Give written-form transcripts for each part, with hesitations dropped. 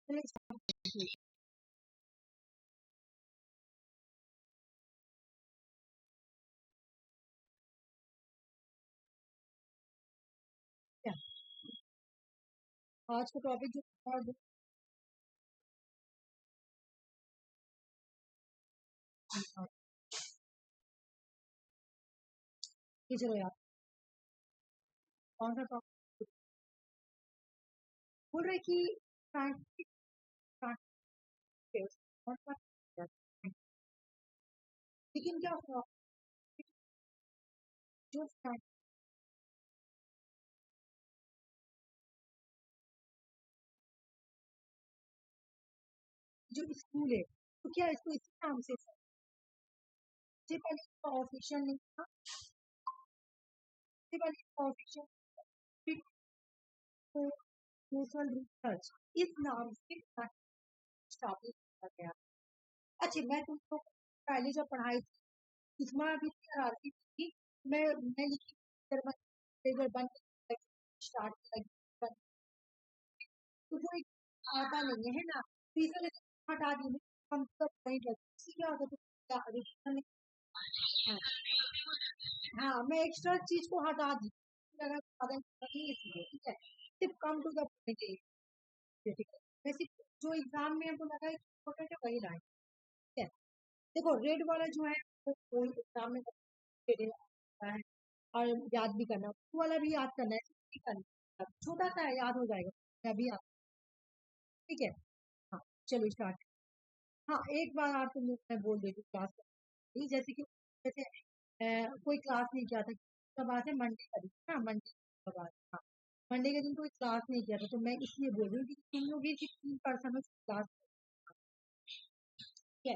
आज का टॉपिक जो चलो यार, कौन सा टॉपिक बोल रहे कि कौन सा, लेकिन क्या हुआ जो जो स्कूल है, तो क्या इसको इसी नाम से सबसे पहले इसका ऑफिशियल नहीं था, सबसे पहले इसका ऑफिशियल सोशल रिसर्च इस नाम से स्थापित किया गया। अच्छा, मैं तुमको पहले जब पढ़ाई थी उसमें अभी शरारती थी, मैं लिखी बन स्टार्ट किया, तो वो एक आता नहीं है ना, तो इस वजह से हटा दी हम सब नहीं करते, क्या होता है क्या additional हाँ, मैं एक्स्ट्रा चीज को हटा दी अगर साधन नहीं है इसलिए, ठीक है, सिर्फ कम टू द पॉइंट है, वैसे जो एग्जाम में हमको लगा इम्पोर्टेंट है वही लाए, ठीक है। देखो रेड वाला जो है वो एग्जाम में आता है और याद भी करना, वो वाला भी याद करना है, ठीक है, छोटा सा है, याद हो जाएगा अभी आप, ठीक है। हाँ चलो स्टार्ट। हाँ एक बार आप तुम मैं बोल देती क्लास में, जैसे कि जैसे कोई क्लास नहीं किया था, कब आज है मंडे का दिन, हाँ मंडे कब आज, हाँ मंडे के दिन कोई क्लास नहीं किया था, तो मैं इसलिए बोल रही हूँ कि तुम लोग ही 3% क्लास, ठीक है।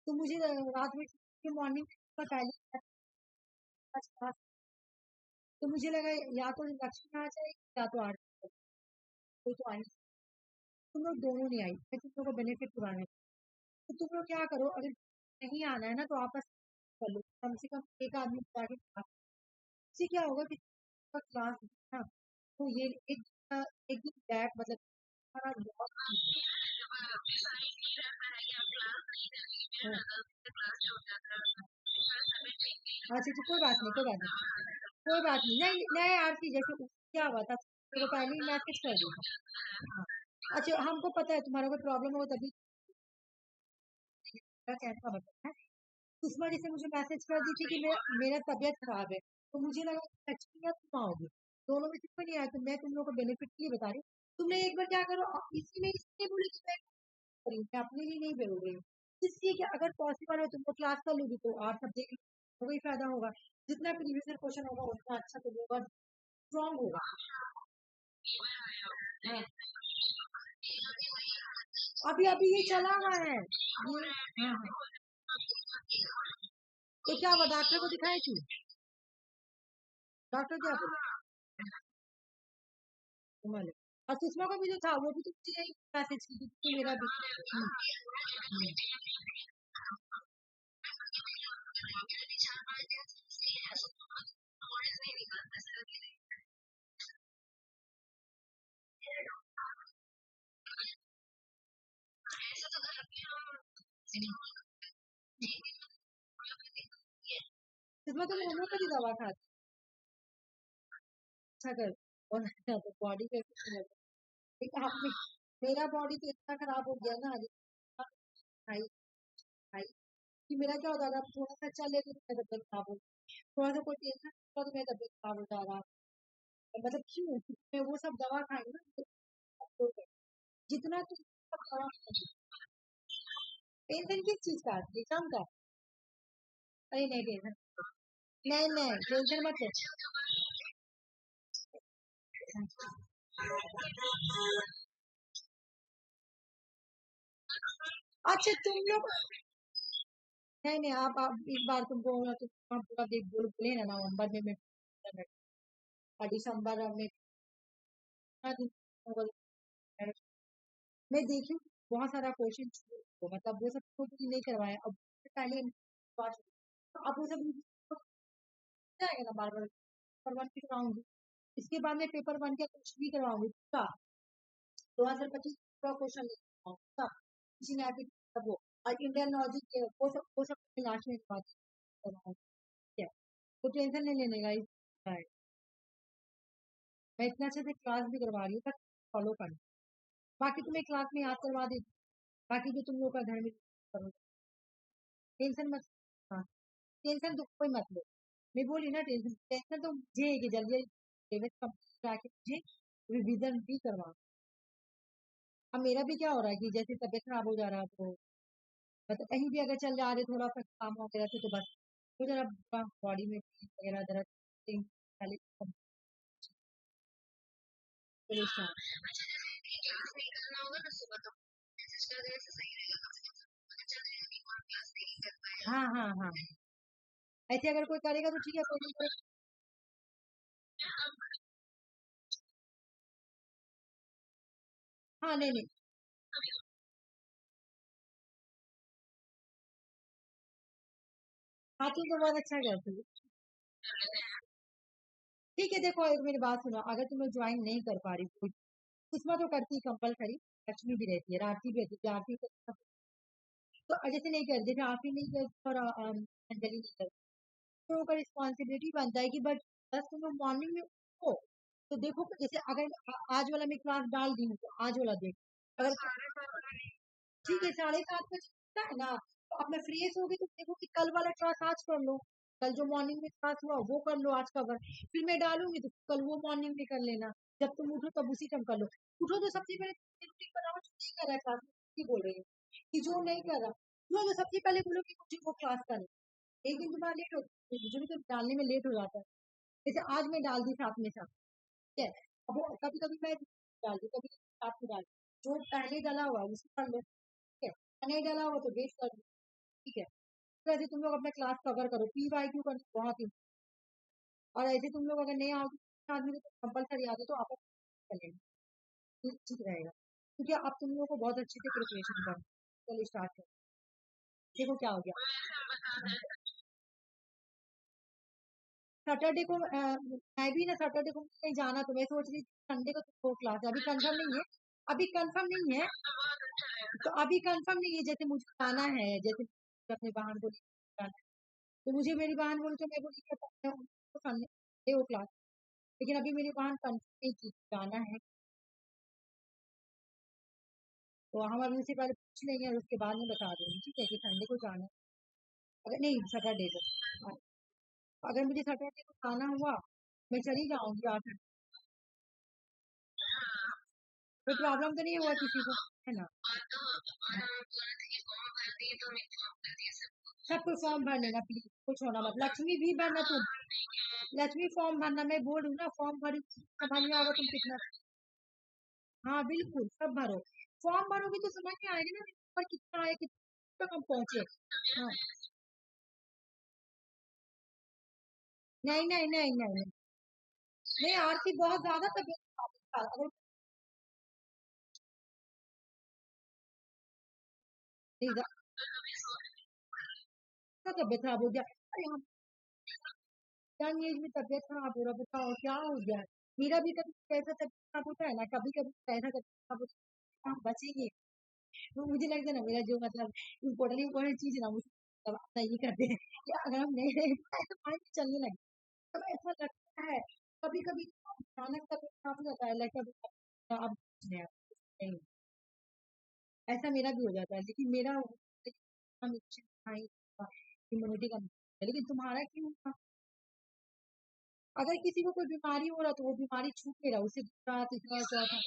तो मुझे रात में मॉर्निंग का पहले क्लास, तो मुझे लगा या तो लक्ष्मी आ जाए या तो आरती, कोई तो आई, तुम लोग दोनों नहीं आई, मैं तुम लोग को बेनिफिट दिलाने, तो तुम लोग क्या करो, अगर नहीं आना है ना तो आपस कर लो, कम से कम एक आदमी जाके क्लास, इससे क्या होगा कि क्लास ना, तो ये एक दिन बैक मतलब हमारा अच्छा तो कोई बात नहीं, कोई बात नहीं, कोई बात नहीं, नहीं नहीं आरती जैसे क्या हुआ था तो पहले ही मैसेज कर दिया, हाँ अच्छा हमको पता है तुम्हारा कोई प्रॉब्लम हो तभी कैसा बताया है, सुषमा जी से मुझे मैसेज कर दी थी कि मेरा तबीयत खराब है, तो मुझे लगा लक्ष्मी या तुम आओगे, दोनों में से कोई नहीं आया, तो मैं तुम लोग को बेनिफिट के लिए बता रही हूँ, तुमने एक बार क्या करो इसी में इसलिए बोली कि मैं करी, मैं अपने लिए नहीं बोल रही हूँ, इसलिए कि अगर पॉसिबल हो तुमको क्लास कर लोगी तो और सब्जेक्ट को भी फायदा होगा, जितना प्रीवियस क्वेश्चन होगा उतना अच्छा तो होगा, स्ट्रॉन्ग होगा। हाँ अभी अभी ये चला हुआ है ये, हाँ हाँ तो क्या हुआ डॉक्टर को दिखाई थी, डॉक्टर क्या बोले, और सुषमा को भी जो था वो भी तो मुझे यही मैसेज की थी कि मेरा भी सुषमा तो होम्योपैथी दवा खाती, अच्छा कर और तो बॉडी पे कुछ नहीं लगा। एक आपने मेरा बॉडी तो इतना खराब हो गया ना, खाई खाई कि मेरा क्या होता था, थोड़ा सा चले तो मेरा तबियत खराब हो, थोड़ा सा कोई टेंशन तो मेरा तबियत खराब हो जा रहा, मतलब क्यों, मैं वो सब दवा खाई ना तो जितना तुम सब दवा टेंशन किस चीज का, एग्जाम का, अरे नहीं टेंशन, नहीं नहीं टेंशन मत लो। अच्छा तुम लोग, नहीं नहीं आप इस बार तुमको तुम पूरा देख बोले ना नवंबर में मैं और दिसंबर में मैं देखी बहुत सारा क्वेश्चन, मतलब वो सब खुद ही नहीं करवाया, अब पहले तो अब वो सब जाएगा ना बार बार, पेपर वन भी कराऊंगी, इसके बाद में पेपर वन का कुछ भी करवाऊंगी, 2025 का क्वेश्चन सब किसी ने आके सब वो और इंडियन लॉजिक के वो सब लास्ट में बात करवाओ, ठीक है। तो टेंशन नहीं लेने का। मैं इतना अच्छे से क्लास भी करवा रही हूँ, बस फॉलो करना। बाकी तुम्हें क्लास में याद करवा दी, बाकी जो तुम लोग का घर में करो, टेंशन मत। हाँ, टेंशन तो कोई मत लो। मैं बोली ना, टेंशन टेंशन तो मुझे है कि जल्दी जल्दी कंप्लीट आके मुझे रिवीजन भी करवा। अब मेरा भी क्या हो रहा है कि जैसे तबीयत खराब हो जा रहा है तो मतलब कहीं भी अगर चल जा रहे थोड़ा सा काम वगैरह से तो बस तो जरा बॉडी में पेन वगैरह जरा पहले परेशान। हाँ हाँ हाँ, ऐसे अगर कोई करेगा तो ठीक है, कोई नहीं करेगा। हाँ नहीं नहीं, हाँ तुम तो बहुत अच्छा करती हो। ठीक है, देखो एक मेरी बात सुनो, अगर तुम्हें ज्वाइन नहीं कर पा रही कोई, सुषमा तो करती कंपलसरी, लक्ष्मी भी रहती है, राखी भी रहती है, आरती तो जैसे नहीं कर, जैसे आप ही नहीं करती और अंजलि नहीं करती, तो उनका रिस्पॉन्सिबिलिटी बनता है कि बट बस तुम लोग मॉर्निंग में उठो। तो देखो जैसे अगर आज वाला मैं क्लास डाल दी हूँ तो आज वाला देख, अगर ठीक है 7:30 बजे उठता है ना, तो अब मैं फ्रेश होगी तो देखो कि कल वाला क्लास आज कर लो, कल जो मॉर्निंग में क्लास हुआ वो कर लो आज कवर, फिर मैं डालूंगी तो कल वो मॉर्निंग में कर लेना, जब तुम उठो तब उसी टाइम कर लो। उठो तो सबसे पहले रूटीन बनाओ, जो नहीं कर रहा है क्लास में बोल रही है कि जो नहीं कर रहा, तो सबसे पहले बोलो कि मुझे वो क्लास करे। एक दिन तुम्हारा लेट हो, मुझे भी तो डालने में लेट हो जाता है। जैसे आज मैं डाल दी साथ में साथ, ठीक है। अब कभी कभी मैं डाल दी, कभी साथ में डाल दी, जो पहले डाला हुआ है उसको कर लो, ठीक है। नहीं डाला हुआ तो वेस्ट कर दो, ठीक है। तो ऐसे तुम लोग अपना क्लास कवर करो, पी वाई क्यू करना बहुत ही। और ऐसे तुम लोग अगर नहीं आओगे आदमी तो कंपलसरी आ जाए तो आप कर लेना, ठीक रहेगा, क्योंकि अब तुम लोगों को बहुत अच्छे से प्रिपरेशन करना। चलो स्टार्ट करो, देखो क्या हो गया। सैटरडे को मैं भी ना सैटरडे को कहीं जाना, तो मैं सोच रही थी संडे को तो क्लास है, अभी कंफर्म नहीं है, अभी कंफर्म नहीं है, तो अभी कंफर्म नहीं है, जैसे मुझे जाना है, जैसे अपने बहन को लेकर जाना है, तो मुझे मेरी बहन बोली तो मैं बोली कि संडे हो क्लास, लेकिन अभी मेरी बहन कंफर्म नहीं की जाना है, तो हम अभी उसे पहले पूछ लेंगे और उसके बाद में बता देंगे, ठीक है, कि संडे को जाना है। अगर नहीं सैटरडे को, हाँ, अगर मुझे सैटरडे को जाना हुआ मैं चली जाऊंगी आकर, कोई प्रॉब्लम तो नहीं हुआ किसी को, है ना। सब कोई फॉर्म भर लेना प्लीज, कुछ होना मत, लक्ष्मी भी भरना तुम, लक्ष्मी फॉर्म भरना, मैं बोल रही हूँ ना फॉर्म भरी, समझ में आएगा तुम कितना। हाँ बिल्कुल सब भरो, फॉर्म भरोगे तो समझ में आएगा ना पर कितना आया, कितना तक हम पहुंचे। हाँ नहीं नहीं नहीं नहीं नहीं, नहीं आरती बहुत ज्यादा तबीयत खराब है। अगर नहीं, ज्यादा तबीयत खराब हो गया, अरे हम यंग एज में तबीयत खराब हो रहा, बताओ क्या हो गया है? मेरा भी कभी कैसा तबीयत खराब होता है ना, कभी कभी कैसा तबीयत खराब होता है, हम बचेंगे। तो मुझे लगता है ना मेरा जो मतलब इम्पोर्टेंट इम्पोर्टेंट चीज है ना मुझे तब नहीं करते हैं कि अगर हम नहीं रहे तो माइंड चलने लगे, तो ऐसा लगता है कभी कभी अचानक तबीयत खराब हो जाता है, लाइक अब कुछ नहीं, ऐसा मेरा भी हो जाता है, लेकिन मेरा हम इम्यूनिटी कम है, लेकिन तुम्हारा क्यों हुआ? अगर किसी को कोई बीमारी हो रहा तो वो बीमारी छूट नहीं रहा, उसे दूसरा तीसरा चौथा।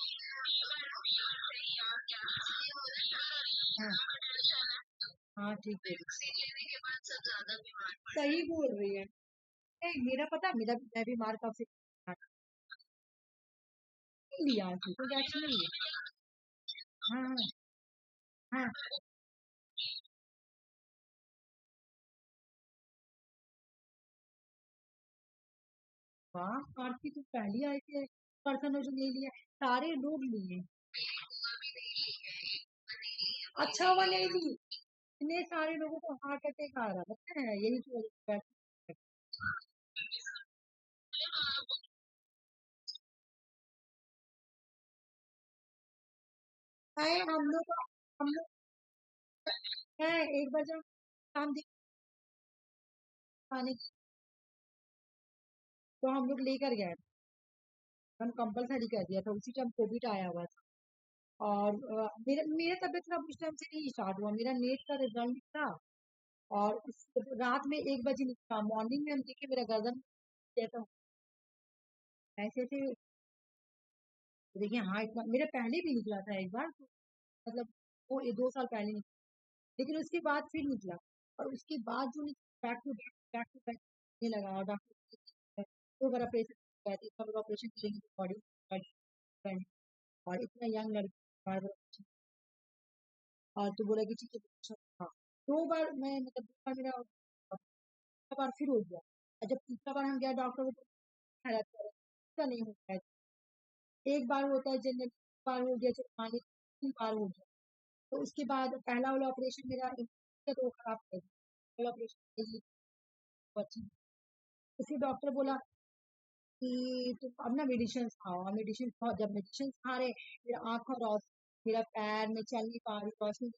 हाँ हाँ ठीक है, सही बोल रही है। नहीं मेरा पता, मेरा मैं बीमार कब से नहीं लिया, कोई वैक्सीन नहीं लिया। हाँ हाँ हाँ, वाह आरती तू पहली आई थी पर्सन हो जो नहीं लिया, सारे लोग लिए। अच्छा हुआ नहीं ली, इतने सारे लोगों को हार्ट अटैक आ रहा पता है, यही तो वजह से। है हम लोग है एक बार जब काम दिखाने तो हम लोग लेकर गए, हम कंपलसरी कर दिया था, उसी टाइम कोविड आया हुआ था। और मेरा मेरा तबीयत खराब उस टाइम से नहीं स्टार्ट हुआ, मेरा नेट का रिजल्ट था। और रात में 1 बजे निकला, मॉर्निंग में हम देखे मेरा गर्दन जैसा ऐसे थे। देखिए हाँ, इतना मेरा पहले भी निकला था एक बार, तो मतलब वो 2 साल पहले निकला, लेकिन उसके बाद फिर निकला। और उसके बाद जो back to back back to back नहीं लगा, और डॉक्टर तो बड़ा ऑपरेशन कहते सब ऑपरेशन करेंगे बॉडी, और इतना यंग लड़की बार बार operation। और तो बोला कि ठीक है अच्छा, हाँ 2 बार मैं मतलब 2 बार मेरा, तीसरा बार फिर हो गया। और जब तीसरा बार हम गया डॉक्टर को, तो हैरत कर ऐसा नहीं होता है, एक बार होता है जनरल, बार हो गया जब पानी, 3 बार हो गया। तो उसके बाद पहला वाला ऑपरेशन मेरा तो खराब कर दिया, वाला ऑपरेशन बची। तो फिर डॉक्टर बोला कि तुम अब ना मेडिसिन खाओ, मेडिसिन खाओ। जब मेडिसिन खा रहे, मेरा आँख और मेरा पैर में चल नहीं पा रही रोशनी,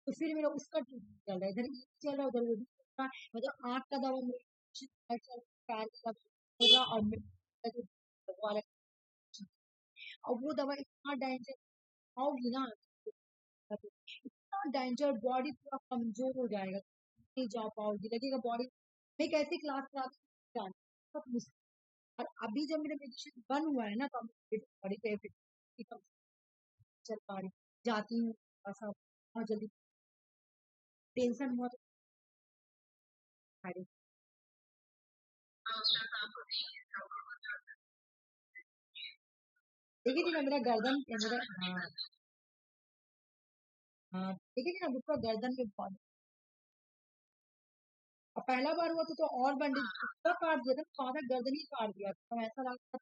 तो फिर मेरा उसका ट्रीटमेंट चल रहा है, इधर ये चल रहा है उधर वो भी चल रहा है। मतलब आँख का दवा मेरे पैर का दवा चल रहा, और मेरा जो वाला, और वो दवा इतना डेंजर खाओगी ना, इतना डेंजर, बॉडी पूरा कमजोर हो जाएगा, नहीं जा पाओगी, लगेगा बॉडी में एक ऐसी क्लास क्लास सब मुश्किल। और अभी जब मेरा मेडिसिन बंद हुआ है ना, तो बॉडी पे effect कम चल पा रही, जाती हूँ थोड़ा सा बहुत जल्दी, टेंशन हुआ तो सारी। देखिए थी ना मेरा गर्दन मेरा, हाँ हाँ देखिए थी ना उसका गर्दन में बहुत, और पहला बार हुआ तो और बैंडेज पूरा काट दिया था, तो आधा गर्दन ही काट दिया था, तो ऐसा लगा था।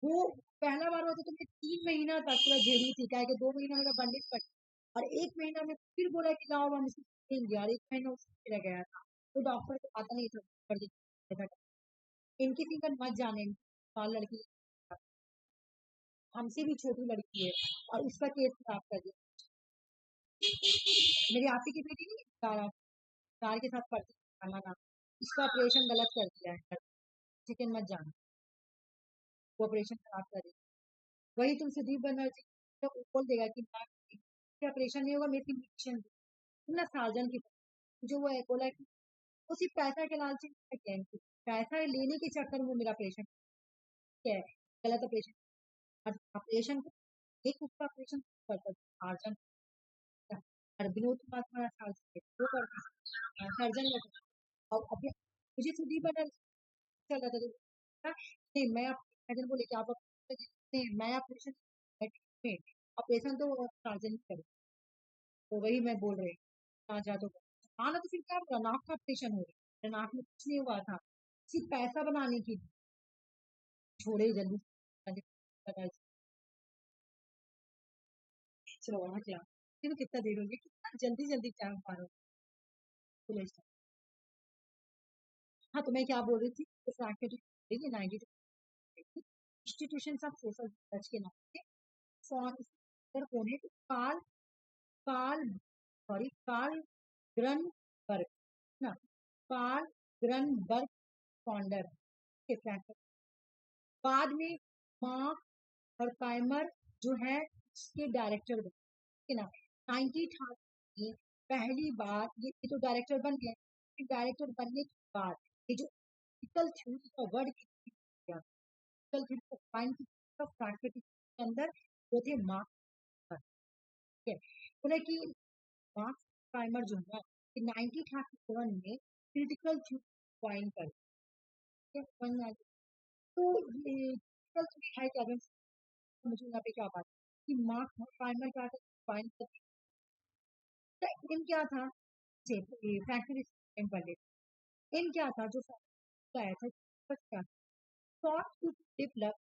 वो पहला बार हुआ था तो मैं 3 महीना तक पूरा झेली थी, क्या है कि 2 महीना मेरा बैंडेज कट, और 1 महीना में फिर बोला कि लाओ हम इसको देंगे, और 1 महीना उसमें रह गया था। तो डॉक्टर को पता नहीं था, कर दिया था। इनकी फिंगर मत जाने, साल लड़की हमसे भी छोटी लड़की है, और उसका केस खराब कर दिया। मेरी आपी की बेटी नहीं, तारा, तार के साथ पढ़ती खाना नाम, इसका ऑपरेशन गलत कर दिया है, चिकन मत जाना, वो ऑपरेशन खराब कर दिया। वही तुम सुदीप बनर्जी तो बोल देगा कि ऑपरेशन नहीं होगा, मेरी इंजेक्शन ना सार्जन की, जो वो है बोला कि वो सिर्फ पैसा के लालच में क्या है, पैसा लेने के चक्कर में मेरा ऑपरेशन क्या है, गलत ऑपरेशन। और ऑपरेशन को एक उसका ऑपरेशन करता है सार्जन, और विनोद के पास हमारा सार्जन है, वो करता है सर्जन लगता है। और अभी मुझे सुदीप बनर्जी चल रहा था, तो नहीं मैं सर्जन को लेके आप नहीं, मैं ऑपरेशन ऑपरेशन तो सर्जन ही करे, तो वही मैं बोल रही हूँ, जा तो हाँ ना, तो फिर क्या हुआ, नाक का ऑपरेशन हो गया, नाक में कुछ नहीं हुआ था, सिर्फ पैसा बनाने की, छोड़े जल्दी चलो वहाँ क्या, फिर कितना देर हो गया, कितना जल्दी जल्दी क्या पा रहा हूँ। हाँ तो मैं क्या बोल रही थी, जैसे activity 90 institution of social research के नाम से कौन है, कार्ल कार्ल सॉरी कार्ल ग्रनबर्ग ना, कार्ल ग्रनबर्ग फाउंडर के फ्रैंक, बाद में मार्क और काइमर जो है इसके डायरेक्टर बने, ठीक है ना। 1930 में पहली बार ये तो डायरेक्टर बन गए, फिर डायरेक्टर बनने के बाद ये जो इथिकल थ्योरी का वर्ड किया, इथिकल थ्योरी को फाइन प्रैक्टिस के अंदर वो थे मार्क्स, ठीक है। बोले कि मार्क्स प्राइमर जो है कि 1937 में क्रिटिकल थ्योरी फाइन कर, ठीक है, समझ में आ गया? तो ये क्रिटिकल थ्योरी है क्या, मुझे यहाँ पे क्या बात है कि मार्क्स प्राइमर क्या था, फाइन कर, एम क्या था, फैक्ट्री पर लेते, एम क्या था जो आया था, बस क्या thought to develop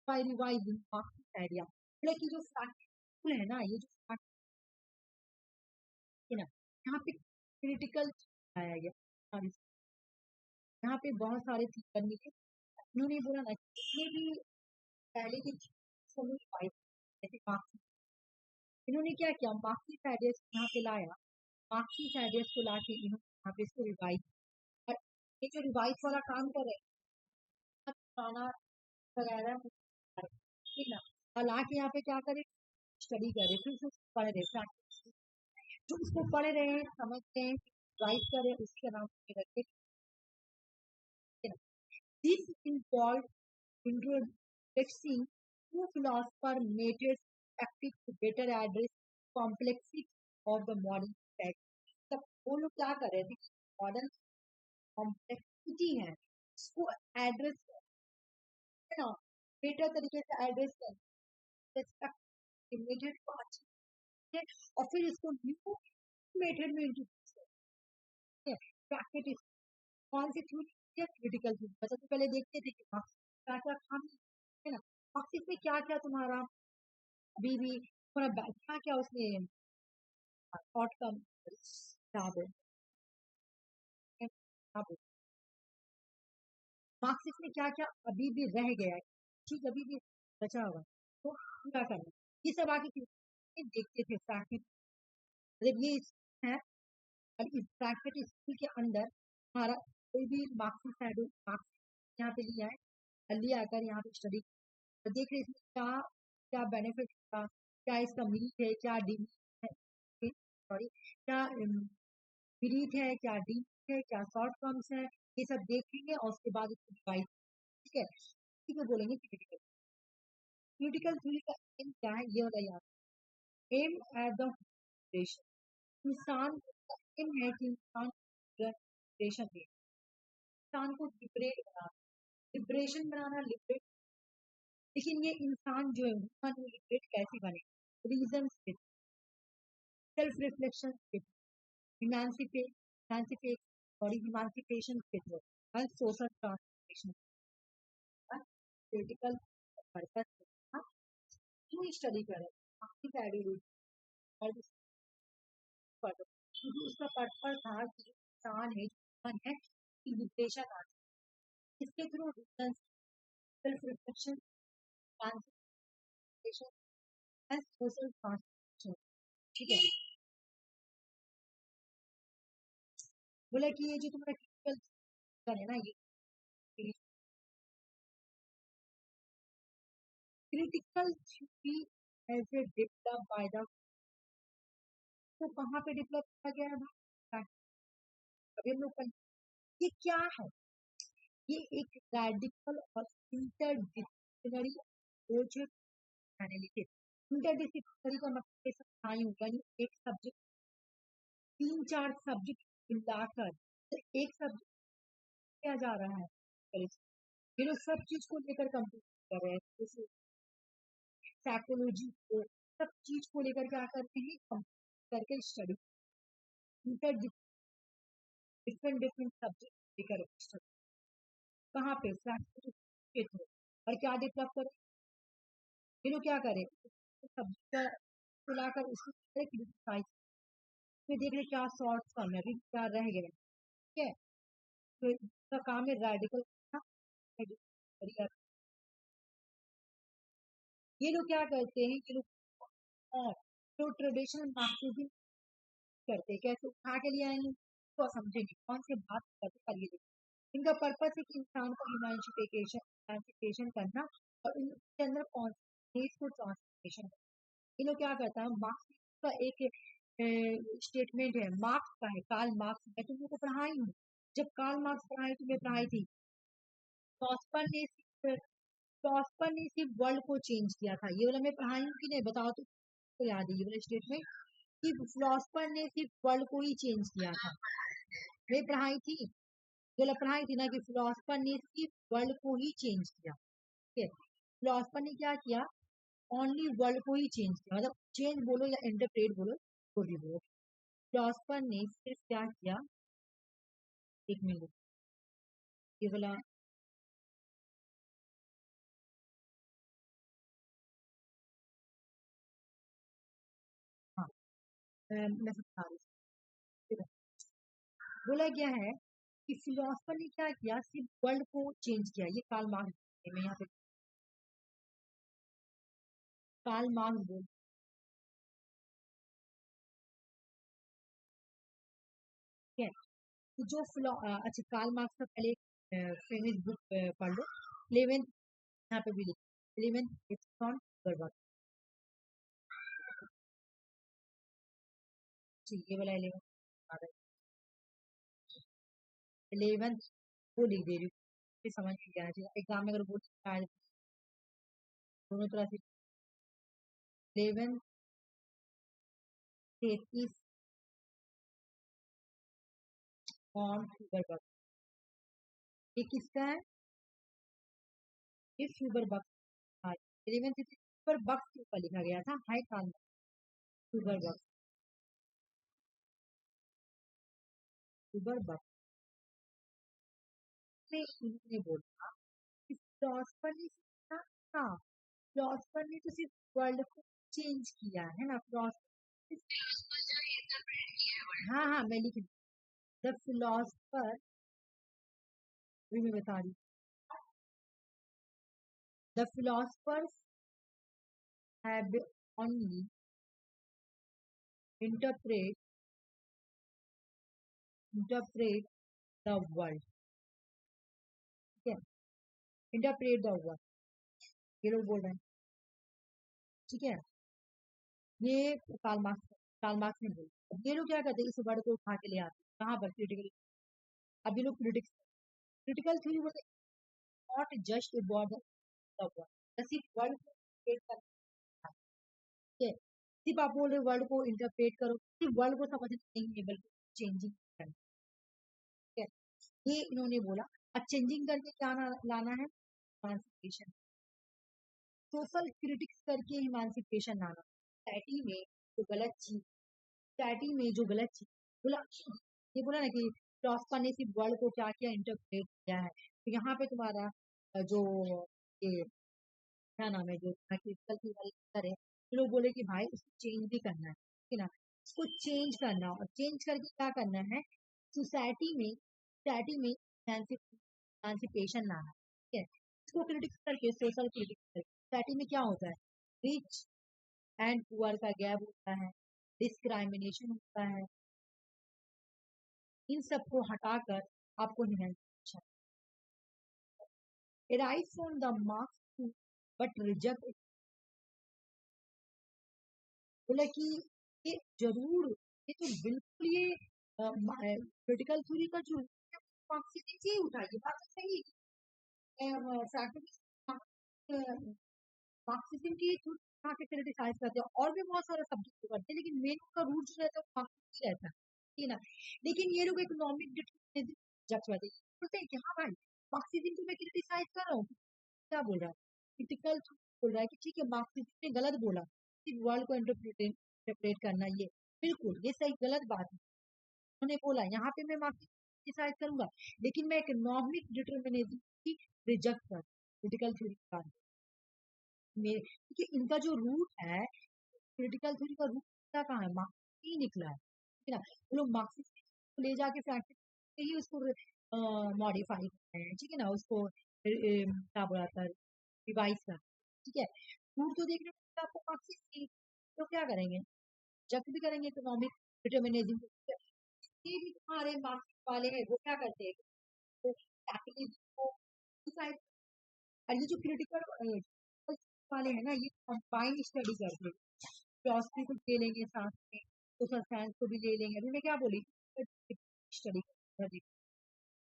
by revising market idea, मतलब कि जो फैक्ट है ना, ये जो फैक्ट है ना, यहाँ पे क्रिटिकल आया गया, और यहाँ पे बहुत सारे चीज करने के उन्होंने बोला ना कि ये भी पहले की समझ पाई, जैसे मार्क्स इन्होंने क्या किया, मार्क्सिस्ट आइडियाज यहाँ पे लाया, मार्क्सिस्ट आइडियाज को ला के इन्होंने यहाँ पे इसको रिवाइज, और ये जो रिवाइज वाला काम कर रहे हैं पुराना वगैरह, ठीक ना, और ला के यहाँ पे क्या करे, स्टडी करे, फिर उसको पढ़ रहे, जो उसको पढ़ रहे हैं, समझ रहे हैं, राइट कर रहे हैं, उसके नाम पे रखे। This involved introducing two philosopher methods effective to better address complexity of the modern text. तब वो लोग क्या कर रहे थे, मॉडर्न कॉम्प्लेक्सिटी है उसको एड्रेस है ना, बेटर तरीके से एड्रेस कर मेथड को अच्छे, और फिर इसको न्यू मेथड में इंट्रोड्यूस करते हैं। प्रैक्टिस कौन सी थ्योरी है, क्रिटिकल थ्योरी। जैसा तो पहले देखते थे कि क्या क्या खामी है ना, ऑफिस में क्या क्या तुम्हारा अभी भी थोड़ा क्या क्या उसमें आउटकम मार्क्सिस्ट में क्या क्या अभी भी रह गया है, ठीक अभी भी बचा हुआ, तो क्या करना, ये सब आगे देखते थे प्रैक्टिस। जब ये है और इस प्रैक्टिस स्कूल के अंदर हमारा कोई भी मार्क्सिस्ट है, मार्क्स यहाँ पे लिया है, लिया आकर यहाँ पे स्टडी, तो देख रहे इसमें क्या क्या बेनिफिट था, क्या इसका मीनिंग है, क्या डिमीनिंग है, सॉरी क्या मीनिंग है, क्या डिमीनिंग है, क्या शॉर्ट फॉर्म्स है, ये सब देखेंगे और उसके बाद इसको डिवाइड, ठीक है, ठीक है, बोलेंगे क्रिटिकल। क्रिटिकल थ्योरी का एम क्या है, ये वाला याद, एम एट द इंसान का एम है कि इंसान लिबरेशन दे, इंसान को लिबरेट बनाना, लिबरेशन बनाना, लिबरेट, लेकिन ये इंसान जो है ह्यूमन लिबरेट कैसे बने, रीजन से, सेल्फ रिफ्लेक्शन से, इमांसिपेट और इमांसिपेशन के थ्रू, और सोशल ट्रांसफॉर्मेशन, क्रिटिकल पर्पस क्यों स्टडी करें, आपकी आइडियोलॉजी और उसका पर्पस था कि इंसान है, ह्यूमन है, लिबरेशन आ, इसके through reason, self reflection, transformation and social transformation, ठीक है। बोला कि ये जो तुम्हारा क्रिटिकल है ना, ये critical theory as a develop by the, तो कहाँ पे डेवलप किया गया है भाई, अभी हम लोग ये क्या है, ये एक रेडिकल और इंटरडिसिप्लिनरी अप्रोच एनालिसिस। इंटरडिसिप्लिनरी का मतलब समझाई होगा, एक सब्जेक्ट, तीन चार सब्जेक्ट मिलाकर तो एक सब्जेक्ट किया जा रहा है, ये लोग सब चीज को लेकर कंप्लीट कर रहे हैं, जैसे साइकोलॉजी को, सब चीज को लेकर क्या करते हैं, कंप्लीट करके स्टडी, डिफरेंट डिफरेंट सब्जेक्ट लेकर स्टडी, कहाँ पे के थ्रू, और क्या डेवलप करें, ये लोग क्या करें, सब्जेक्ट को लाकर उसको क्रिटिसाइज, फिर देख रहे क्या शॉर्ट फॉर्म है, अभी क्या रह गया, ठीक है, तो इसका काम है रेडिकल, ये लोग क्या करते हैं, ये लोग और जो ट्रेडिशनल मार्क्सिज्म करते हैं, कैसे उठा के लिए आएंगे तो समझेंगे कौन से बात करते करिए, इनका पर्पस है कि इंसान को इमांसिपेशन करना, और इनके अंदर कौन देश को ट्रांसफॉर्मेशन, ये लोग क्या करता है, मार्क्स का एक स्टेटमेंट है, मार्क्स का है, कार्ल मार्क्स, मैं तुम लोग को पढ़ाई हूँ, जब कार्ल मार्क्स पढ़ाई तुम्हें पढ़ाई थी, फिलॉसफर ने सिर्फ वर्ल्ड को चेंज किया था, ये वाला मैं पढ़ाई हूँ कि नहीं बताओ, तो याद है ये वाला स्टेटमेंट कि फिलॉसफर ने सिर्फ वर्ल्ड को ही चेंज किया था, वे पढ़ाई थी, ये वाला पढ़ाई थी ना कि फिलॉसफर ने सिर्फ वर्ल्ड को ही चेंज किया, ठीक है, फिलॉसफर ने क्या किया, ओनली वर्ल्ड को ही चेंज किया, मतलब चेंज बोलो या इंटरप्रेट बोलो, तो भी बोलो, फिलॉसफर ने सिर्फ क्या किया, एक मिनट, ये वाला हाँ, मैं समझा रही हूँ, बोला गया है कि फिलोसफर ने क्या किया, सिर्फ वर्ल्ड को चेंज किया, ये कार्ल मार्क्स, मैं यहाँ पे कार्ल मार्क्स बोल, ठीक है। तो जो अच्छा, कार्ल मार्क्स का पहले फेमस बुक पढ़ लो। 11th यहाँ पे भी लिखा 11th इट्स ऑन बर्बाद। ठीक, ये वाला 11th वो लिख दे रही हूँ, फिर समझ में आना चाहिए एग्जाम में अगर वो दोनों तरह से। 11th 33 ऑन बर्बाद, ये किसका है? ये शुगर बक्स। हाँ, 11th शुगर बक्स के ऊपर लिखा गया था, हाई कार्ल शुगर बक्स, शुगर बक्स में इन्होंने बोला कि फिलोसफर ने सीखा। हाँ, फिलोसफर ने तो सिर्फ वर्ल्ड को चेंज किया है ना, फिलोसफर। हाँ हाँ, मैं लिख द फिलोसफर, भी मैं बता रही the philosophers have only interpret interpret the world. ठीक है, इंटरप्रेट द वर्ल्ड, ये लोग बोल रहे हैं। ठीक है, ये कार्ल मार्क्स ने बोला। अब ये लोग क्या करते हैं, इस वर्ड को उठा के ले आते हैं कहाँ पर, क्रिटिकल। अब ये लोग क्रिटिकल थ्योरी बोलते हैं not just about the word, सिर्फ वर्ड को इंटरप्रेट करना है। ठीक है, सिर्फ आप बोल रहे वर्ड को इंटरप्रेट करो, सिर्फ वर्ड को समझना नहीं है, बल्कि चेंजिंग करना। ठीक है, ये इन्होंने बोला। अब चेंजिंग करके क्या लाना है? इमांसिपेशन, सोशल क्रिटिक्स करके इमांसिपेशन लाना। सोसाइटी में जो गलत चीज सोसाइटी में जो गलत चीज बोला, ये बोला ना कि फिलोसफर ने सिर्फ वर्ड को क्या किया, इंटरप्रेट किया है। तो यहाँ पे तुम्हारा जो ये क्या नाम है, जो क्रिटिकल की वाली है, ये लोग बोले कि भाई उसको चेंज भी करना है, ठीक है ना, उसको चेंज करना, और चेंज करके क्या करना है, सोसाइटी में एमांसिपेशन लाना। ठीक है, इसको क्रिटिक्स करके, सोशल क्रिटिक्स करके सोसाइटी में क्या होता है, रिच एंड पुअर का गैप होता है, डिस्क्राइमिनेशन होता है, इन सबको हटाकर आपको humanity right from the marks but reject. बोला कि ये जरूर, ये तो बिल्कुल ये क्रिटिकल थ्योरी का जो मार्क्सिज्म से ही उठाइए, बात तो सही है। मार्क्सिज्म की थ्योरी उठा के क्रिटिसाइज करते हैं, और भी बहुत सारे सब्जेक्ट करते हैं, लेकिन मेन का रूट जो रहता है वो मार्क्सिज्म ही रहता है, ठीक है ना। लेकिन ये लोग इकोनॉमिक डिटरमिनिज्म जज करते हैं, बोलते हैं कि हाँ भाई, मार्क्सिज्म को मैं क्रिटिसाइज कर रहा हूँ, क्या बोल रहा है, क्रिटिकल बोल रहा है कि ठीक है मार्क्सिज्म ने गलत बोला, सिर्फ वर्ल्ड को इंटरप्रेट करना, ये बिल्कुल ये सही गलत बात है। उन्होंने बोला यहाँ पे मैं मार्क्सिज्म क्रिटिसाइज करूंगा, लेकिन मैं इकोनॉमिक डिटरमिनिज्म की रिजेक्ट कर क्रिटिकल थ्योरी का में, क्योंकि इनका जो रूट है, क्रिटिकल थ्योरी का रूट कहाँ है, मार्क्सिज्म ही निकला है, ठीक है ना। वो लोग मार्क्सिज्म को ले जाके प्रैक्टिस से ही उसको मॉडिफाई करते हैं, ठीक है ना, उसको क्या बोला था, रिवाइज कर, ठीक है। रूट तो देखने को आपको मार्क्सिज्म की, तो क्या करेंगे, जब भी करेंगे इकोनॉमिक डिटरमिनिज्म को। ये भी तुम्हारे मार्क्सिस्ट वाले हैं, वो क्या करते हैं, तो कैपिटलिज्म को decide, और ये जो क्रिटिकल वाले हैं ना, ये कंबाइंड स्टडी करते हैं, फिलोसफी को ले लेंगे साथ में, सोशल साइंस को भी ले लेंगे। अभी मैं क्या बोली, स्टडी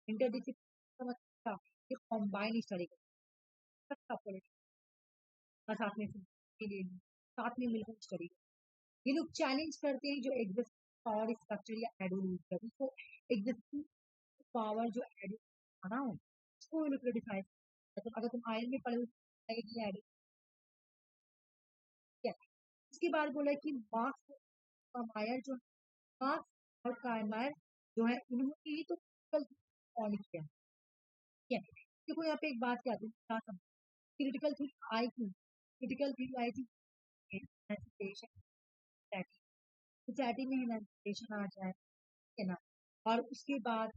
इंटरडिसिप्लिनरी का मतलब क्या? ये कंबाइंड स्टडी करता है, साथ में philosophy ले ली, साथ में मिलकर स्टडी। ये लोग चैलेंज करते हैं जो एग्जिस्ट पावर स्ट्रक्चर या एडोलूशन, तो एग्जिस्टिंग पावर जो एडोलूशन ना हो, उसको ये लोग क्रिटिसाइज, मतलब अगर तुम आयन में पढ़े हो तो क्या। उसके बाद बोला कि मार्क्स और कामायर जो, मार्क्स और कामायर जो है, इन्होंने ही तो कल किया, ठीक है। देखो यहाँ पे एक बात क्या आती है, क्या समझ, क्रिटिकल थी आई क्यों, क्रिटिकल थी आई थी सोसाइटी में इमेंसिपेशन आ जाए, ठीक है ना। और उसके बाद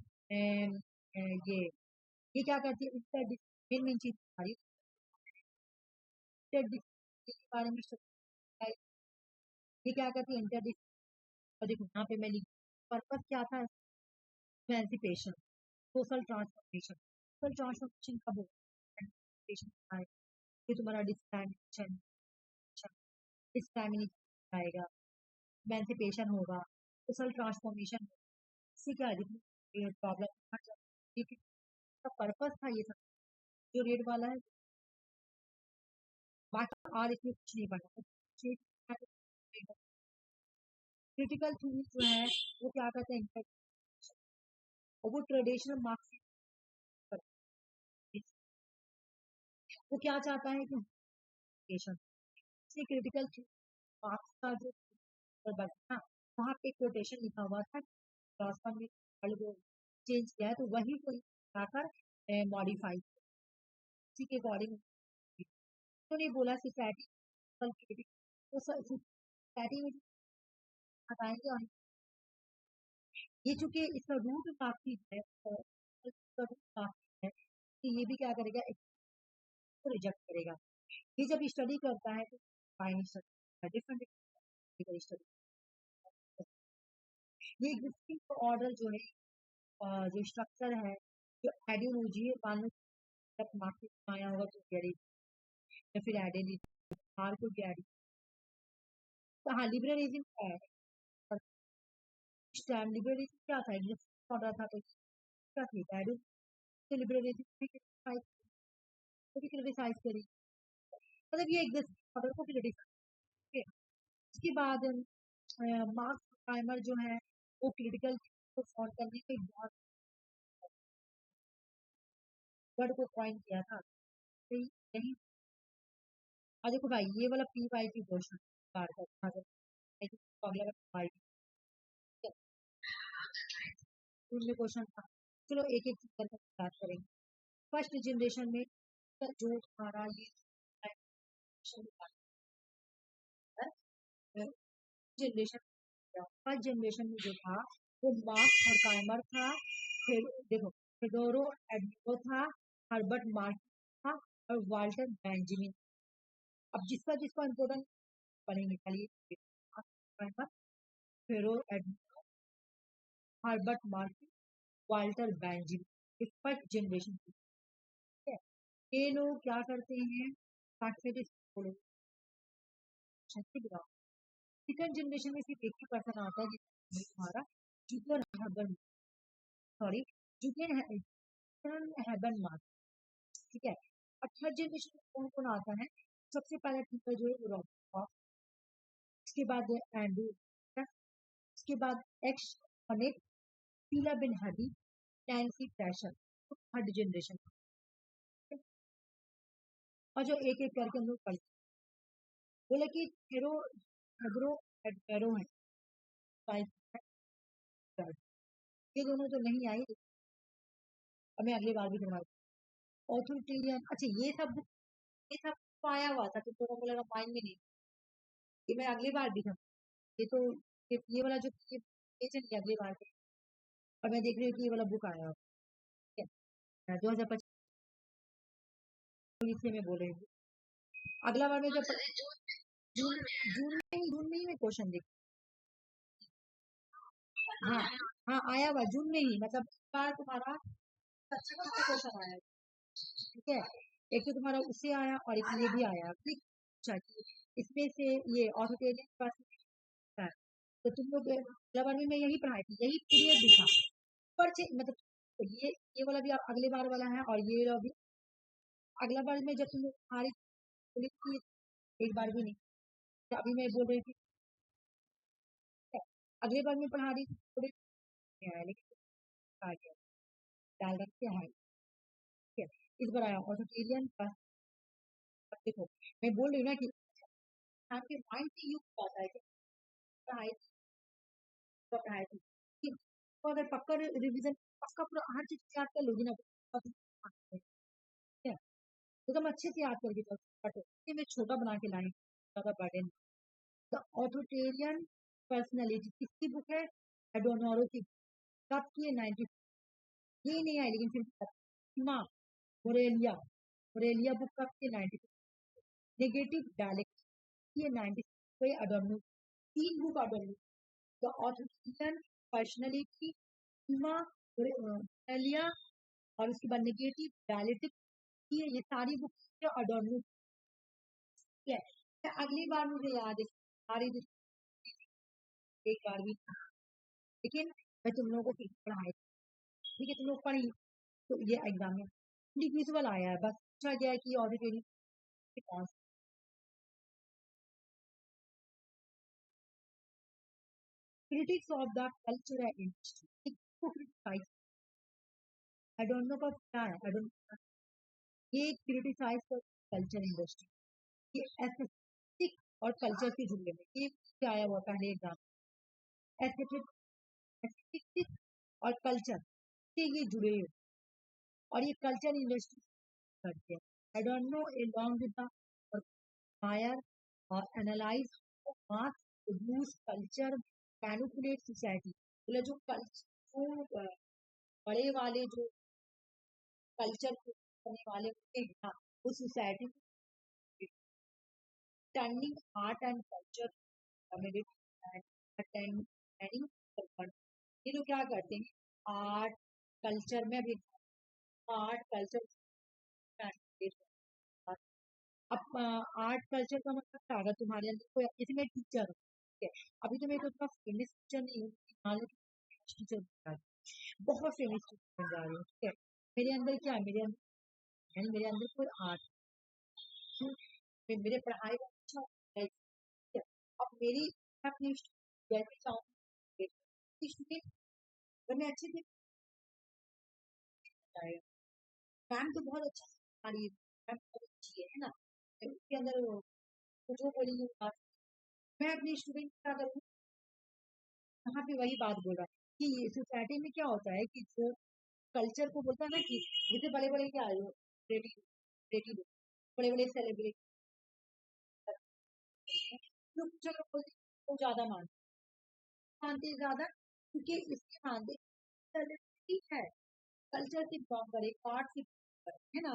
ये क्या करती है, इंटर मेन चीज हमारी इंटर के बारे में ये क्या करती है, इंटर। और देखो यहाँ पे मैं लिख, पर्पस क्या था, emancipation, social transformation. Social transformation कब होगा? ये तुम्हारा डिस्क्रिमिनेशन डिस्क्रिमिनेशन आएगा, इमेंसिपेशन होगा, सोशल ट्रांसफॉर्मेशन। इससे क्या है, प्रॉब्लम का पर्पस था ये सब जो रेड वाला है, बाकी और इसमें कुछ नहीं पड़ा। क्रिटिकल थिंग्स जो है वो क्या कहते हैं, और वो ट्रेडिशनल मार्क्स वो क्या चाहता है कि क्रिटिकल मार्क्स का जो बना वहाँ पे कोटेशन लिखा हुआ था, में चेंज किया है तो वही को लाकर मॉडिफाई इसी के अकॉर्डिंग तो नहीं बोला सोसाइटी तो सोसाइटी में बताएंगे। और ये चूंकि इसका रूट मार्क्सिट है, तो ये भी क्या करेगा, इसको रिजेक्ट करेगा। ये जब स्टडी करता है तो डिफरेंट स्टडी ये एग्जिस्टिंग ऑर्डर जो है, जो स्ट्रक्चर है, जो आइडियोलॉजी है, मान लो जब मार्क्सिट आया होगा तो या फिर आइडियोलॉजी बाहर को गया तो हाँ लिबरलिज्म क्या है, लिबरलिज्म क्या था, एग्जिस्टिंग ऑर्डर था तो क्या थी आइडियोलॉजी, लिबरलिज्म भी क्रिटिसाइज करी, मतलब ये एग्जिस्टिंग ऑर्डर को क्रिटिसाइज। उसके बाद मार्क्स प्राइमर जो है वो क्रिटिकल को सॉल्व करने के बहुत वर्ड को पॉइंट किया था, तो यही। और देखो भाई ये वाला पी वाई की क्वेश्चन अगला वाई क्वेश्चन था। चलो एक एक करके बात करेंगे। फर्स्ट जनरेशन में जो हमारा ये जनरेशन, फर्स्ट जनरेशन में जो था वो मार्क्स और टाइमर था, फिर देखो फेडोरो एडमिनो था, हर्बर्ट मार्क्स था और वाल्टर बेंजामिन। अब जिसका जिसका इम्पोर्टेंट पढ़ेंगे खाली Theodor Adorno, Herbert Marx, Walter Benjamin, first generation. ये लोग क्या करते हैं, सेकंड जनरेशन में सिर्फ एक ही पर्सन आता है जिसमें हमारा जूलियन हर्बन, सॉरी जूलियन हर्बन मार्क्स, ठीक है। और थर्ड जनरेशन में कौन कौन आता है, सबसे पहला टीचर जो है रॉबर्ट, उसके बाद एंड्रू, उसके बाद एक्स अनेक, पीला बिन हडी, नैन्सी फ्रैशर, थर्ड जनरेशन। और जो एक एक करके हम लोग पढ़ते बोले कि फेरो हेब्रो एडपेरो है, ये दोनों तो नहीं आई, अब मैं अगली बार भी करवाऊँ। ऑथोरिटेरियन, अच्छा ये सब तो आया हुआ था तो थोड़ा बोलेगा माइंड में नहीं, ये मैं अगली बार भी था, ये तो ये वाला जो ये चल गया अगली बार, और मैं देख रही हूँ कि ये वाला बुक आया हुआ, ठीक है 2025 में बोल रही हूँ। अगला बार में जब जून में ही मैं क्वेश्चन देख, हाँ हाँ आया हुआ जून में ही, मतलब इस बार तुम्हारा अच्छा क्वेश्चन आया, ठीक है। एक तो तुम्हारा उससे आया और एक ये भी आया, ठीक। इसमें से ये ऑथोरिटेरियन पर्सन, तो तुम लोग में मैं यही पढ़ाई थी, यही पीरियड दिखा पर मतलब तो ये वाला भी अगले बार वाला है, और ये वाला भी अगला बार में जब तुम लोग हमारी एक बार भी नहीं, तो अभी मैं बोल रही थी अगले बार में पढ़ा रही थी थोड़ी, लेकिन आ गया डाल रखते हैं, ठीक है। इस बार आया ऑथोरिटेरियन पर्सन, देखो मैं बोल रही हूँ ना कि आपके माइंड से यूज आता है पढ़ाई पढ़ाई थी, तो अगर पक्का रिवीजन पक्का पूरा हर चीज याद कर लोगी ना, ठीक है, तो तुम अच्छे से याद करके जाओ, मैं छोटा बना के लाई ज्यादा बर्डन। द ऑथोरिटेरियन पर्सनैलिटी किसकी बुक है, एडोनोरो की, कब की है 90, ये नहीं आई लेकिन फिर मोरेलिया, मोरेलिया बुक कब की 90, नेगेटिव डायलेक्ट ये 90 अडोनो, 3 बुक अडोनो, द ऑथोरिटेरियन पर्सनैलिटी, लिया, और उसके बाद नेगेटिव डायलेटिक, ये सारी बुक अडोर्नो है। अगली बार मुझे याद है सारी एक बार भी, लेकिन मैं तुम लोगों को फिर पढ़ाई, ठीक है, तुम लोग पढ़ी तो ये एग्जाम में इंडिविजुअल आया है, बस पूछा गया है कि ऑडिटरी के पास critics of the culture and industry, इसको क्रिटिसाइज, आई डोंट नो कब क्या है, आई डोंट, ये क्रिटिसाइज कर कल्चर इंडस्ट्री, ये एस्थेटिक और कल्चर से जुड़े हुए, ये क्या आया हुआ पहले एग्जाम, एस्थेटिक और कल्चर से ये जुड़े हुए, और ये कल्चर इंडस्ट्री करते हैं। आई don't no along with the fire or analyze mass produce culture manipulate society, मतलब जो कल्चर, जो बड़े वाले जो कल्चर करने वाले होते हैं ना, वो society turning art and culture attending, ये लोग क्या करते हैं, आर्ट कल्चर में भी, आर्ट कल्चर, अब आर्ट कल्चर का मतलब क्या, अगर तुम्हारे अंदर कोई, जैसे मैं टीचर हूँ, ठीक है, अभी तो मैं तो उतना फेमस टीचर नहीं हूँ, मान लो टीचर बहुत फेमस टीचर बन जा रही हूँ, ठीक है, मेरे अंदर क्या है, मेरे अंदर यानी मेरे अंदर कोई आर्ट, मेरे पढ़ाई का अच्छा है, ठीक है, अब मेरी, मैं अपनी जैसे चाहूँ स्टूडेंट, अगर मैं अच्छे से मैम तो बहुत अच्छा सिखा रही है, मैम बहुत अच्छी है ना, उसके अंदर तो जो बोली बात, मैं अपने स्टूडेंट क्या करूँ, यहाँ पे वही बात बोल रहा है कि सोसाइटी में क्या होता है कि जो कल्चर को बोलता है ना, कि जैसे बड़े बड़े क्या है, रेडी रेडी बड़े बड़े सेलिब्रिटी लोग चलो बोलते हैं, ज्यादा मानते ज्यादा, क्योंकि इसके मानते सेलिब्रिटी है, कल्चर की बिलोंग करे, आर्ट से है ना,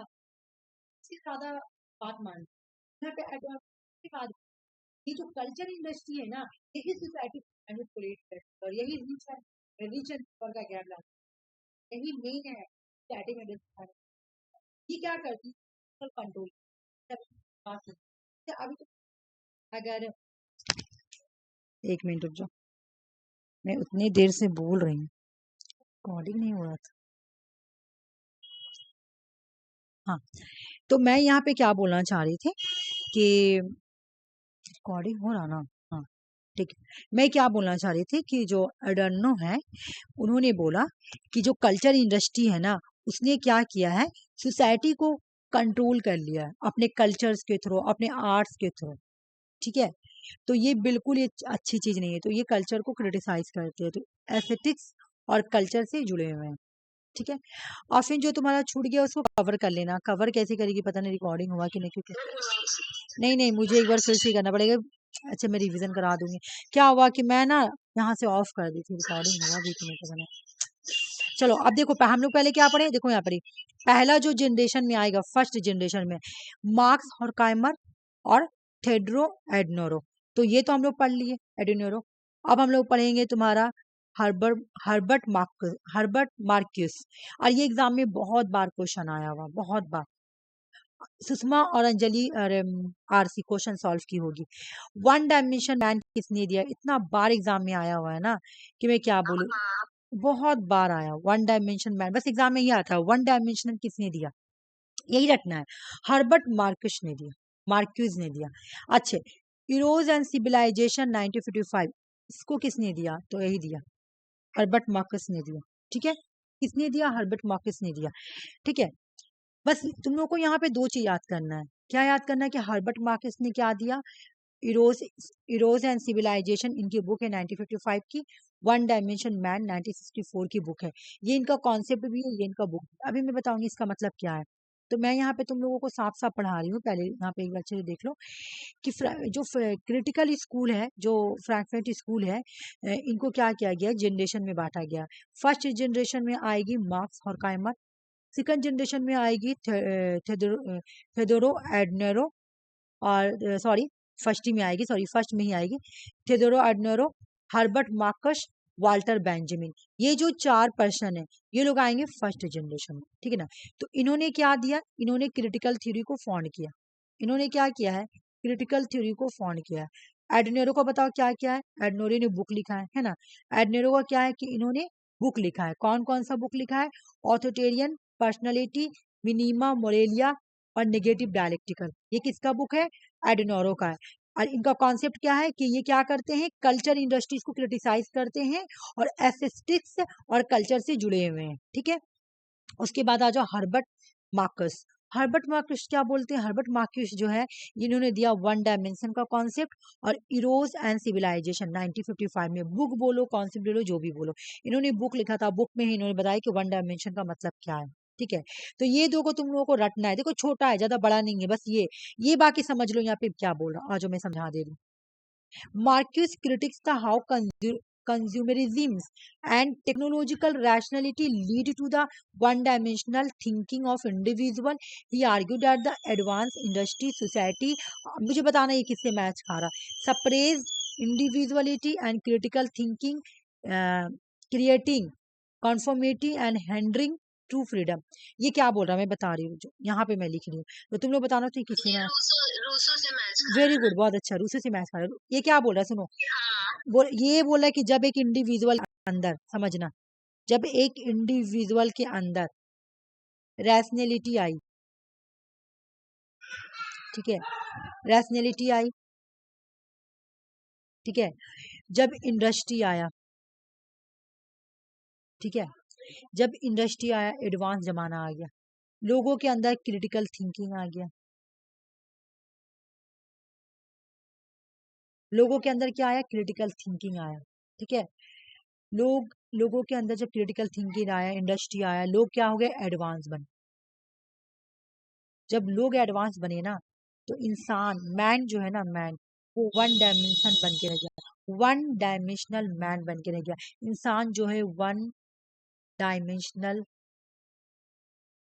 इससे ज्यादा बात मानते यहाँ पे एडवांस की बात, ये जो कल्चर इंडस्ट्री है ना, यही सोसाइटी को मैनिपुलेट करती है, और यही रिलीजन का गैप लाता है, यही मेन है सोसाइटी में ये क्या करती है, कंट्रोल, अभी तो अगर एक मिनट रुक जाओ, मैं उतनी देर से बोल रही हूँ, रिकॉर्डिंग नहीं हो रहा था, हाँ, तो मैं यहाँ पे क्या बोलना चाह रही थी कि रिकॉर्डिंग हो रहा ना, हाँ ठीक है, मैं क्या बोलना चाह रही थी कि जो अडर्नो है, उन्होंने बोला कि जो कल्चर इंडस्ट्री है ना, उसने क्या किया है, सोसाइटी को कंट्रोल कर लिया है अपने कल्चर्स के थ्रू, अपने आर्ट्स के थ्रू, ठीक है, तो ये बिल्कुल ये अच्छी चीज नहीं है, तो ये कल्चर को क्रिटिसाइज करते हैं, तो एस्थेटिक्स और कल्चर से जुड़े हुए हैं, ठीक है, और फिर जो तुम्हारा छूट गया उसको कवर कर लेना, कवर कैसे करेगी पता नहीं, रिकॉर्डिंग हुआ कि नहीं, क्योंकि नहीं मुझे एक बार फिर से करना पड़ेगा, अच्छा मैं रिवीजन करा दूंगी, क्या हुआ कि मैं ना यहाँ से ऑफ कर दी थी, रिकॉर्डिंग हुआ भी कि नहीं पता नहीं, चलो अब देखो हम लोग पहले क्या पढ़े, देखो यहाँ पर पहला जो जनरेशन में आएगा, फर्स्ट जनरेशन में मार्क्स और काइमर और थेड्रो एडनोरो, तो ये तो हम लोग पढ़ लिए एडनोरो, अब हम लोग पढ़ेंगे तुम्हारा हर्बर्ट हर्बर्ट मार्क्यूस, और ये एग्जाम में बहुत बार क्वेश्चन आया हुआ, बहुत बार, सुषमा और अंजलि आरसी क्वेश्चन सॉल्व की होगी, वन डायमेंशन मैन किसने दिया, इतना बार एग्जाम में आया हुआ है ना कि मैं क्या बोलूं, बहुत बार आया वन डायमेंशन मैन, बस एग्जाम में ही आता है वन डायमेंशनल किसने दिया, यही रखना है, हर्बर्ट मार्क्यूस ने दिया, मार्क्यूज ने दिया, अच्छे, इरोज एंड सिविलाइजेशन 1955, इसको किसने दिया, तो यही दिया, हर्बर्ट मार्क्यूस ने दिया, ठीक है, किसने दिया, हर्बर्ट मार्क्यूस ने दिया, ठीक है, बस तुम लोग को यहाँ पे दो चीज याद करना है, क्या याद करना है कि हर्बर्ट मार्क्यूस ने क्या दिया, इरोज इरोज एंड सिविलाइजेशन इनकी बुक है 1955 की, वन डायमेंशन मैन 1964 की बुक है, ये इनका कॉन्सेप्ट भी है, ये इनका बुक, अभी मैं बताऊंगी इसका मतलब क्या है, तो मैं यहाँ पे तुम लोगों को साफ साफ पढ़ा रही हूँ, पहले यहाँ पे एक बार अच्छे से देख लो कि जो क्रिटिकल स्कूल है, जो फ्रैंकफर्ट स्कूल है, इनको क्या किया गया, जनरेशन में बांटा गया, फर्स्ट जनरेशन में आएगी मार्क्स और काइमर, सेकंड जनरेशन में आएगी थेदोरो एडनेरो, और सॉरी फर्स्ट ही में आएगी, सॉरी फर्स्ट में ही आएगी, थेदोरो एडनेरो, हर्बर्ट मार्कस वाल्टर बेंजामिन। ये जो 4 पर्सन है ये लोग आएंगे फर्स्ट जनरेशन में, ठीक है ना। तो इन्होंने क्या दिया, इन्होंने क्रिटिकल थ्योरी को फाउंड किया। इन्होंने क्या किया है, क्रिटिकल थ्योरी को फाउंड किया है। एडनेरो को बताओ क्या क्या है, एडनोरो ने बुक लिखा है ना। एडनेरो का क्या है कि इन्होंने बुक लिखा है, कौन कौन सा बुक लिखा है, ऑथोटेरियन पर्सनैलिटी, मिनिमा मोरेलिया और नेगेटिव डायलेक्टिकल। ये किसका बुक है, एडनोरो का है। और इनका कॉन्सेप्ट क्या है कि ये क्या करते हैं, कल्चर इंडस्ट्रीज को क्रिटिसाइज करते हैं और एस्थेटिक्स और कल्चर से जुड़े हुए हैं, ठीक है। उसके बाद आ जाओ हर्बर्ट मार्कस। हर्बर्ट मार्कस क्या बोलते हैं, हर्बर्ट मार्कस जो है इन्होंने दिया वन डायमेंशन का कॉन्सेप्ट और इरोज एंड सिविलाइजेशन 1955 में। बुक बोलो कॉन्सेप्ट बोलो जो भी बोलो, इन्होंने बुक लिखा था, बुक में ही इन्होंने बताया कि वन डायमेंशन का मतलब क्या है, ठीक है। तो ये दो को तुम लोगों को रटना है, देखो छोटा है ज्यादा बड़ा नहीं है, बस ये बाकी समझ लो यहाँ पे क्या बोल रहा हूँ, आज मैं समझा दे रही हूँ। मार्क्यूस क्रिटिक्स था how consumerism and technological rationality lead to the one-dimensional thinking of individual. He argued that the advanced industry society, मुझे बताना ये किससे मैच खा रहा, suppressed individuality and critical thinking, creating conformity and hindering true freedom. ये क्या बोल रहा है मैं बता रही हूँ, जो यहाँ पे मैं लिख रही हूँ, तो तुम लोग बताना तो किसी में। रूसो से मैच, वेरी गुड, बहुत अच्छा, रूसो से मैच खा रहा है। ये क्या बोल रहा है सुनो, ये बोला है कि जब एक इंडिविजुअल अंदर, समझना, जब एक इंडिविजुअल के अंदर रैशनैलिटी आई, ठीक है, रैशनैलिटी आई, ठीक है, जब इंडस्ट्री आया, ठीक है, जब इंडस्ट्री आया, एडवांस जमाना आ गया, लोगों के अंदर क्रिटिकल थिंकिंग आ गया, लोगों के अंदर क्या आया, क्रिटिकल थिंकिंग आया, ठीक है। लोगों के अंदर जब क्रिटिकल थिंकिंग आया, इंडस्ट्री आया, लोग क्या हो गए, एडवांस बने। जब लोग एडवांस बने ना, तो इंसान, मैन जो है ना, मैन वो वन डायमेंशन बन के रह गया, वन डायमेंशनल मैन बन के रह गया। इंसान जो है वन डायमेंशनल,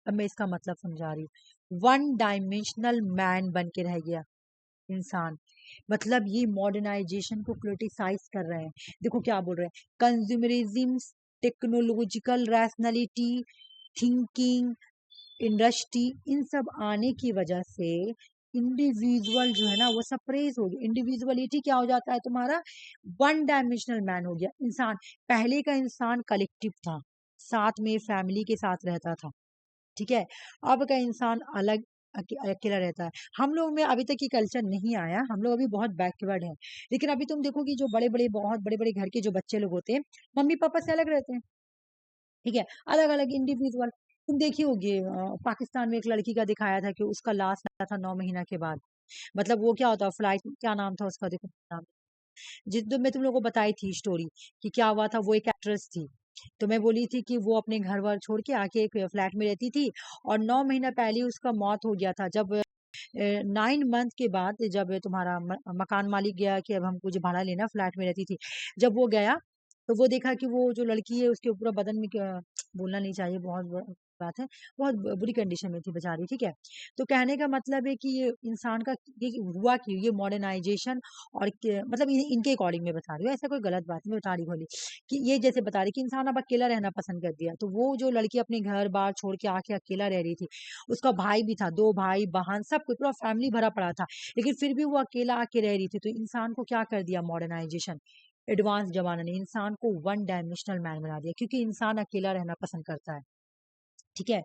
अब मैं इसका मतलब समझा रही हूँ, वन डायमेंशनल मैन बन के रह गया इंसान। मतलब ये मॉडर्नाइजेशन को क्रिटिसाइज कर रहे हैं। देखो क्या बोल रहे हैं, consumerism, technological rationality, thinking, industry, इन सब आने की वजह से इंडिविजुअल जो है ना वो सप्रेस हो गया। इंडिविजुअलिटी क्या हो जाता है तुम्हारा, वन डायमेंशनल मैन हो गया इंसान। पहले का इंसान कलेक्टिव था, साथ में फैमिली के साथ रहता था, ठीक है। अब का इंसान अलग अकेला रहता है। हम लोग में अभी तक ये कल्चर नहीं आया, हम लोग अभी बहुत बैकवर्ड हैं। लेकिन अभी तुम देखो कि जो बड़े बड़े, बहुत बड़े बड़े घर के जो बच्चे लोग होते हैं, मम्मी पापा से अलग रहते हैं, ठीक है, अलग अलग इंडिविजुअल। तुम देखी होगी पाकिस्तान में एक लड़की का दिखाया था कि उसका लाश आया था 9 महीना के बाद। मतलब वो क्या होता है, फ्लाइट, क्या नाम था उसका, देखो नाम, जिस दिन मैं तुम लोगों को बताई थी स्टोरी कि क्या हुआ था, वो एक एक्ट्रेस थी। तो मैं बोली थी कि वो अपने घर वर छोड़ के आके एक फ्लैट में रहती थी, और 9 महीना पहले उसका मौत हो गया था। जब 9 मंथ के बाद जब तुम्हारा मकान मालिक गया कि अब हमको जो भाड़ा लेना, फ्लैट में रहती थी, जब वो गया तो वो देखा कि वो जो लड़की है उसके पूरा बदन में बोलना नहीं चाहिए, बहुत बात है, बहुत बुरी कंडीशन में थी बेचारी, ठीक है। तो कहने का मतलब है कि ये इंसान का ये हुआ कि ये मॉडर्नाइजेशन और मतलब इनके अकॉर्डिंग मैं बता रही हूँ, ऐसा कोई गलत बात नहीं बता रही बोली कि ये जैसे बता रही कि इंसान अब अकेला रहना पसंद कर दिया। तो वो जो लड़की अपने घर बार छोड़ के आके अकेला रह रही थी, उसका भाई भी था, 2 भाई बहन सब कुछ पूरा फैमिली भरा पड़ा था, लेकिन फिर भी वो अकेला आके रह रही थी। तो इंसान को क्या कर दिया मॉडर्नाइजेशन, एडवांस जमाना ने इंसान को वन डायमेंशनल मैन बना दिया, क्योंकि इंसान अकेला रहना पसंद करता है, ठीक है।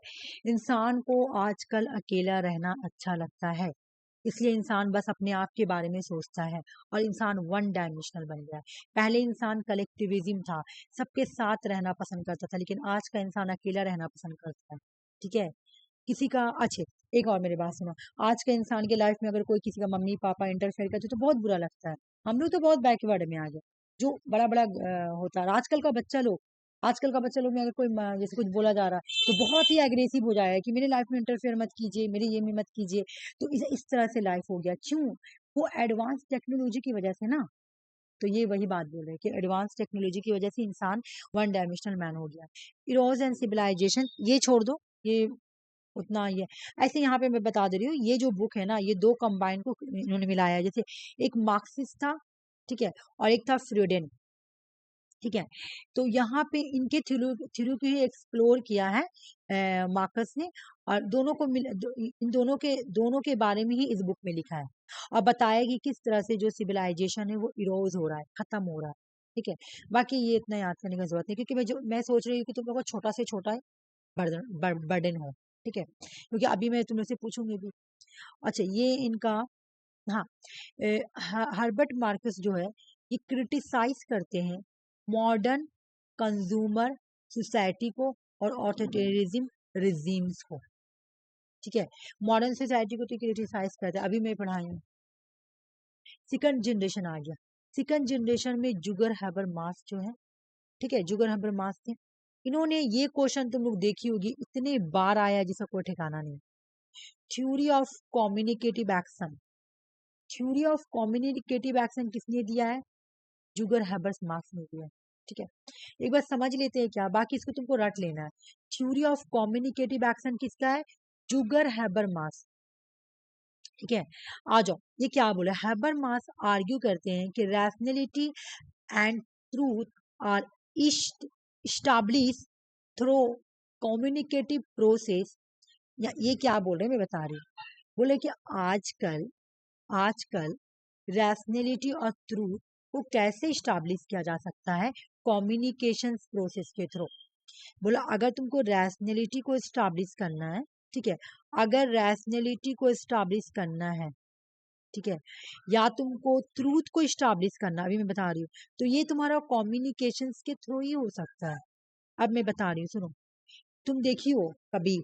इंसान को आजकल अकेला रहना अच्छा लगता है, इसलिए इंसान बस अपने आप के बारे में सोचता है और इंसान वन डायमेंशनल बन गया है। पहले इंसान कलेक्टिविज्म था, सबके साथ रहना पसंद करता था, लेकिन आज का इंसान अकेला रहना पसंद करता है, ठीक है। किसी का अच्छे, एक और मेरी बात सुनो, आज के इंसान के लाइफ में अगर कोई किसी का मम्मी पापा इंटरफेयर करते तो बहुत बुरा लगता है। हम लोग तो बहुत बैकवर्ड में आ गए, जो बड़ा बड़ा होता है। आजकल का बच्चा लोग में अगर कोई जैसे कुछ बोला जा रहा है तो बहुत ही एग्रेसिव हो जाएगा कि मेरे लाइफ में इंटरफेयर मत कीजिए, मेरे ये में मत कीजिए। तो इस तरह से लाइफ हो गया, क्यों, वो एडवांस टेक्नोलॉजी की वजह से ना। तो ये वही बात बोल रहे हैं कि एडवांस टेक्नोलॉजी की वजह से इंसान वन डायमेंशनल मैन हो गया। इरोज एंड सिविलाइजेशन ये छोड़ दो, ये उतना ही है। ऐसे यहाँ पे मैं बता दे रही हूँ, ये जो बुक है ना, ये दो कंबाइन को इन्होंने मिलाया है। जैसे एक मार्क्सिस्ट था, ठीक है, और एक था फ्रीडेन। ठीक है। तो यहाँ पे इनके थ्रू थ्रू ही एक्सप्लोर किया है मार्कस ने, और इन दोनों के बारे में ही इस बुक में लिखा है, और बताया कि किस तरह से जो सिविलाइजेशन है वो इरोज हो रहा है, खत्म हो रहा है। ठीक है, बाकी ये इतना याद करने की जरूरत नहीं, क्योंकि मैं सोच रही हूँ कि तुम लोगों को छोटा से छोटा बर्डन हो। ठीक है, क्योंकि अभी मैं तुमसे पूछूंगी भी। अच्छा, ये इनका, हाँ, हर्बर्ट मार्कस जो है ये क्रिटिसाइज करते हैं मॉडर्न कंज्यूमर सोसाइटी को और ऑथोरिटेरिज्म रिजीम्स को। ठीक है, मॉडर्न सोसाइटी को तो क्रिटिसाइज करते हैं। अभी मैं पढ़ाई हूँ, सेकंड जनरेशन आ गया। सेकंड जनरेशन में जुगर हैबरमास जो है, ठीक है, जुगर हैबरमास थे। इन्होंने ये क्वेश्चन तुम लोग देखी होगी, इतने बार आया जिसका कोई ठिकाना नहीं। Theory of communicative action, theory of communicative action किसने दिया है? जुगर हैबरमास ने दिया है। ठीक है, एक बार समझ लेते हैं क्या, बाकी इसको तुमको रट लेना है। थ्योरी ऑफ कम्युनिकेटिव एक्शन किसका है? जुगर हैबरमास। ठीक है, आ जाओ, ये क्या बोला? हैबरमास आर्ग्यू करते हैं कि rationality and truth are establish through communicative process. या ये क्या बोल रहे हैं मैं बता रही हूँ। बोले कि आजकल आजकल रैशनैलिटी और ट्रूथ को कैसे स्टैब्लिश किया जा सकता है? कम्युनिकेशन प्रोसेस के थ्रू। बोला अगर तुमको रैशनैलिटी को स्टैब्लिश करना है, ठीक है, अगर रैशनैलिटी को स्टैब्लिश करना है, ठीक है, या तुमको ट्रूथ को स्टैब्लिश करना, अभी मैं बता रही हूँ, तो ये तुम्हारा कम्युनिकेशन के थ्रू ही हो सकता है। अब मैं बता रही हूँ, सुनो। तुम देखी हो कभी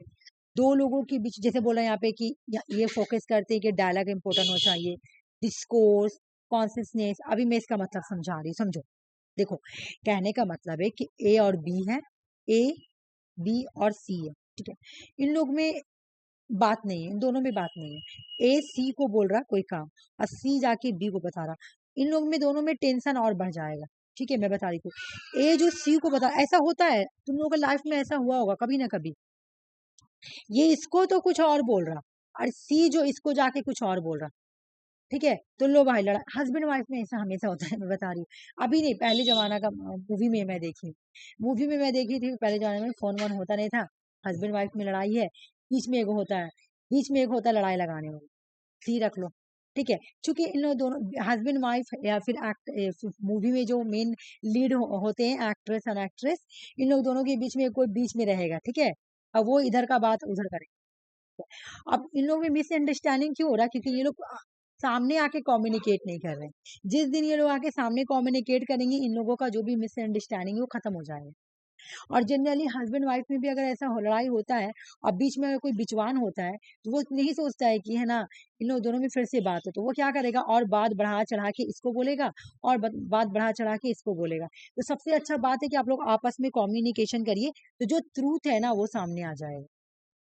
दो लोगों के बीच, जैसे बोला यहाँ पे कि ये फोकस करते हैं कि डायलॉग इंपॉर्टेंट हो चाहिए, डिस्कोर्स, कॉन्सियसनेस। अभी मैं इसका मतलब समझा रही हूँ, समझो। देखो, कहने का मतलब है कि ए और बी है, ए बी और सी है। ठीक है, इन लोग में बात नहीं है, इन दोनों में बात नहीं है। ए सी को बोल रहा कोई काम और सी जाके बी को बता रहा, इन लोग में दोनों में टेंशन और बढ़ जाएगा। ठीक है, मैं बता रही थी, ए जो सी को बता, ऐसा होता है तुम लोगों के लाइफ में, ऐसा हुआ होगा कभी ना कभी। ये इसको तो कुछ और बोल रहा और सी जो इसको जाके कुछ और बोल रहा। ठीक है, तो लो भाई, लड़ा हस्बैंड वाइफ में ऐसा हमेशा होता है, मैं बता रही हूँ। अभी नहीं, पहले जमाना का मूवी में मैं देखी थी। पहले जमाने में फोन वोन होता नहीं था, हस्बैंड वाइफ में लड़ाई है, बीच में एक होता है, लड़ाई लगाने वाला, सी रख लो। ठीक है, क्योंकि इन लोग दोनों हस्बैंड वाइफ या फिर एक्ट मूवी में जो मेन लीड होते हैं, एक्ट्रेस और एक्ट्रेस, इन लोग दोनों के बीच में कोई बीच में रहेगा। ठीक है, अब वो इधर का बात उधर करेगा। अब इन लोगों में मिसअंडरस्टैंडिंग क्यों हो रहा है? क्योंकि ये लोग सामने आके कम्युनिकेट नहीं कर रहे हैं। जिस दिन ये लोग आके सामने कम्युनिकेट करेंगे, इन लोगों का जो भी मिसअंडरस्टैंडिंग है वो खत्म हो जाएगा। और जनरली हस्बैंड वाइफ में भी अगर ऐसा लड़ाई होता है और बीच में अगर कोई बिचवान होता है, तो वो नहीं सोचता है कि है ना, इन लोग दोनों में फिर से बात हो, तो वो क्या करेगा, और बात बढ़ा चढ़ा के इसको बोलेगा, और बात बढ़ा चढ़ा के इसको बोलेगा। तो सबसे अच्छा बात है कि आप लोग आपस में कम्युनिकेशन करिए, तो जो ट्रूथ है ना वो सामने आ जाएगा।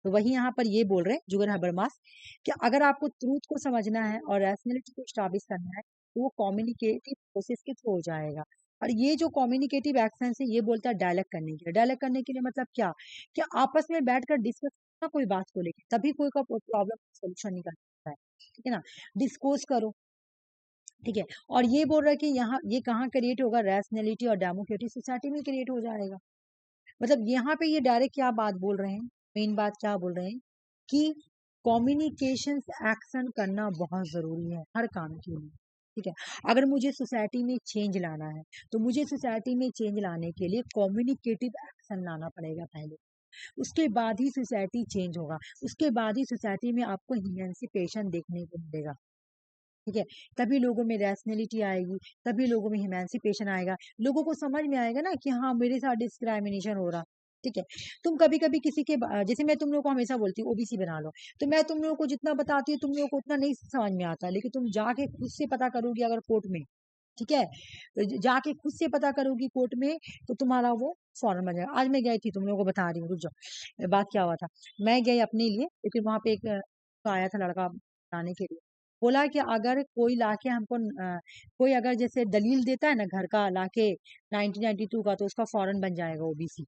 तो वही यहाँ पर ये बोल रहे हैं जुगन हबरमास कि अगर आपको ट्रूथ को समझना है और रैशनैलिटी को स्टैब्लिश करना है, तो वो कम्युनिकेटिव प्रोसेस के थ्रू हो जाएगा। और ये जो कम्युनिकेटिव एक्शन है, ये बोलता है डायलॉग करने के लिए। डायलॉग करने के लिए मतलब क्या? कि आपस में बैठकर डिस्कस करना कोई बात को लेकर, तभी कोई का प्रॉब्लम सोल्यूशन निकल सकता है। ठीक है ना, डिस्कोर्स करो। ठीक है, और ये बोल रहा है कि यहाँ ये कहाँ क्रिएट होगा? रैशनैलिटी और डेमोक्रेटिक सोसाइटी में क्रिएट हो जाएगा। मतलब यहाँ पे ये डायरेक्ट क्या बात बोल रहे हैं, मेन बात क्या बोल रहे हैं कि कम्युनिकेशन एक्शन करना बहुत जरूरी है हर काम के लिए। ठीक है, अगर मुझे सोसाइटी में चेंज लाना है, तो मुझे सोसाइटी में चेंज लाने के लिए कम्युनिकेटिव एक्शन लाना पड़ेगा पहले, उसके बाद ही सोसाइटी चेंज होगा, उसके बाद ही सोसाइटी में आपको इमेंसिपेशन देखने को मिलेगा। ठीक है, तभी लोगों में रैशनैलिटी आएगी, तभी लोगों में इमेंसिपेशन आएगा, लोगों को समझ में आएगा ना कि हाँ मेरे साथ डिस्क्रिमिनेशन हो रहा। ठीक है, तुम कभी कभी किसी के जैसे मैं तुम लोगों को हमेशा बोलती हूँ ओबीसी बना लो, तो मैं तुम लोगों को जितना बताती हूँ तुम लोगों को उतना नहीं समझ में आता, लेकिन तुम जाके खुद से पता करोगी अगर कोर्ट में, ठीक है, तो जाके खुद से पता करोगी कोर्ट में, तो तुम्हारा वो फॉर्म बन जाएगा। आज मैं गई थी, तुम लोगों को बता रही हूँ, रुक जाओ, बात क्या हुआ था। मैं गई अपने लिए, लेकिन वहां पे एक आया था लड़का बताने के लिए, बोला कि अगर कोई लाके हमको कोई अगर जैसे दलील देता है ना घर का लाके 1992 का, तो उसका फॉरन बन जाएगा ओबीसी।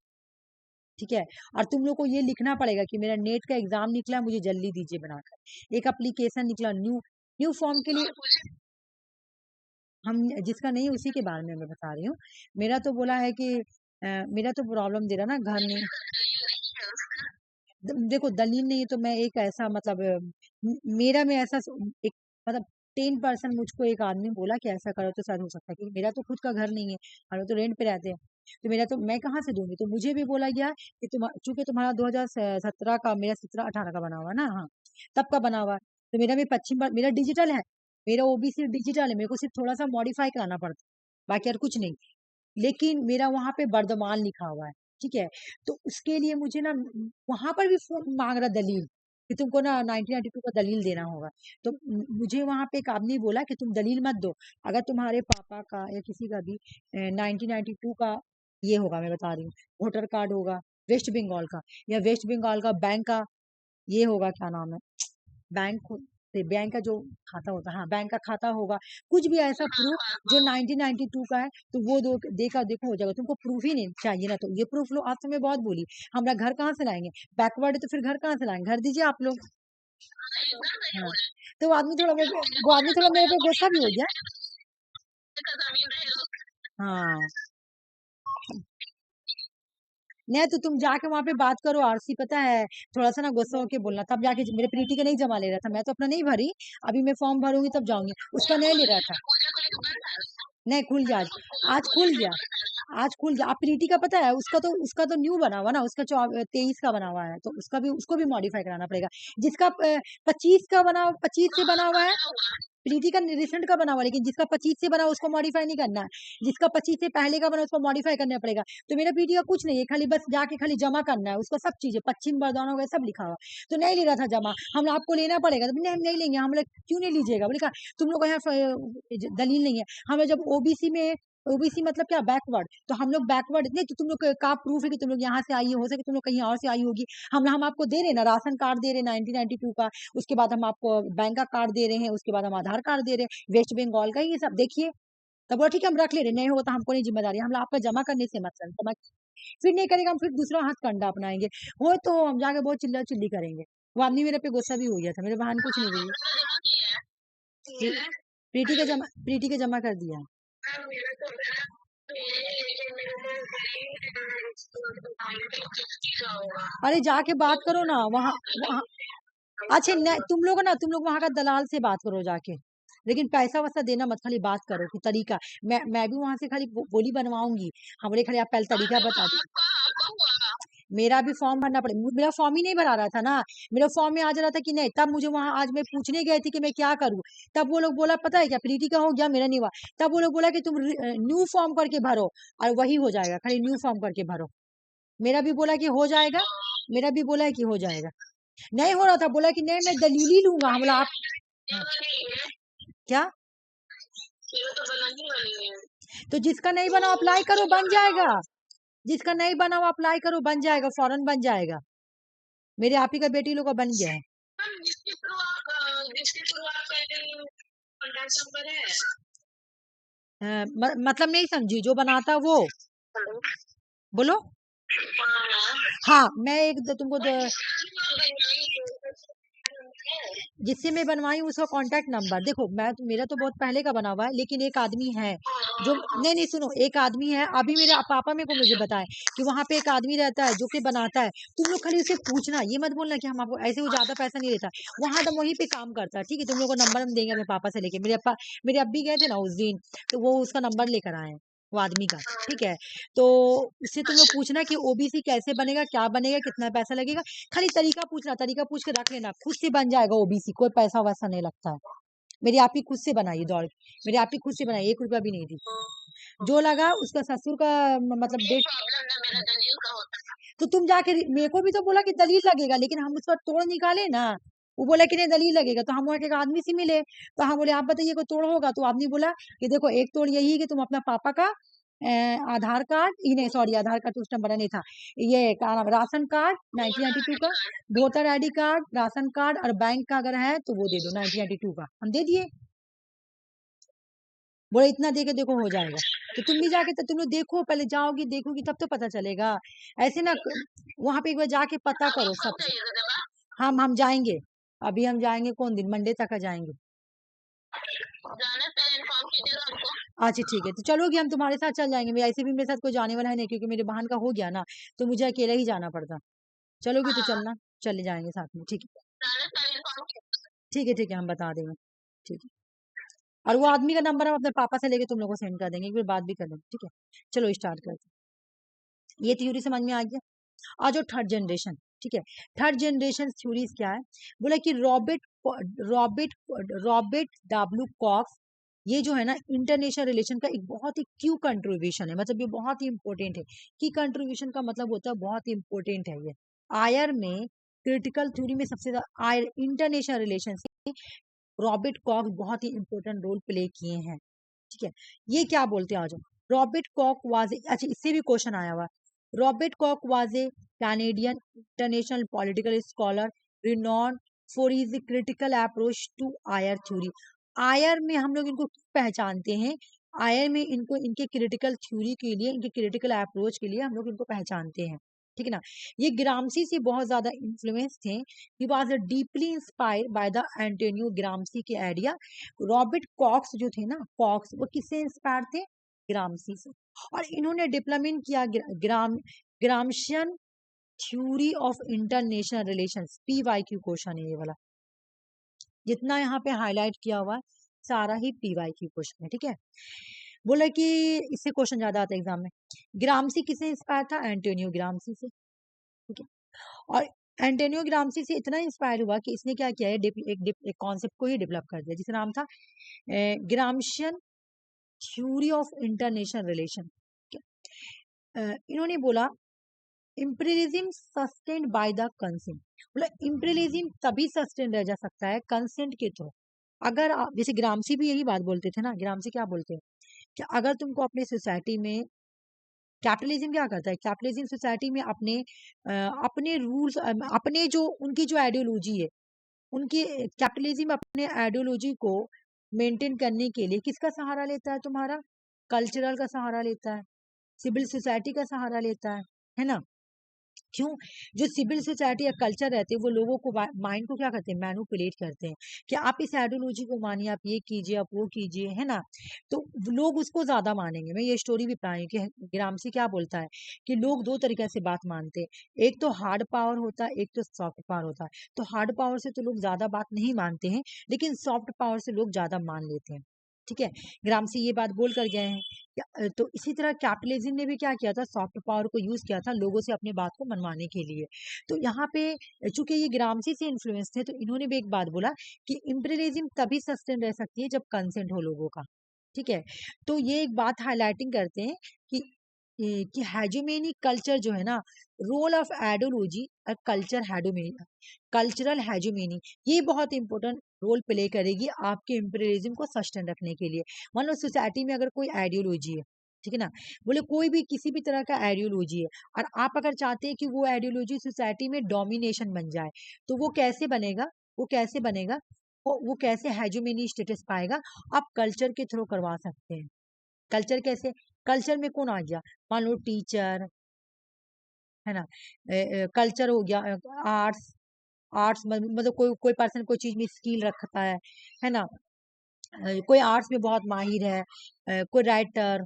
ठीक है, और तुम लोग को ये लिखना पड़ेगा कि मेरा नेट का एग्जाम निकला, मुझे जल्दी दीजिए बनाकर। एक एप्लीकेशन निकला न्यू न्यू फॉर्म के लिए। हम जिसका नहीं उसी के बारे में मैं बता रही हूँ। मेरा तो बोला है कि मेरा तो प्रॉब्लम दे रहा ना, घर नहीं। देखो दलील नहीं है तो मैं एक ऐसा मतलब मेरा में ऐसा एक मतलब 10% मुझको एक आदमी बोला कि ऐसा करो तो शायद हो सकता है, क्योंकि मेरा तो खुद का घर नहीं है, हम लोग तो रेंट पे रहते हैं। तो मेरा तो मैं कहाँ से दूंगी, तो मुझे भी बोला गया कि चूंकि तुम्हारा 2017 का, मेरा 17-18 का बना हुआ है ना, हाँ तब का बना हुआ है, तो मेरा भी मेरा डिजिटल है, मेरा ओबीसी डिजिटल है, मेरे को सिर्फ थोड़ा सा मॉडिफाई कराना पड़ता है, बाकी और कुछ नहीं। लेकिन मेरा वहां पे बर्धमान लिखा हुआ है, ठीक है। तो उसके लिए मुझे ना वहां पर भी मांग रहा दलील कि तुमको ना 1992 का दलील देना होगा। तो मुझे वहां पे एक आदमी बोला कि तुम दलील मत दो, अगर तुम्हारे पापा का या किसी का भी 1992 का ये होगा, मैं बता रही हूँ, वोटर कार्ड होगा वेस्ट बंगाल का, या वेस्ट बंगाल का बैंक का ये होगा, क्या नाम है, बैंक से बैंक का जो खाता होता है, हाँ बैंक का खाता होगा, कुछ भी ऐसा प्रूफ जो 1992 का है, तो वो देखा देखो हो जाएगा। तुमको प्रूफ ही नहीं चाहिए ना, तो ये प्रूफ लो। आज तो मैं बहुत बोली, हमारा घर कहाँ से लाएंगे, बैकवर्ड है तो फिर घर कहाँ से लाएंगे, घर दीजिए आप लोग। हाँ तो वो आदमी थोड़ा मेरे पे गुस्सा भी हो गया। हाँ नहीं तो तुम जाके वहां पे बात करो, आरसी पता है थोड़ा सा ना गुस्सा होके बोलना, तब जाके मेरे प्रीति का नहीं जमा ले रहा था, मैं तो अपना नहीं भरी, अभी मैं फॉर्म भरूंगी तब जाऊंगी, उसका नहीं ले रहा था। नहीं खुल गया आज, आज खुल गया, आज खुल गया। आप प्रीति का पता है उसका तो न्यू बना हुआ ना, उसका 23 का बना हुआ है, तो उसको भी मॉडिफाई कराना पड़ेगा। जिसका 25 से बना हुआ है, प्रीति का रिसेंट का बना हुआ, लेकिन जिसका 25 से बना हुआ उसको मॉडिफाई नहीं करना है, जिसका 25 से पहले का बना उसको मॉडिफाई करना पड़ेगा। तो मेरा प्रीति का कुछ नहीं है, खाली बस जाके खाली जमा करना है, उसका सब चीजें पश्चिम बरदाना वगैरह सब लिखा हुआ। तो नहीं ले रहा था जमा, हम आपको लेना पड़ेगा, तो हम नहीं लेंगे, हम लोग क्यों नहीं लीजिएगा, बोले कहा तुम लोग यहाँ दलील नहीं है। हमें जब ओबीसी में, ओबीसी मतलब क्या, बैकवर्ड, तो हम लोग बैकवर्ड नहीं, तो तुम लोग का प्रूफ है कि तुम लोग यहाँ से आई हो सके तुम लोग कहीं और से आई होगी। हम आपको दे रहे ना, राशन कार्ड दे रहे 1992 का, उसके बाद हम आपको बैंक का कार्ड दे रहे हैं, उसके बाद हम आधार कार्ड दे रहे हैं वेस्ट बंगाल का, ये सब देखिए। तब बोला ठीक है हम रख ले रहे, नहीं होगा तो हमको नहीं जिम्मेदारी, हम आपका जमा करने से मतलब जमा फिर नहीं करेगा, हम फिर दूसरा हाथ कंडा अपनाएंगे, वो तो हम जाके बहुत चिल्ला चिल्ली करेंगे। वो आदमी मेरे पे गुस्सा भी हो गया था, मेरे बहन कुछ नहीं हुई। प्रीति का जमा कर दिया। अरे जाके बात करो ना वहाँ वहाँ। अच्छा नहीं, तुम लोग वहाँ का दलाल से बात करो जाके, लेकिन पैसा वैसा देना मत, खाली बात करो कि तरीका। मैं भी वहां से खाली बोली बनवाऊंगी, हमारे खाली आप पहले तरीका बता दो। मेरा भी फॉर्म भरना पड़े, मेरा फॉर्म ही नहीं भरा रहा था ना, मेरा फॉर्म में आ जा रहा था कि नहीं, तब मुझे वहां आज मैं पूछने गई थी कि मैं क्या करूं, तब वो लोग बोला पता है क्या, प्रीति का हो गया मेरा नहीं हुआ, तब वो लोग बोला कि तुम न्यू फॉर्म करके भरो और वही हो जाएगा, खाली न्यू फॉर्म करके भरो। मेरा भी बोला कि हो जाएगा, मेरा भी बोला है कि हो जाएगा, नहीं हो रहा था, बोला कि नहीं मैं दलील ही लूंगा, हम बोला आप हाँ, क्या, तो जिसका नहीं बना अप्लाई करो बन जाएगा, जिसका नहीं बना वो अप्लाई करो बन जाएगा, फौरन बन जाएगा। मेरे आप ही का बेटी लोग का बन गया है। मतलब नहीं समझी, जो बनाता वो बोलो। हाँ मैं तुमको जिससे मैं बनवाई उसका कांटेक्ट नंबर देखो, मेरा तो बहुत पहले का बना हुआ है, लेकिन एक आदमी है जो, नहीं सुनो, एक आदमी है, अभी मेरे पापा मेरे को मुझे बताए कि वहां पे एक आदमी रहता है जो कि बनाता है, तुम लोग खाली उसे पूछना, ये मत बोलना कि हम आपको ऐसे, वो ज्यादा पैसा नहीं लेता, वहां तो वहीं पे काम करता है, ठीक है। तुम लोग को नंबर हम देंगे अपने पापा से लेके, मेरे अब्बी गए थे ना उस दिन, तो वो उसका नंबर लेकर आए वो आदमी का, ठीक है। तो उससे तुम लोग पूछना कि ओबीसी कैसे बनेगा, क्या बनेगा, कितना पैसा लगेगा, खाली तरीका पूछना, तरीका पूछ के रख लेना, खुद से बन जाएगा ओबीसी, कोई पैसा वैसा नहीं लगता है। मेरी आप ही खुद से बनाई दौड़, मेरी आप ही खुद से बनाई, 1 रुपया भी नहीं दी, जो लगा उसका ससुर का मतलब डेट। तो तुम जाके मेरे को भी तो बोला कि दलील लगेगा, लेकिन हम उसका तोड़ निकाले ना, वो बोला कि नहीं दलील लगेगा, तो हम वहाँ के एक आदमी से मिले, तो हम बोले आप बताइए कोई तोड़ होगा, तो आदमी बोला कि देखो एक तोड़ यही है कि तुम अपना पापा का आधार कार्ड ही नहीं, सॉरी आधार कार्ड तो उस टाइम बना नहीं था, ये क्या नाम, राशन कार्ड 1992 का, voter ID card, ration card और बैंक का अगर है तो वो दे दो 1992 का, हम दे दिए। बोले इतना दे के देखो हो जाएगा, तो तुम भी जाके, तो तुम लोग देखो, पहले जाओगी देखोगी तब तो पता चलेगा, ऐसे ना वहां पे एक बार जाके पता करो सब। हम जाएंगे, अभी हम जाएंगे, कौन दिन, मंडे तक जाएंगे। जाना पहले इन्फॉर्म कीजिएगा हमको। अच्छा ठीक है, तो चलोगी, हम तुम्हारे साथ चल जाएंगे, ऐसे भी मेरे साथ कोई जाने वाला है नहीं, क्योंकि मेरी बहन का हो गया ना, तो मुझे अकेला ही जाना पड़ता। चलोगी तो हाँ चलना, चले जाएंगे साथ में, ठीक है। जाना पहले इन्फॉर्म कीजिएगा। ठीक है ठीक है, हम बता देंगे, ठीक है। और वो आदमी का नंबर हम अपने पापा से लेके तुम लोग को सेंड कर देंगे, एक बार बात भी कर लेंगे, ठीक है। चलो स्टार्ट करते हैं। ये थ्योरी समझ में आ गया। आ जाओ थर्ड जनरेशन, ठीक है। थर्ड जनरेशन थ्योरीज क्या है, बोला कि रॉबर्ट रॉबर्ट डब्ल्यू कॉक्स, ये जो है ना इंटरनेशनल रिलेशन का एक बहुत ही क्यू कंट्रीब्यूशन है, मतलब ये बहुत ही इंपॉर्टेंट है। की कंट्रीब्यूशन का मतलब होता है बहुत ही इंपॉर्टेंट है ये। आयर में क्रिटिकल थ्योरी में सबसे ज्यादा आयर इंटरनेशनल रिलेशन से रॉबर्ट कॉक्स बहुत ही इंपॉर्टेंट रोल प्ले किए हैं, ठीक है। ये क्या बोलते हैं, आ जाओ। रॉबर्ट कॉक वाज, अच्छा इससे भी क्वेश्चन आया हुआ। Robert Cox was a Canadian international political scholar renowned for his critical approach to IR theory. IR में हम लोग इनको पहचानते हैं, आयर में इनको इनके क्रिटिकल थ्योरी के लिए, इनके क्रिटिकल अप्रोच के लिए हम लोग इनको पहचानते हैं, ठीक है ना। ये ग्रामसी से बहुत ज्यादा इन्फ्लुएंस थे। He was deeply inspired by the Antonio Gramsci के आइडिया। रॉबर्ट कॉक्स जो थे ना, कॉक्स वो किससे इंस्पायर थे, ग्रामसी से। और इन्होंने डेवलपमेंट किया Gramscian theory of international relations. PYQ question है ये वाला, जितना यहाँ पे हाईलाइट किया हुआ सारा ही PYQ क्वेश्चन है, ठीक है। बोला कि इससे क्वेश्चन ज्यादा आता है एग्जाम में। ग्रामसी किससे इंस्पायर था, एंटोनियो ग्रामसी से, ठीक है। और एंटोनियो ग्रामसी से इतना इंस्पायर हुआ कि इसने क्या किया है, एक कॉन्सेप्ट को ही डेवलप कर दिया, जिसका नाम था ग्रामशियन थ्योरी ऑफ इंटरनेशनल रिलेशन। इन्होंने बोला imperialism sustained by the consent. बोला इम्पीरियलिज्म तभी सस्टेन रह जा सकता है कंसेंट के थ्रू। अगर जैसे ग्रामसी भी यही बात बोलते थे ना, ग्रामसी क्या बोलते हैं कि अगर तुमको अपने सोसाइटी में, कैपिटलिज्म क्या करता है, कैपिटलिज्म सोसाइटी में अपने रूल्स, अपने जो उनकी जो आइडियोलॉजी है, उनकी कैपिटलिज्म अपने आइडियोलॉजी को मेंटेन करने के लिए किसका सहारा लेता है, तुम्हारा कल्चरल का सहारा लेता है, सिविल सोसाइटी का सहारा लेता है ना। क्यों, जो सिविल सोसाइटी या कल्चर रहते हैं वो लोगों को माइंड को क्या करते हैं, मैनिपुलेट करते हैं कि आप इस आइडियोलॉजी को मानिए, आप ये कीजिए, आप वो कीजिए, है ना। तो लोग उसको ज्यादा मानेंगे। मैं ये स्टोरी भी पढ़ाई कि ग्रामसी क्या बोलता है कि लोग दो तरीके से बात मानते हैं, एक तो हार्ड पावर होता है, एक तो सॉफ्ट पावर होता है। तो हार्ड पावर से तो लोग ज्यादा बात नहीं मानते हैं, लेकिन सॉफ्ट पावर से लोग ज्यादा मान लेते हैं, ठीक है। ग्रामसी ये बात बोल कर गए हैं। तो इसी तरह कैपिटलिज्म ने भी क्या किया था, सॉफ्ट पावर को यूज किया था लोगों से अपनी बात को मनवाने के लिए। तो यहाँ पे चूंकि ये ग्रामसी से इन्फ्लुएंस थे, तो इन्होंने भी एक बात बोला कि इम्पीरियलिज्म तभी सस्टेन रह सकती है जब कंसेंट हो लोगों का, ठीक है। तो ये एक बात हाईलाइटिंग करते हैं कि हेजोमेनी कल्चर जो है ना, रोल ऑफ आइडियोलॉजी और कल्चरल हेजोमेनी, ये बहुत इंपॉर्टेंट रोल प्ले करेगी आपके इम्पीरियलिज्म को सस्टेन रखने के लिए। मान लो सोसाइटी में अगर कोई आइडियोलॉजी है, ठीक है ना, बोले कोई भी किसी भी तरह का आइडियोलॉजी है, और आप अगर चाहते हैं कि वो आइडियोलॉजी सोसाइटी में डोमिनेशन बन जाए, तो वो कैसे बनेगा, वो कैसे बनेगा, वो कैसे हेजोमेनी स्टेटस पाएगा, आप कल्चर के थ्रू करवा सकते हैं। कल्चर कैसे, कल्चर में कौन आ गया, मान लो टीचर, है ना, कल्चर हो गया, आर्ट्स, आर्ट्स मतलब कोई कोई पर्सन कोई चीज में स्किल रखता है ना, कोई आर्ट्स में बहुत माहिर है, कोई राइटर,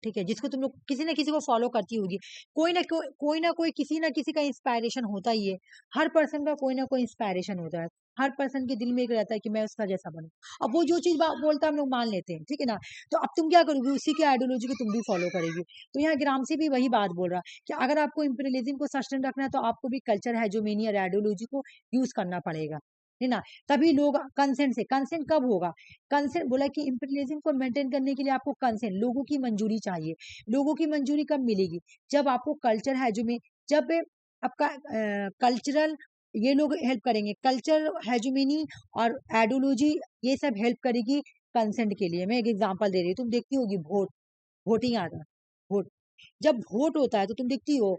ठीक है, जिसको तुम लोग किसी ना किसी को फॉलो करती होगी, कोई ना कोई किसी ना किसी का इंस्पायरेशन होता ही है। हर पर्सन का कोई ना कोई इंस्पायरेशन होता है, हर पर्सन के दिल में एक रहता है कि मैं उसका जैसा बनूं। अब वो जो चीज बोलता है हम लोग मान लेते हैं, ठीक है ना। तो अब तुम क्या करोगे, उसी की आइडियोलॉजी को तुम भी फॉलो करेगी। तो यहाँ ग्रामसी भी वही बात बोल रहा है कि अगर आपको इंपीरियलिज्म को सस्टेन रखना है, तो आपको भी कल्चर हेजोमेनी और आइडियोलॉजी को यूज करना पड़ेगा, है ना। तभी लोग कंसेंट से, कंसेंट कब होगा, कंसेंट बोला कि इंपीरियलिज्म को मेंटेन करने के लिए आपको कंसेंट, लोगों की मंजूरी चाहिए। लोगों की मंजूरी कब मिलेगी, जब आपको कल्चर है जो में, जब आपका कल्चरल, ये लोग हेल्प करेंगे, कल्चर हेजुमेनी और आइडियोलॉजी, ये सब हेल्प करेगी कंसेंट के लिए। मैं एक एग्जांपल दे रही हूँ, तुम देखती होगी वोटिंग आता है, वोट, जब वोट होता है तो तुम देखती हो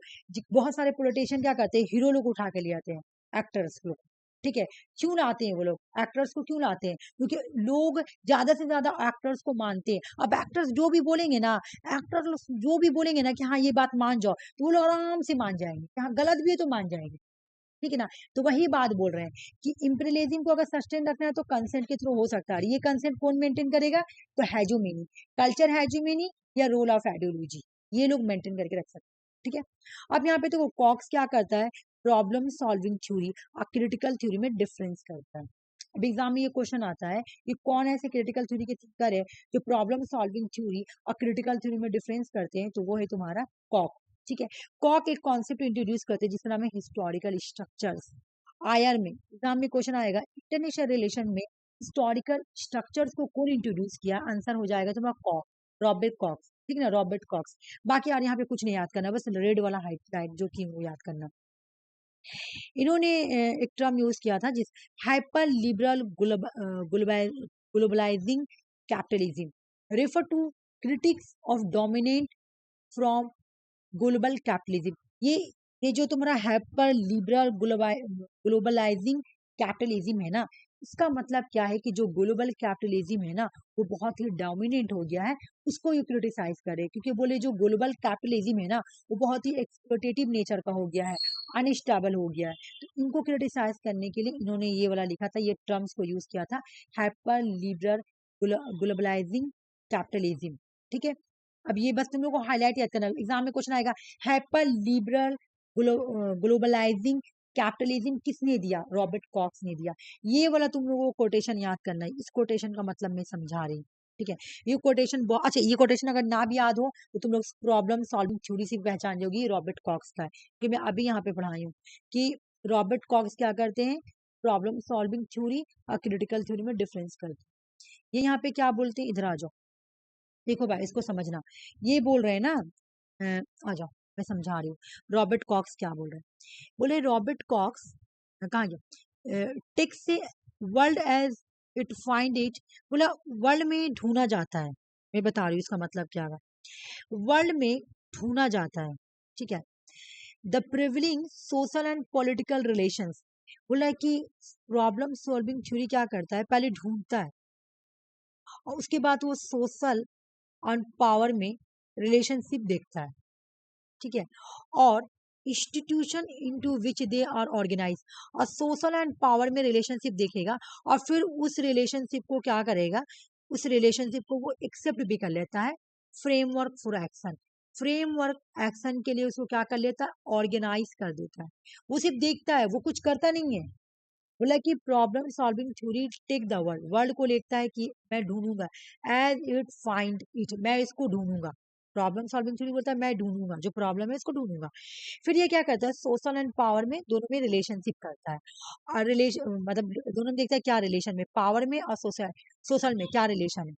बहुत सारे पॉलिटिशियन क्या करते हैं, हीरो लोग उठा के ले आते हैं, एक्टर्स लोग, ठीक है। क्यों लाते हैं वो लोग एक्टर्स को, क्यों लाते हैं, क्योंकि लोग ज्यादा से ज्यादा एक्टर्स को मानते हैं। अब एक्टर्स जो भी बोलेंगे ना, एक्टर्स जो भी बोलेंगे ना कि हाँ ये बात मान जाओ, तो वो लोग आराम से मान जाएंगे, कि हाँ गलत भी है तो मान जाएंगे। ठीक है ना। तो वही बात बोल रहे हैं कि इंपीरियलिज्म को अगर सस्टेन रखना है तो कंसेंट के थ्रू हो सकता है। ये कंसेंट कौन मेंटेन करेगा? तो हेजोमेनी, कल्चर हेजोमेनी या रोल ऑफ आइडियोलॉजी, ये लोग मेंटेन करके रख सकते हैं। ठीक है। अब यहाँ पे तो कॉक्स क्या करता है? प्रॉब्लम सॉल्विंग थ्योरी और क्रिटिकल थ्योरी में डिफरेंस करता है। अब एग्जाम में ये क्वेश्चन आता है कि कौन ऐसे क्रिटिकल थ्योरी के थिंकर है जो प्रॉब्लम सॉल्विंग थ्योरी और क्रिटिकल थ्योरी में डिफरेंस करते हैं? तो वो है तुम्हारा कॉक। ठीक है। कॉक एक कॉन्सेप्ट इंट्रोड्यूस करते हैं जिसका नाम है हिस्टोरिकल स्ट्रक्चर्स। आयर में एग्जाम में क्वेश्चन आएगा इंटरनेशनल रिलेशन में हिस्टोरिकल स्ट्रक्चर्स को कौन इंट्रोड्यूस किया? आंसर हो जाएगा तुम्हारा कॉक, रॉबर्ट कॉक्स। ठीक है ना, रॉबर्ट कॉक्स। बाकी यार यहाँ पे कुछ नहीं याद करना, बस रेड वाला हाइलाइट जो की वो याद करना। इन्होंने एक टर्म यूज किया था जिस hyper liberal globalizing capitalism refer to critics of dominant from global capitalism. ये जो तुम्हारा हाइपर लिबरल ग्लोबलाइजिंग कैपिटलिज्म है ना, इसका मतलब क्या है कि जो ग्लोबल कैपिटलिज्म है ना वो बहुत ही डोमिनेंट हो गया है, उसको ये क्रिटिसाइज करे, क्योंकि बोले जो ग्लोबल कैपिटलिज्म है ना वो बहुत ही एक्सप्लोटेटिव नेचर का हो गया है, अनस्टेबल हो गया है। तो इनको क्रिटिसाइज करने के लिए इन्होंने ये वाला लिखा था, ये टर्म्स को यूज किया था, हाइपर लिबरल ग्लोबलाइजिंग कैपिटलिज्म। ठीक है। अब ये बस तुम लोग को हाईलाइट याद करना, एग्जाम में क्वेश्चन आएगा हाइपर लिबरल ग्लोबलाइजिंग कैपिटलिज्म किसने दिया? रॉबर्ट कॉक्स ने दिया। ये वाला तुम लोगों को कोटेशन याद करना है, इस कोटेशन का मतलब मैं समझा रही हूँ। ठीक है। ये कोटेशन अच्छा, ये कोटेशन अगर ना भी याद हो तो तुम लोग प्रॉब्लम सॉल्विंग थ्योरी से पहचान जाओगी रॉबर्ट कॉक्स का है, कि मैं अभी यहाँ पे पढ़ाई हूँ कि रॉबर्ट कॉक्स क्या करते हैं? प्रॉब्लम सॉल्विंग थ्योरी और क्रिटिकल थ्योरी में डिफरेंस करते हैं। ये यहाँ पे क्या बोलते हैं? इधर आ जाओ, देखो भाई इसको समझना। ये बोल रहे हैं ना, आ जाओ मैं समझा रही हूँ रॉबर्ट कॉक्स क्या बोल रहे हैं। बोले रॉबर्ट कॉक्स कहाँ गया? टेक्स्ट से world as it find it, बोला वर्ल्ड में ढूंढा जाता है। मैं बता रही हूँ इसका मतलब क्या है। वर्ल्ड में ढूंढा जाता है, ठीक है। The prevailing social and political relations, बोला कि प्रॉब्लम सॉल्विंग थ्योरी क्या करता है? पहले ढूंढता है और उसके बाद वो सोशल और पावर में रिलेशनशिप देखता है, ठीक है। और institution into which they are organise, और सोशल एंड पावर में रिलेशनशिप देखेगा और फिर उस रिलेशनशिप को क्या करेगा? उस रिलेशनशिप को वो एक्सेप्ट भी कर लेता है। Framework for action, framework action के लिए उसको क्या कर लेता है? ऑर्गेनाइज कर देता है। वो सिर्फ देखता है, वो कुछ करता नहीं है। बोला कि problem solving theory take the world, world को लेता है कि मैं ढूंढूंगा, एज इट फाइंड इट, मैं इसको ढूंढूंगा। प्रॉब्लम सॉल्विंग थ्योरी बोलता है मैं ढूंढूंगा, जो प्रॉब्लम है इसको ढूंढूंगा। फिर ये क्या करता है? सोशल एंड पावर में दोनों में रिलेशनशिप करता है, और रिलेशन मतलब दोनों में देखता है क्या रिलेशन में, पावर में और सोशल सोशल में क्या रिलेशन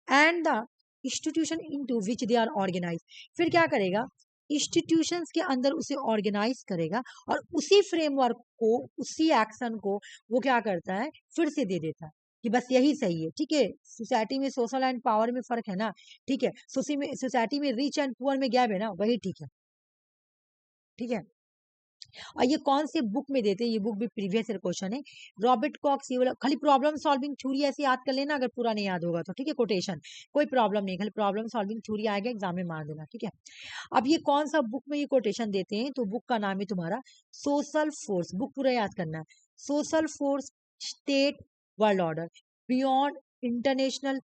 है। And the institution into which they are organise, फिर क्या करेगा? इंस्टीट्यूशंस के अंदर उसे ऑर्गेनाइज करेगा और उसी फ्रेमवर्क को, उसी एक्शन को वो क्या करता है? फिर से दे देता है कि बस यही सही है। ठीक है। सोसाइटी में सोशल एंड पावर में फर्क है ना, ठीक है। सोसाइटी में रिच एंड पुअर में गैप है ना, वही ठीक है। ठीक है। और ये कौन से बुक में देते हैं? ये बुक भी प्रीवियस ईयर क्वेश्चन है। रॉबर्ट कॉक्स, ये वाला खाली प्रॉब्लम सॉल्विंग थ्योरी ऐसे याद कर लेना, अगर पूरा नहीं याद होगा तो, ठीक है। कोटेशन कोई प्रॉब्लम नहीं, खाली प्रॉब्लम सॉल्विंग थ्योरी आएगा एग्जाम में मार देना, ठीक है। अब ये कौन सा बुक में ये कोटेशन देते हैं? तो बुक का नाम है तुम्हारा सोशल फोर्स, बुक पूरा याद करना है। Social force state world order beyond international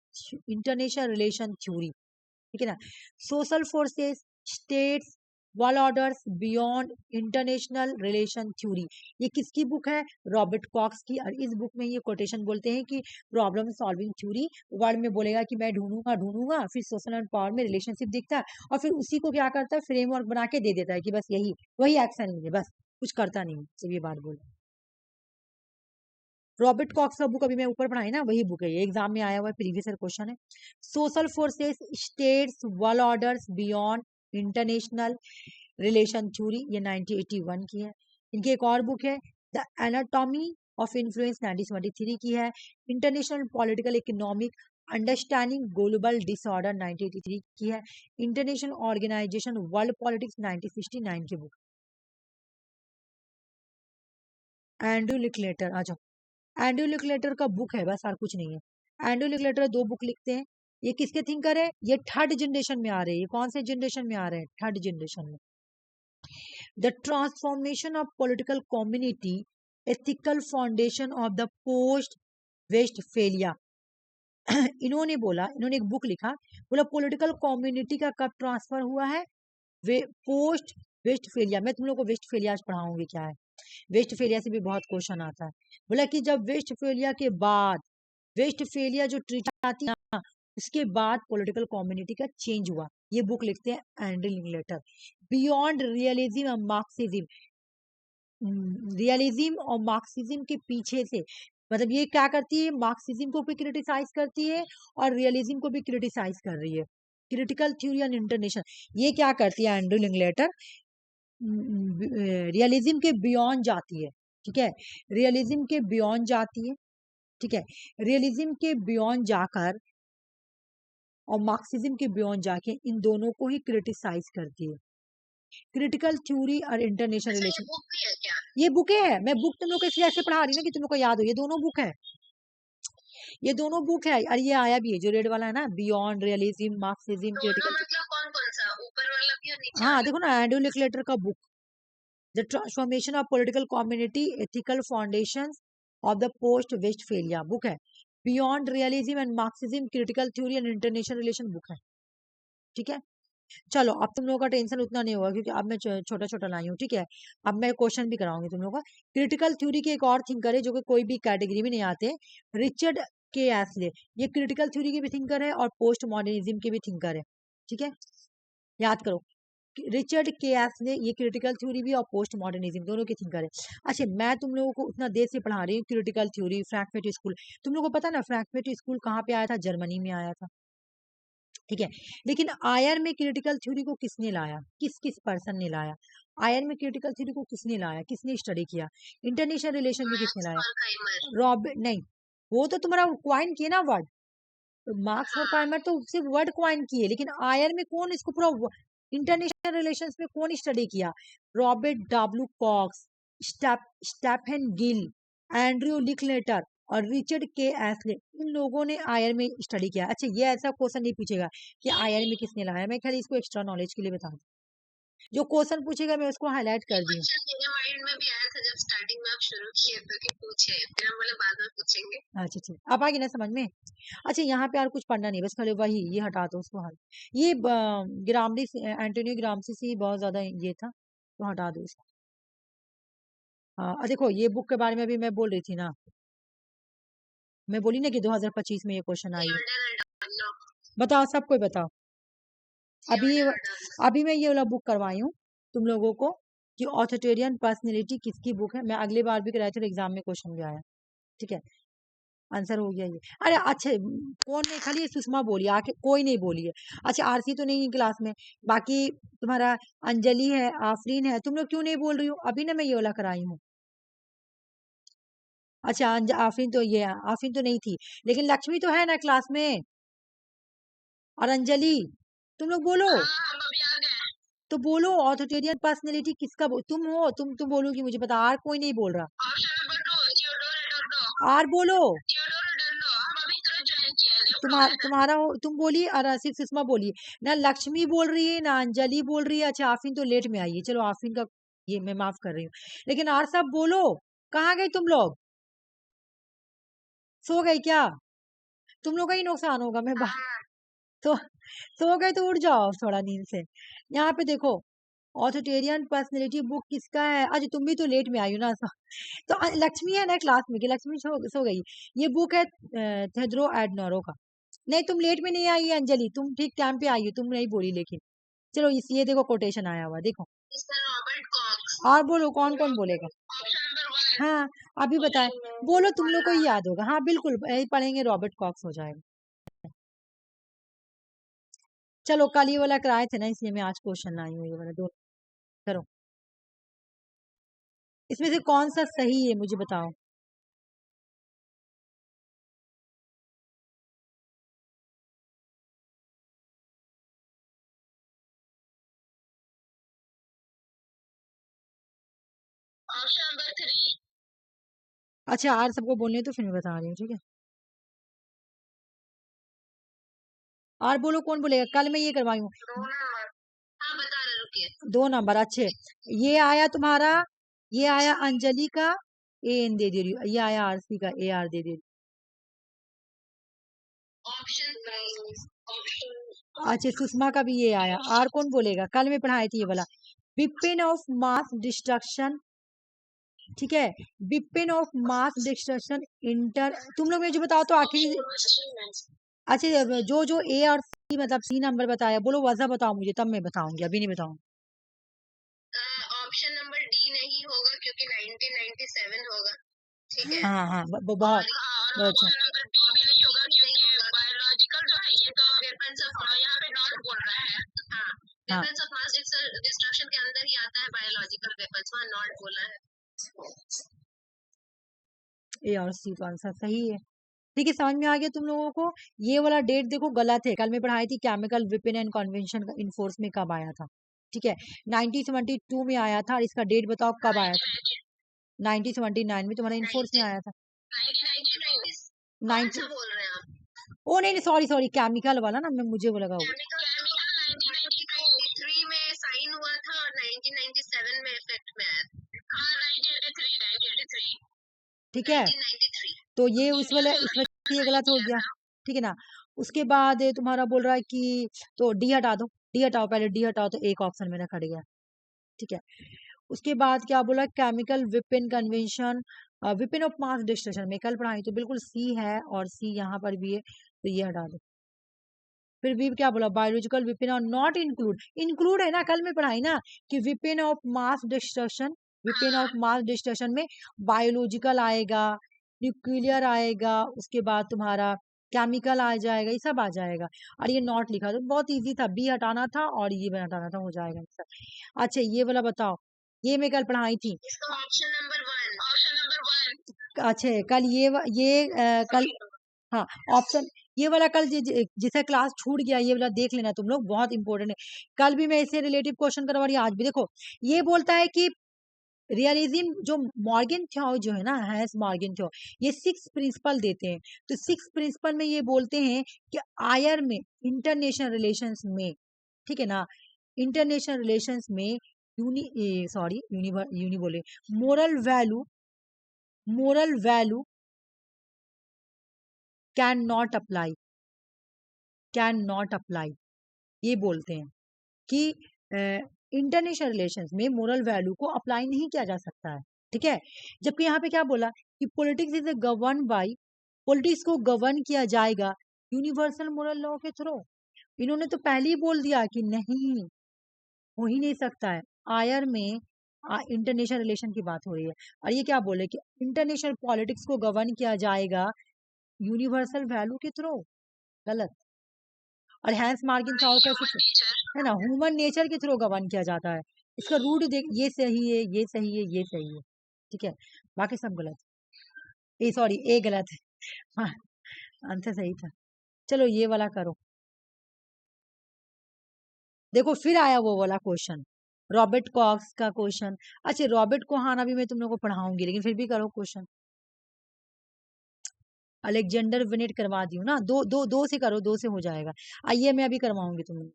international relation theory, ठीक है ना। Social forces states world orders beyond international relation theory, ये किसकी बुक है? रॉबर्ट कॉक्स की। और इस बुक में ये कोटेशन बोलते हैं कि प्रॉब्लम सॉल्विंग थ्योरी वर्ल्ड में बोलेगा कि मैं ढूंढूंगा ढूंढूंगा, फिर सोशल एंड पावर में रिलेशनशिप दिखता है और फिर उसी को क्या करता है? फ्रेमवर्क बना के दे देता है कि बस यही वही एक्शन है, बस कुछ करता नहीं। सिर्फ ये बात बोल, रॉबर्ट कॉक्स का बुक अभी मैं ऊपर पढ़ाई ना, वही बुक है ये, एग्जाम में आया हुआ है, प्रीवियस ईयर क्वेश्चन है। Social forces states world orders beyond international relation theory, ये 1981 की है। इनकी एक और बुक है द एनाटॉमी ऑफ इन्फ्लुएंस, 1973 की है। International political economic understanding global disorder, 1983 की है। इंटरनेशनल ऑर्गेनाइजेशन वर्ल्ड पॉलिटिक्स, 1969 की बुक। एंड्रू लिकलेटर, आ जाओ। एंड्रू लिकलेटर का बुक है बस, और कुछ नहीं है। एंड्रू लिकलेटर 2 बुक लिखते हैं। ये किसके थिंकर है? ये थर्ड जनरेशन में आ रहे हैं। ये कौन से जनरेशन में आ रहे हैं? थर्ड जनरेशन में। The transformation of political community, ethical foundation of the post Westphalia. इन्होंने एक बुक लिखा, बोला पॉलिटिकल कम्युनिटी का कब ट्रांसफर हुआ है, वे पोस्ट वेस्टफेलिया। मैं तुम लोग को वेस्टफेलिया आज पढ़ाऊंगी क्या है। वेस्टफेलिया से भी बहुत क्वेश्चन आता है। बोला कि जब वेस्टफेलिया के बाद, वेस्टफेलिया जो ट्रीटी आती है ना, उसके बाद पॉलिटिकल कम्युनिटी का चेंज हुआ। ये बुक लिखते हैं एंड्रू लिंकलेटर, बियॉन्ड रियलिज्म और मार्क्सिज्म। रियलिज्म और मार्क्सिज्म के पीछे से, मतलब ये क्या करती है, मार्क्सिज्म को भी क्रिटिसाइज करती है और रियलिज्म को भी क्रिटिसाइज कर रही है। क्रिटिकल थ्योरी एंड इंटरनेशनल, ये क्या करती है एंड्रू लिंकलेटर, रियलिज्म के बियॉन्ड जाती है। ठीक है, रियलिज्म के बियॉन्ड जाती है। ठीक है, रियलिज्म के बियॉन्ड जाकर और मार्क्सिज्म के बियॉन्ड जाके इन दोनों को ही क्रिटिसाइज करती है। क्रिटिकल थ्योरी और इंटरनेशनल रिलेशन, ये बुकें है। मैं बुक तुम लोग को इसलिए ऐसे पढ़ा रही हूँ ना कि तुम लोग को याद हो। ये दोनों बुक है, ये दोनों बुक है। और ये आया भी है जो रेड वाला है ना, बियॉन्ड रियलिज्म मार्क्सिज्म क्रिटिकल। मतलब कौन सा, ऊपर वाला कि नीचे हाँ वाला? देखो ना, एंड्रू लिंकलेटर का book, the transformation of political community, ethical foundations of the post Westphalia book है। Beyond realism and Marxism critical theory and international relation book है। ठीक है, चलो अब तुम लोगों का टेंशन उतना नहीं होगा क्योंकि अब मैं छोटा छोटा लाई हूँ। ठीक है, अब मैं क्वेश्चन भी कराऊंगी तुम लोगों का। क्रिटिकल थ्योरी के एक और थिंकर है जो कि कोई भी कैटेगरी में नहीं आते, रिचर्ड के एस्ले। ये क्रिटिकल थ्योरी के भी थिंकर है और पोस्ट मॉडर्निज्म के भी थिंकर है। ठीक है, याद करो, रिचर्ड के एस्ले ये क्रिटिकल थ्योरी भी और पोस्ट मॉडर्निज्म दोनों के थिंकर है। अच्छा, मैं तुम लोगों को उतना देर से पढ़ा रही हूँ क्रिटिकल थ्योरी, फ्रैंकफर्ट स्कूल। तुम लोगों को पता ना फ्रैंकफर्ट स्कूल कहाँ पे आया था, जर्मनी में आया था। ठीक है, लेकिन आयर में क्रिटिकल थ्योरी को किसने लाया, किस किस पर्सन ने लाया, आयर में क्रिटिकल थ्योरी को किसने लाया, किसने स्टडी किया, इंटरनेशनल रिलेशन में किसने लाया, रॉबर्ट नहीं, वो तो तुम्हारा क्वाइन किए ना वर्ड, मार्क्स और काइमर तो सिर्फ वर्ड क्वाइन किए, लेकिन आयर में कौन इसको पूरा इंटरनेशनल रिलेशंस में कौन स्टडी किया, Robert W Cox, Stephen Gill, Andrew Linklater और रिचर्ड के एस्ले, इन लोगों ने आयर में स्टडी किया। अच्छा, ये ऐसा क्वेश्चन नहीं पूछेगा कि आयर में किसने लाया, मैं खाली इसको एक्स्ट्रा नॉलेज के लिए बता दूं। जो क्वेश्चन पूछेगा मैं उसको हाईलाइट कर दी। मेरे माइंड में भी आया था जब स्टार्टिंग में आप शुरू किए तो कि पूछे, फिर हम बोले बाद में पूछेंगे। अच्छा ठीक, अब आ गई ना समझ में। अच्छा, यहाँ पे और कुछ पढ़ना नहीं, बस खाली वही ये हटा दो उसको, हल ये ग्रामरी एंटोनियो ग्रामसी से बहुत ज्यादा ये था, तो हटा दो इसको। हाँ देखो, ये बुक के बारे में भी मैं बोल रही थी ना, मैं बोली ना कि 2025 में ये क्वेश्चन आई है। बताओ, सबको बताओ। अभी मैं ये वाला बुक करवाई हूँ तुम लोगों को कि ऑथोरिटेरियन पर्सनैलिटी किसकी बुक है। मैं अगले बार भी कराई थी, एग्जाम में क्वेश्चन भी आया। ठीक है, आंसर हो गया ये। अरे अच्छे, कौन नहीं, खाली सुषमा बोली आके, कोई नहीं बोली है। अच्छा, आरसी तो नहीं है क्लास में, बाकी तुम्हारा अंजलि है, आफरीन है, तुम लोग क्यों नहीं बोल रही हो, अभी ना मैं ये वाला कराई हूँ। अच्छा, आफरीन तो ये, आफरीन तो नहीं थी, लेकिन लक्ष्मी तो है ना क्लास में, और अंजलि, तुम लोग बोलो। तो बोलो ऑथोरिटेरियन पर्सनैलिटी किसका तुम हो, तुम बोलोगी मुझे पता, आर कोई नहीं बोल रहा, आर बोलो। तुम्हारा हो, तुम बोलिए, और सिर्फ सुषमा बोलिए ना, लक्ष्मी बोल रही है ना, अंजलि बोल रही है। अच्छा, आफरीन तो लेट में आई है, चलो आफरीन का ये मैं माफ कर रही हूँ, लेकिन आर सब बोलो, कहाँ गए तुम लोग, सो गए क्या, तुम लोग का ही नुकसान होगा। मैं तो सो गए तो उठ जाओ थोड़ा नींद से। यहाँ पे देखो, ऑथोरिटेरियन पर्सनैलिटी बुक किसका है, आज तुम भी तो लेट में आई हो ना, तो लक्ष्मी है ना क्लास में, कि लक्ष्मी सो गई। ये बुक है थेड्रो एडनोरो का। नहीं, तुम लेट में नहीं आई है अंजलि, तुम ठीक टाइम पे आई हो, तुम नहीं बोली लेकिन। चलो इस ये देखो कोटेशन आया हुआ, देखो। और बोलो, कौन कौन बोलेगा। हाँ, अभी बताए, बोलो, तुम लोग को ही याद होगा। हाँ बिल्कुल, पढ़ेंगे रॉबर्ट कॉक्स हो जाएगा। चलो, कल ये वाला कराए थे ना, इसलिए मैं आज क्वेश्चन लाई हूँ, ये वाला दो करो। इसमें से कौन सा सही है मुझे बताओ। अच्छा, आर सबको बोलने तो फिर मैं बता रही हूँ, ठीक है। और बोलो, कौन बोलेगा, कल मैं ये करवाई हूँ। हाँ बता रहे, रुकिए। 2 नंबर अच्छे। ये आया तुम्हारा, ये आया अंजलि का, AN दे दे रही हूँ। ये आया आरसी का, AR दे दे रही ऑप्शन हूँ। अच्छा सुषमा का भी ये आया। आर कौन बोलेगा? कल में पढ़ाई थी ये वाला। वेपन ऑफ मास डिस्ट्रक्शन, ठीक है, weapon of mass destruction inter, तुम लोग मुझे जो बताओ तो आखिरी। अच्छा जो जो ए और सी मतलब सी नंबर बताया, बोलो वजह बताओ मुझे, तब मैं बताऊंगी, अभी नहीं बताऊंगी। ऑप्शन नंबर डी नहीं होगा क्योंकि 1997 होगा, ठीक है। हाँ हाँ बहुत बहुत अच्छा। ऑप्शन नंबर डी भी नहीं होगा क्योंकि बायोलॉजिकल जो है ये तो वेपन्स ऑफ यहाँ पे नॉट बोल रहा है। हाँ, हाँ वेपन्स ऑफ मास डिस्ट्रक्शन के अंदर ही आता है बायोलॉजिकल वेपन्स, वहाँ नॉट बोला है। ए और सी तो आंसर सही है। ठीक है, समझ में आ गया तुम लोगों को? ये वाला डेट देखो गलत है, कल में पढ़ाई थी केमिकल वेपन एंड कन्वेंशन का इनफोर्स में कब आया था, ठीक है, 1972 में आया था। और इसका डेट बताओ कब आया था? 1979 में तुम्हारा इनफोर्स में आया था। 90 बोल रहे हैं आप? ओ नहीं नहीं सॉरी सॉरी, केमिकल वाला ना, मैं मुझे वो लगा हुआ। 1993 में साइन हुआ था और 1997 में इफेक्ट में आया था। हाँ 1983, ठीक है, 1993। तो ये उस वाले इस वजह से ये गलत हो गया, ठीक है ना। उसके बाद तुम्हारा बोल रहा है कि तो डी हटा दो, डी हटाओ, पहले डी हटाओ तो एक ऑप्शन मेरा खड़ गया, ठीक है। उसके बाद क्या बोला? Chemical weapon convention, weapon of mass destruction में कल पढ़ाई तो बिल्कुल सी है, और सी यहाँ पर भी है, तो ये हटा दो। फिर भी क्या बोला? बायोलॉजिकल वेपन और नॉट इंक्लूड, इंक्लूड है ना, कल में पढ़ाई ना कि weapon of mass destruction, weapon of mass destruction में बायोलॉजिकल आएगा, न्यूक्लियर आएगा, उसके बाद तुम्हारा केमिकल आ जाएगा, ये सब आ जाएगा। और ये नॉट लिखा तो बहुत इजी था, बी हटाना था और ये भी हटाना था, हो जाएगा सर। अच्छा ये वाला बताओ, ये मैं कल पढ़ाई थी। Option number 1, option number 1। अच्छा कल कल हाँ ऑप्शन ये वाला कल जिसे क्लास छूट गया ये वाला देख लेना तुम लोग, बहुत इंपॉर्टेंट है। कल भी मैं इससे रिलेटिव क्वेश्चन करवा रही हूँ, आज भी देखो। ये बोलता है कि रियलिज्म जो मॉर्गन थ्योरी जो है ना, हैंस मॉर्गन थ्योरी, ये 6 प्रिंसिपल देते हैं। तो 6 प्रिंसिपल में ये बोलते हैं कि आयर में इंटरनेशनल रिलेशंस में, ठीक है ना, इंटरनेशनल रिलेशंस में यूनी बोले moral value can not apply, ये बोलते हैं कि इंटरनेशनल रिलेशंस में मोरल वैल्यू को अप्लाई नहीं किया जा सकता है, ठीक है। जबकि यहाँ पे क्या बोला कि politics is govern by, politics को गवर्न किया जाएगा यूनिवर्सल मोरल लॉ के थ्रू। इन्होंने तो पहले ही बोल दिया कि नहीं, हो ही नहीं सकता है। आयर में इंटरनेशनल रिलेशन की बात हो रही है, और ये क्या बोले कि इंटरनेशनल पॉलिटिक्स को गवर्न किया जाएगा यूनिवर्सल वैल्यू के थ्रू, गलत। और हैंस मार्किन का और कैसे है ना, ह्यूमन नेचर के थ्रू गवर्न किया जाता है। इसका रूट देख, ये सही है, ये सही है, ये सही है, ठीक है, बाकी सब गलत। ए सॉरी, ए गलत है, हाँ आंसर सही था। चलो ये वाला करो, देखो फिर आया वो वाला क्वेश्चन, रॉबर्ट कॉक्स का क्वेश्चन। अच्छा रॉबर्ट कोहान अभी मैं तुम लोग को पढ़ाऊंगी, लेकिन फिर भी करो क्वेश्चन। अलेक्जेंडर विनेट करवा दी हूँ ना, दो से करो, 2 से हो जाएगा। आइए मैं अभी करवाऊंगी तुम लोग,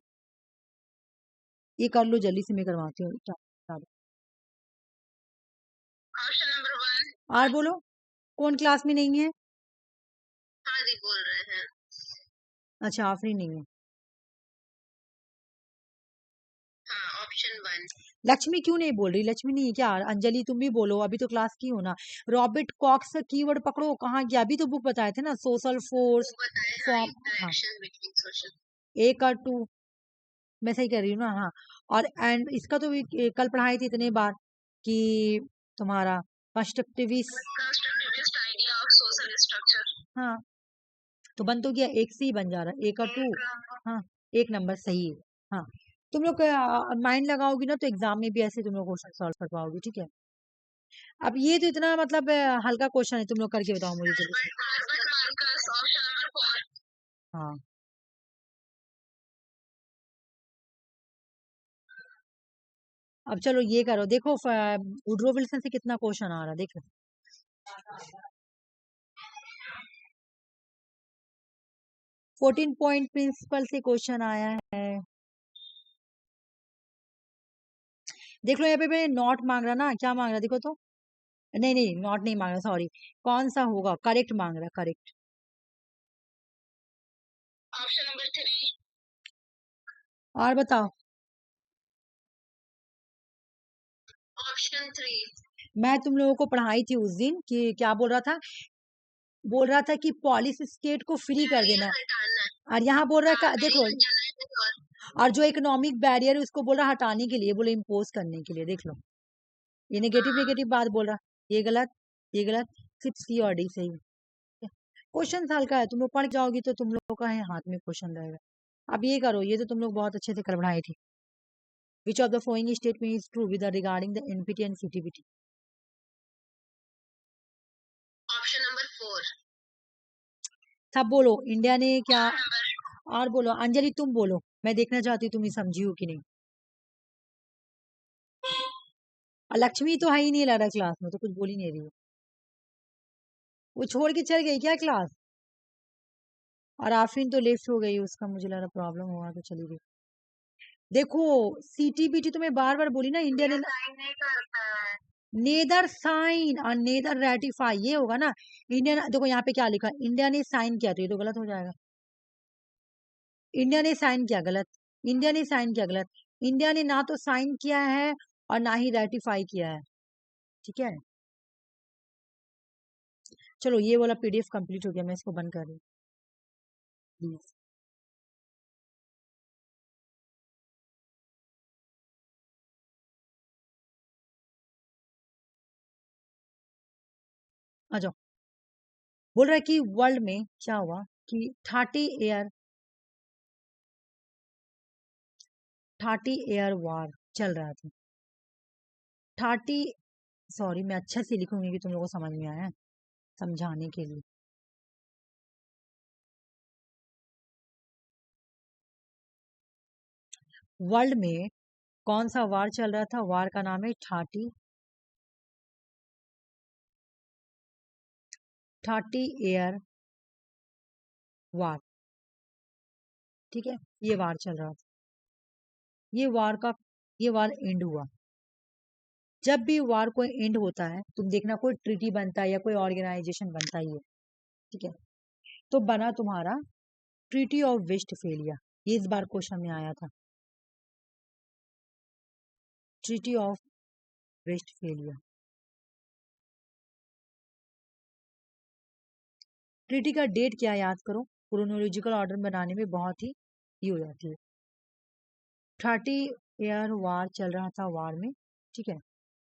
ये कर लो जल्दी से, मैं करवाती हूँ। Option number 1। और बोलो कौन क्लास में नहीं है? हाँ जी बोल रहे हैं। अच्छा आफरीन नहीं है। हाँ ऑप्शन 1। लक्ष्मी क्यों नहीं बोल रही? लक्ष्मी नहीं है क्या? अंजलि तुम भी बोलो, अभी तो क्लास की हो ना। रॉबर्ट कॉक्स का कीवर्ड पकड़ो, कहाँ गया? अभी तो बुक बताए थे ना, सोशल फोर्स फॉर्म, हाँ एक और 2, मैं सही कर रही हूँ ना? हाँ, और एंड इसका तो कल पढ़ाई थी इतने बार कि तुम्हारा constructivist idea of social structure. हाँ, तो बन तो गया, एक से ही बन जा रहा है, एक और 2, हाँ एक नंबर सही है। हाँ तुम लोग माइंड लगाओगी ना तो एग्जाम में भी ऐसे तुम लोग क्वेश्चन सॉल्व कर पाओगी, ठीक है। अब ये तो इतना मतलब हल्का क्वेश्चन है, तुम लोग करके बताओ मुझे जल्दी से। हाँ अब चलो ये करो, देखो वुडरो विल्सन से कितना क्वेश्चन आ रहा है, देखो। 14 पॉइंट प्रिंसिपल से क्वेश्चन आया है, देख लो यहाँ पे मैंने नॉट मांग रहा ना, क्या मांग रहा देखो तो, नहीं नहीं नॉट नहीं मांग रहा, सॉरी, कौन सा होगा, करेक्ट मांग रहा, करेक्ट। Option number 3। और बताओ। ऑप्शन 3। मैं तुम लोगों को पढ़ाई थी उस दिन कि क्या बोल रहा था कि पॉलिस स्टेट को फ्री कर देना है, हटाना। और यहाँ बोल रहा है हाँ, देख लो, और जो इकोनॉमिक बैरियर है उसको बोल रहा हटाने के लिए, बोले इम्पोज करने के लिए, देख लो ये नेगेटिव नेगेटिव बात बोल रहा, ये गलत, ये गलत, सिर्फ सी और डी सही। क्वेश्चन हल्का है, तुम लोग पढ़ जाओगी तो तुम लोग का है हाथ में क्वेश्चन रहेगा। अब ये करो, ये तो तुम लोग बहुत अच्छे से कर पढ़ाई थी। Which of the following statement is true with regarding the NPT and CTBT. Option number 4। सब बोलो, इंडिया ने क्या, और बोलो अंजलि तुम बोलो, मैं देखना चाहती हूँ तुम समझी हो कि नहीं। और लक्ष्मी तो है ही नहीं लग रहा क्लास में, तो कुछ बोल ही नहीं रही है, वो छोड़ के चल गई क्या क्लास, और आफरीन तो लेफ्ट हो गई, उसका मुझे लग रहा प्रॉब्लम हुआ तो चली गई। देखो सीटीबीटी तो मैं बार बार बोली ना, इंडिया ने नेदर साइन और नेदर रेटिफाई, ये होगा ना। इंडिया ने देखो यहाँ पे क्या लिखा, इंडिया ने साइन किया, तो ये तो गलत हो जाएगा। इंडिया ने साइन किया गलत, इंडिया ने साइन किया गलत, इंडिया ने ना तो साइन किया है और ना ही रेटिफाई किया है, ठीक है। चलो ये वाला पीडीएफ कंप्लीट हो गया, मैं इसको बंद कर रही हूँ प्लीज। आ जाओ। बोल रहा है कि वर्ल्ड में क्या हुआ कि 30 एयर वार चल रहा था। 30, सॉरी मैं अच्छे से लिखूंगी कि तुम लोगों को समझ में आया, समझाने के लिए। वर्ल्ड में कौन सा वार चल रहा था, वार का नाम है 30 एयर वार, ठीक है, ये वार चल रहा था। ये वार एंड हुआ। जब भी वार कोई एंड होता है तुम देखना कोई ट्रीटी बनता है या कोई ऑर्गेनाइजेशन बनता ही है, ठीक है। तो बना तुम्हारा ट्रीटी ऑफ वेस्टफेलिया, ये इस बार क्वेश्चन में आया था, ट्रीटी ऑफ वेस्टफेलिया। ट्रीटी का डेट क्या याद करो, क्रोनोलॉजिकल ऑर्डर बनाने में बहुत ही हो जाती है। 30 ईयर वार चल रहा था, वार में, ठीक है,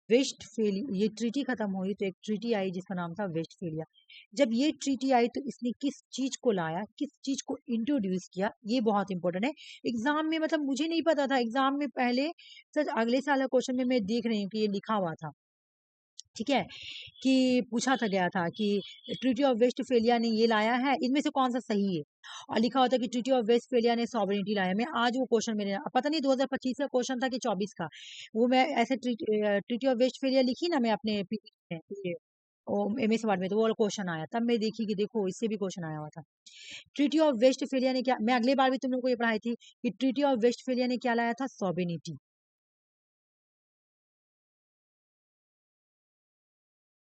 वेस्टफेलिया, ये ट्रीटी खत्म हुई तो एक ट्रीटी आई जिसका नाम था वेस्टफेलिया। जब ये ट्रीटी आई तो इसने किस चीज को लाया, किस चीज को इंट्रोड्यूस किया, ये बहुत इंपॉर्टेंट है। एग्जाम में मतलब मुझे नहीं पता था, एग्जाम में पहले सर अगले साल क्वेश्चन में मैं देख रही हूँ कि ये लिखा हुआ था, ठीक है, कि पूछा था गया था कि ट्रीटी ऑफ वेस्टफेलिया ने ये लाया है, इनमें से कौन सा सही है, और लिखा होता कि ट्रीटी ऑफ वेस्टफेलिया ने सॉवरेनिटी लाया। मैं आज वो क्वेश्चन मेरे पता नहीं 2025 का क्वेश्चन था कि 24 का, वो मैं ऐसे ट्रीटी ऑफ वेस्टफेलिया लिखी ना मैं अपने पीपीटी में, एमएस वर्ड में, तो वो वाला क्वेश्चन आया, तब मैं देखी कि देखो इससे भी क्वेश्चन आया हुआ था। ट्रीटी ऑफ वेस्टफेलिया ने क्या, मैं अगले बार भी तुम लोग को ये पढ़ाई थी कि ट्रीटी ऑफ वेस्टफेलिया ने क्या लाया था, सॉवरेनिटी।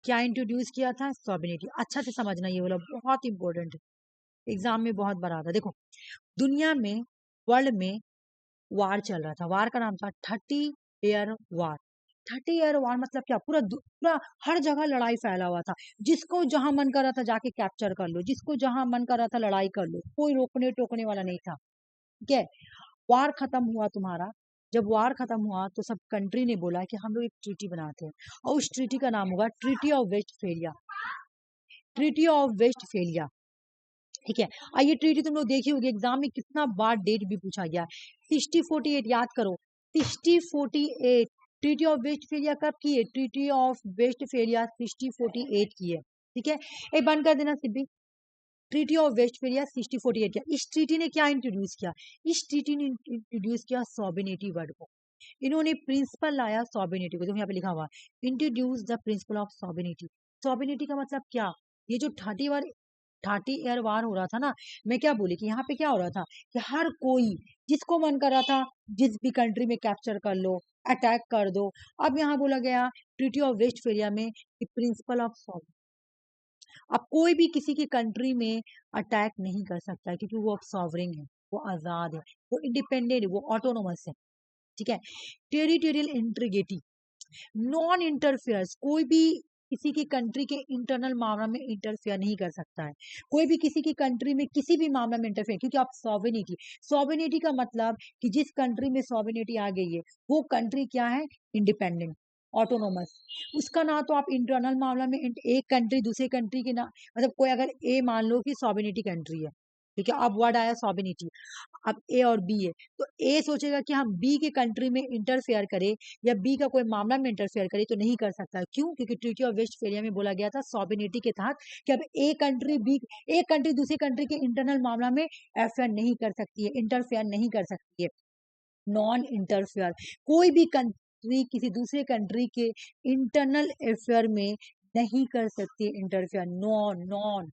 क्या इंट्रोड्यूस किया था, सॉवरेनिटी। अच्छा से समझना, ये वाला बहुत इंपॉर्टेंट है, एग्जाम में बहुत बार आता है। देखो दुनिया में, वर्ल्ड में वार चल रहा था, वार का नाम था 30 ईयर वार। 30 ईयर वार मतलब क्या, पूरा हर जगह लड़ाई फैला हुआ था, जिसको जहां मन कर रहा था जाके कैप्चर कर लो, जिसको जहां मन कर रहा था लड़ाई कर लो, कोई रोकने टोकने वाला नहीं था, ठीक है। वार खत्म हुआ तुम्हारा, जब वार खत्म हुआ तो सब कंट्री ने बोला कि हम लोग एक ट्रीटी बनाते हैं, और उस ट्रीटी का नाम होगा treaty of Westphalia, treaty of Westphalia, ठीक है। और ये ट्रीटी तुम लोग देखी होगी एग्जाम में कितना बार डेट भी पूछा गया, 6048 याद करो, 6048। ट्रीटी ऑफ वेस्टफेलिया कब की है, ट्रीटी ऑफ वेस्टफेलिया 6048 की है, ठीक है। एक बंद कर देना सिब्बी, ट्रीटी ऑफ वेस्टफेलिया 6048 किया। इस ट्रीटी ने क्या इंट्रोड्यूस किया, इस ट्रीटी ने इंट्रोड्यूस किया सॉवरेनिटी वर्ड को, इन्होंने प्रिंसिपल लाया सॉवरेनिटी को, देखो यहाँ पे लिखा हुआ introduce the principle of sovereignty. Sovereignty का मतलब क्या, ये जो 30 ईयर वार हो रहा था ना, मैं क्या बोली कि यहाँ पे क्या हो रहा था कि हर कोई जिसको मन कर रहा था जिस भी कंट्री में कैप्चर कर लो, अटैक कर दो। अब यहाँ बोला गया ट्रीटी ऑफ वेस्टफेलिया में प्रिंसिपल ऑफ सॉवरेनिटी, अब कोई भी किसी की कंट्री में अटैक नहीं कर सकता है क्योंकि वो अब सॉवरेन है, वो आजाद है, वो इंडिपेंडेंट है, वो ऑटोनोमस है। ठीक है। टेरिटोरियल इंटीग्रिटी, नॉन इंटरफेयर्स, कोई भी किसी की कंट्री के इंटरनल मामला में इंटरफेयर नहीं कर सकता है, कोई भी किसी की कंट्री में किसी भी मामला में इंटरफेयर, क्योंकि आप सॉवरेनिटी, सॉवरेनिटी का मतलब कि जिस कंट्री में सॉवरेनिटी आ गई है वो कंट्री क्या है, इंडिपेंडेंट, ऑटोनोमस। उसका ना तो आप इंटरनल मामला में एक कंट्री दूसरे कंट्री के ना, मतलब कोई अगर ए मान लो कि सॉवरेनिटी कंट्री है, ठीक है, अब वर्ड आया सॉवरेनिटी, अब ए और बी है, तो ए सोचेगा कि हम बी के कंट्री में इंटरफेयर करें या बी का कोई मामला में इंटरफेयर करे, तो नहीं कर सकता। क्यों? क्योंकि ट्रीटी ऑफ वेस्टफेलिया में बोला गया था सॉवरेनिटी के तहत कि अब एक कंट्री दूसरी कंट्री के इंटरनल मामला में एफेयर नहीं कर सकती है, इंटरफेयर नहीं कर सकती है। नॉन इंटरफेयर, कोई भी कंट्री किसी दूसरे कंट्री के इंटरनल अफेयर में नहीं कर सकती इंटरफेयर। नॉन नॉन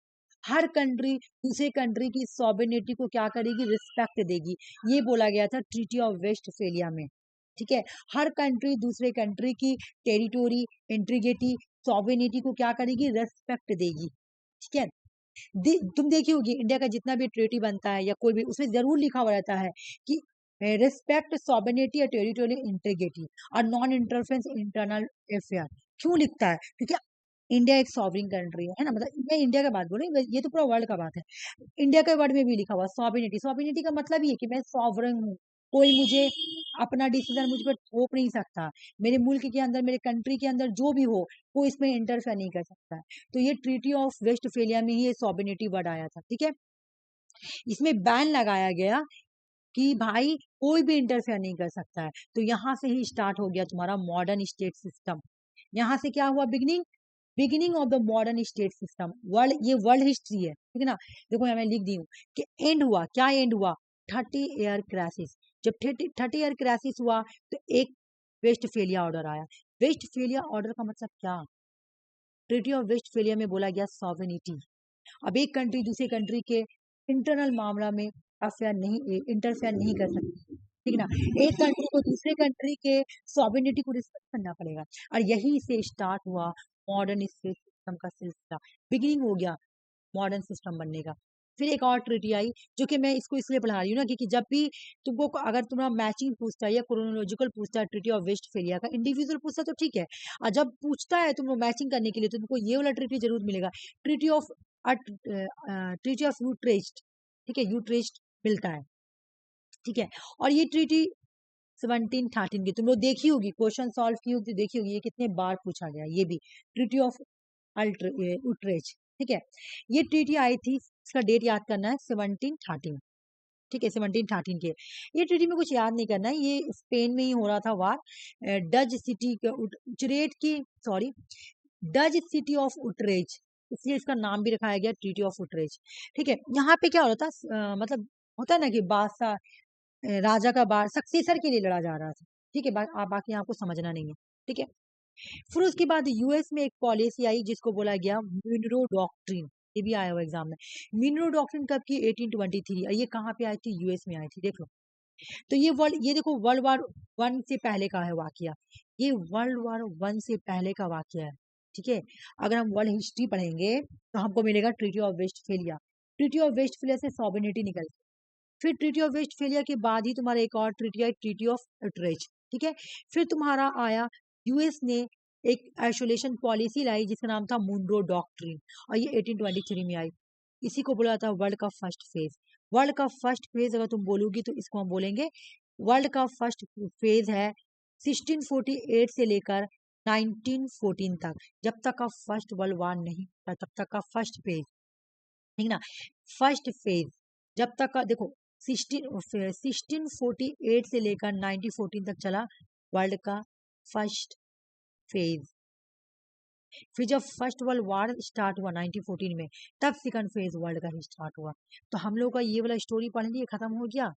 हर कंट्री दूसरे कंट्री की सॉवरेनिटी को क्या करेगी, रिस्पेक्ट देगी। ये बोला गया था ट्रीटी ऑफ वेस्टफेलिया में। ठीक है, हर कंट्री दूसरे कंट्री की टेरिटोरी, इंटीग्रिटी, सॉवरेनिटी को क्या करेगी, रेस्पेक्ट देगी। ठीक है, तुम देखी होगी इंडिया का जितना भी ट्रीटी बनता है या कोई भी, उसमें जरूर लिखा हुआ रहता है कि रिस्पेक्ट सॉवरेनिटी और टेरिटोरियल इंटीग्रिटी और नॉन इंटरफेरेंस इंटरनल अफेयर। क्यों लिखता है? क्योंकि इंडिया एक सॉवरिन कंट्री है ना, मतलब मैं इंडिया का बात बोल रही हूँ, ये तो पूरा वर्ल्ड का बात है। इंडिया के वर्ड में भी लिखा हुआ सॉवरेनिटी, सॉवरेनिटी का मतलब ये है कि मैं सॉवरन हूँ, कोई मुझे अपना डिसीजन मुझ पर थोप नहीं सकता, मेरे मुल्क के अंदर, मेरे कंट्री के अंदर जो भी हो, कोई इसमें इंटरफेयर नहीं कर सकता है। तो ये ट्रीटी ऑफ वेस्टफेलिया में ही ये सॉवरेनिटी वर्ड आया था। ठीक है, इसमें बैन लगाया गया कि भाई कोई भी इंटरफेयर नहीं कर सकता है। तो यहाँ से ही स्टार्ट हो गया तुम्हारा मॉडर्न स्टेट सिस्टम। यहाँ से क्या हुआ, beginning of the modern state system. ये वर्ल्ड हिस्ट्री है, ठीक है ना। देखो मैं लिख दी हूँ कि एंड हुआ, क्या एंड हुआ, 30 ईयर क्राइसिस। जब 30 ईयर क्राइसिस हुआ तो एक वेस्टफेलिया ऑर्डर आया। वेस्टफेलिया ऑर्डर का मतलब क्या, ट्रीटी ऑफ वेस्टफेलिया में बोला गया सॉवरेनिटी। अब एक कंट्री दूसरे कंट्री के इंटरनल मामला में इंटरफेयर नहीं कर सकती, ठीक है ना। एक कंट्री को दूसरे कंट्री के सॉवरेनिटी को रिस्पेक्ट करना पड़ेगा, और यही से स्टार्ट हुआ मॉडर्न स्टेट सिस्टम का सिलसिला, बिगिनिंग हो गया मॉडर्न सिस्टम बनने का। फिर एक और ट्रीटी आई, जो कि मैं इसको इसलिए पढ़ा रही हूँ ना, क्योंकि जब भी तुमको अगर तुम्हारा मैचिंग पूछता है या क्रोनोलॉजिकल पूछता है ट्रीटी ऑफ वेस्टफेलिया का, इंडिविजुअल पूछता है तो ठीक है, और जब पूछता है तुमको मैचिंग करने के लिए तो तुमको ये वाला ट्रीटी जरूर मिलेगा, ट्रीटी ऑफ यूट्रेस्ट। ठीक है, यूट्रेस्ट मिलता है। ठीक है, और ये ट्रीटी 1713 की तुम लोग देखी होगी, क्वेश्चन सॉल्व की होगी, देखी होगी, ये कितने बार पूछा गया, ये भी ट्रीटी ऑफ यूट्रेज। ठीक है, ये ट्रीटी आई थी, इसका डेट याद करना है 1713। ठीक है, 1713 के। ये ट्रीटी में कुछ याद नहीं करना है, ये स्पेन में ही हो रहा था वार, डच सिटी उटरेज की, सॉरी, डच सिटी ऑफ उटरेज, इसलिए इसका नाम भी रखाया गया ट्रीटी ऑफ उटरेज। ठीक है, यहाँ पे क्या हो रहा था, मतलब होता है ना कि बादशाह राजा का बार सक्सेसर के लिए लड़ा जा रहा था। ठीक है, बाकी आपको समझना नहीं है। ठीक है, फिर उसके बाद यूएस में एक पॉलिसी आई जिसको बोला गया मिनरो डॉक्ट्रिन, ये भी आया हुआ एग्जाम में। मिनरो डॉक्ट्रिन कब की, 1823, और ये कहाँ पे आई थी, यूएस में आई थी। देख लो, तो ये देखो वर्ल्ड वार 1 से पहले का है वाकया, ये वर्ल्ड वार 1 से पहले का वाकया है। ठीक है, अगर हम वर्ल्ड हिस्ट्री पढ़ेंगे तो हमको मिलेगा treaty of Westphalia. Treaty of Westphalia से सॉवरेनिटी निकल, फिर ट्रीटी ऑफ वेस्टफेलिया के बाद ही तुम्हारा एक और ट्रीटी आई, ट्रीटी ऑफ यूट्रेज। ठीक है, फिर तुम्हारा आया यूएस ने एक आइसोलेशन पॉलिसी लाई जिसका नाम था मुनरो डॉक्ट्रिन, और ये 1823 में आई। इसी को बोला था वर्ल्ड का फर्स्ट फेज। वर्ल्ड का फर्स्ट फेज अगर तुम बोलोगी तो इसको हम बोलेंगे, वर्ल्ड का फर्स्ट फेज है 1648 से लेकर 1914 तक, जब तक का फर्स्ट वर्ल्ड वार नहीं था तब तक का फर्स्ट फेज, ठीक ना। फर्स्ट फेज जब तक का, देखो 1648 से लेकर 1914 तक चला वर्ल्ड का फर्स्ट फेज। फिर जब फर्स्ट वर्ल्ड वार स्टार्ट हुआ 1914 में, तब सेकंड फेज वर्ल्ड का ही स्टार्ट हुआ। तो हम लोग का ये वाला स्टोरी पढ़ लिए, खत्म हो गया,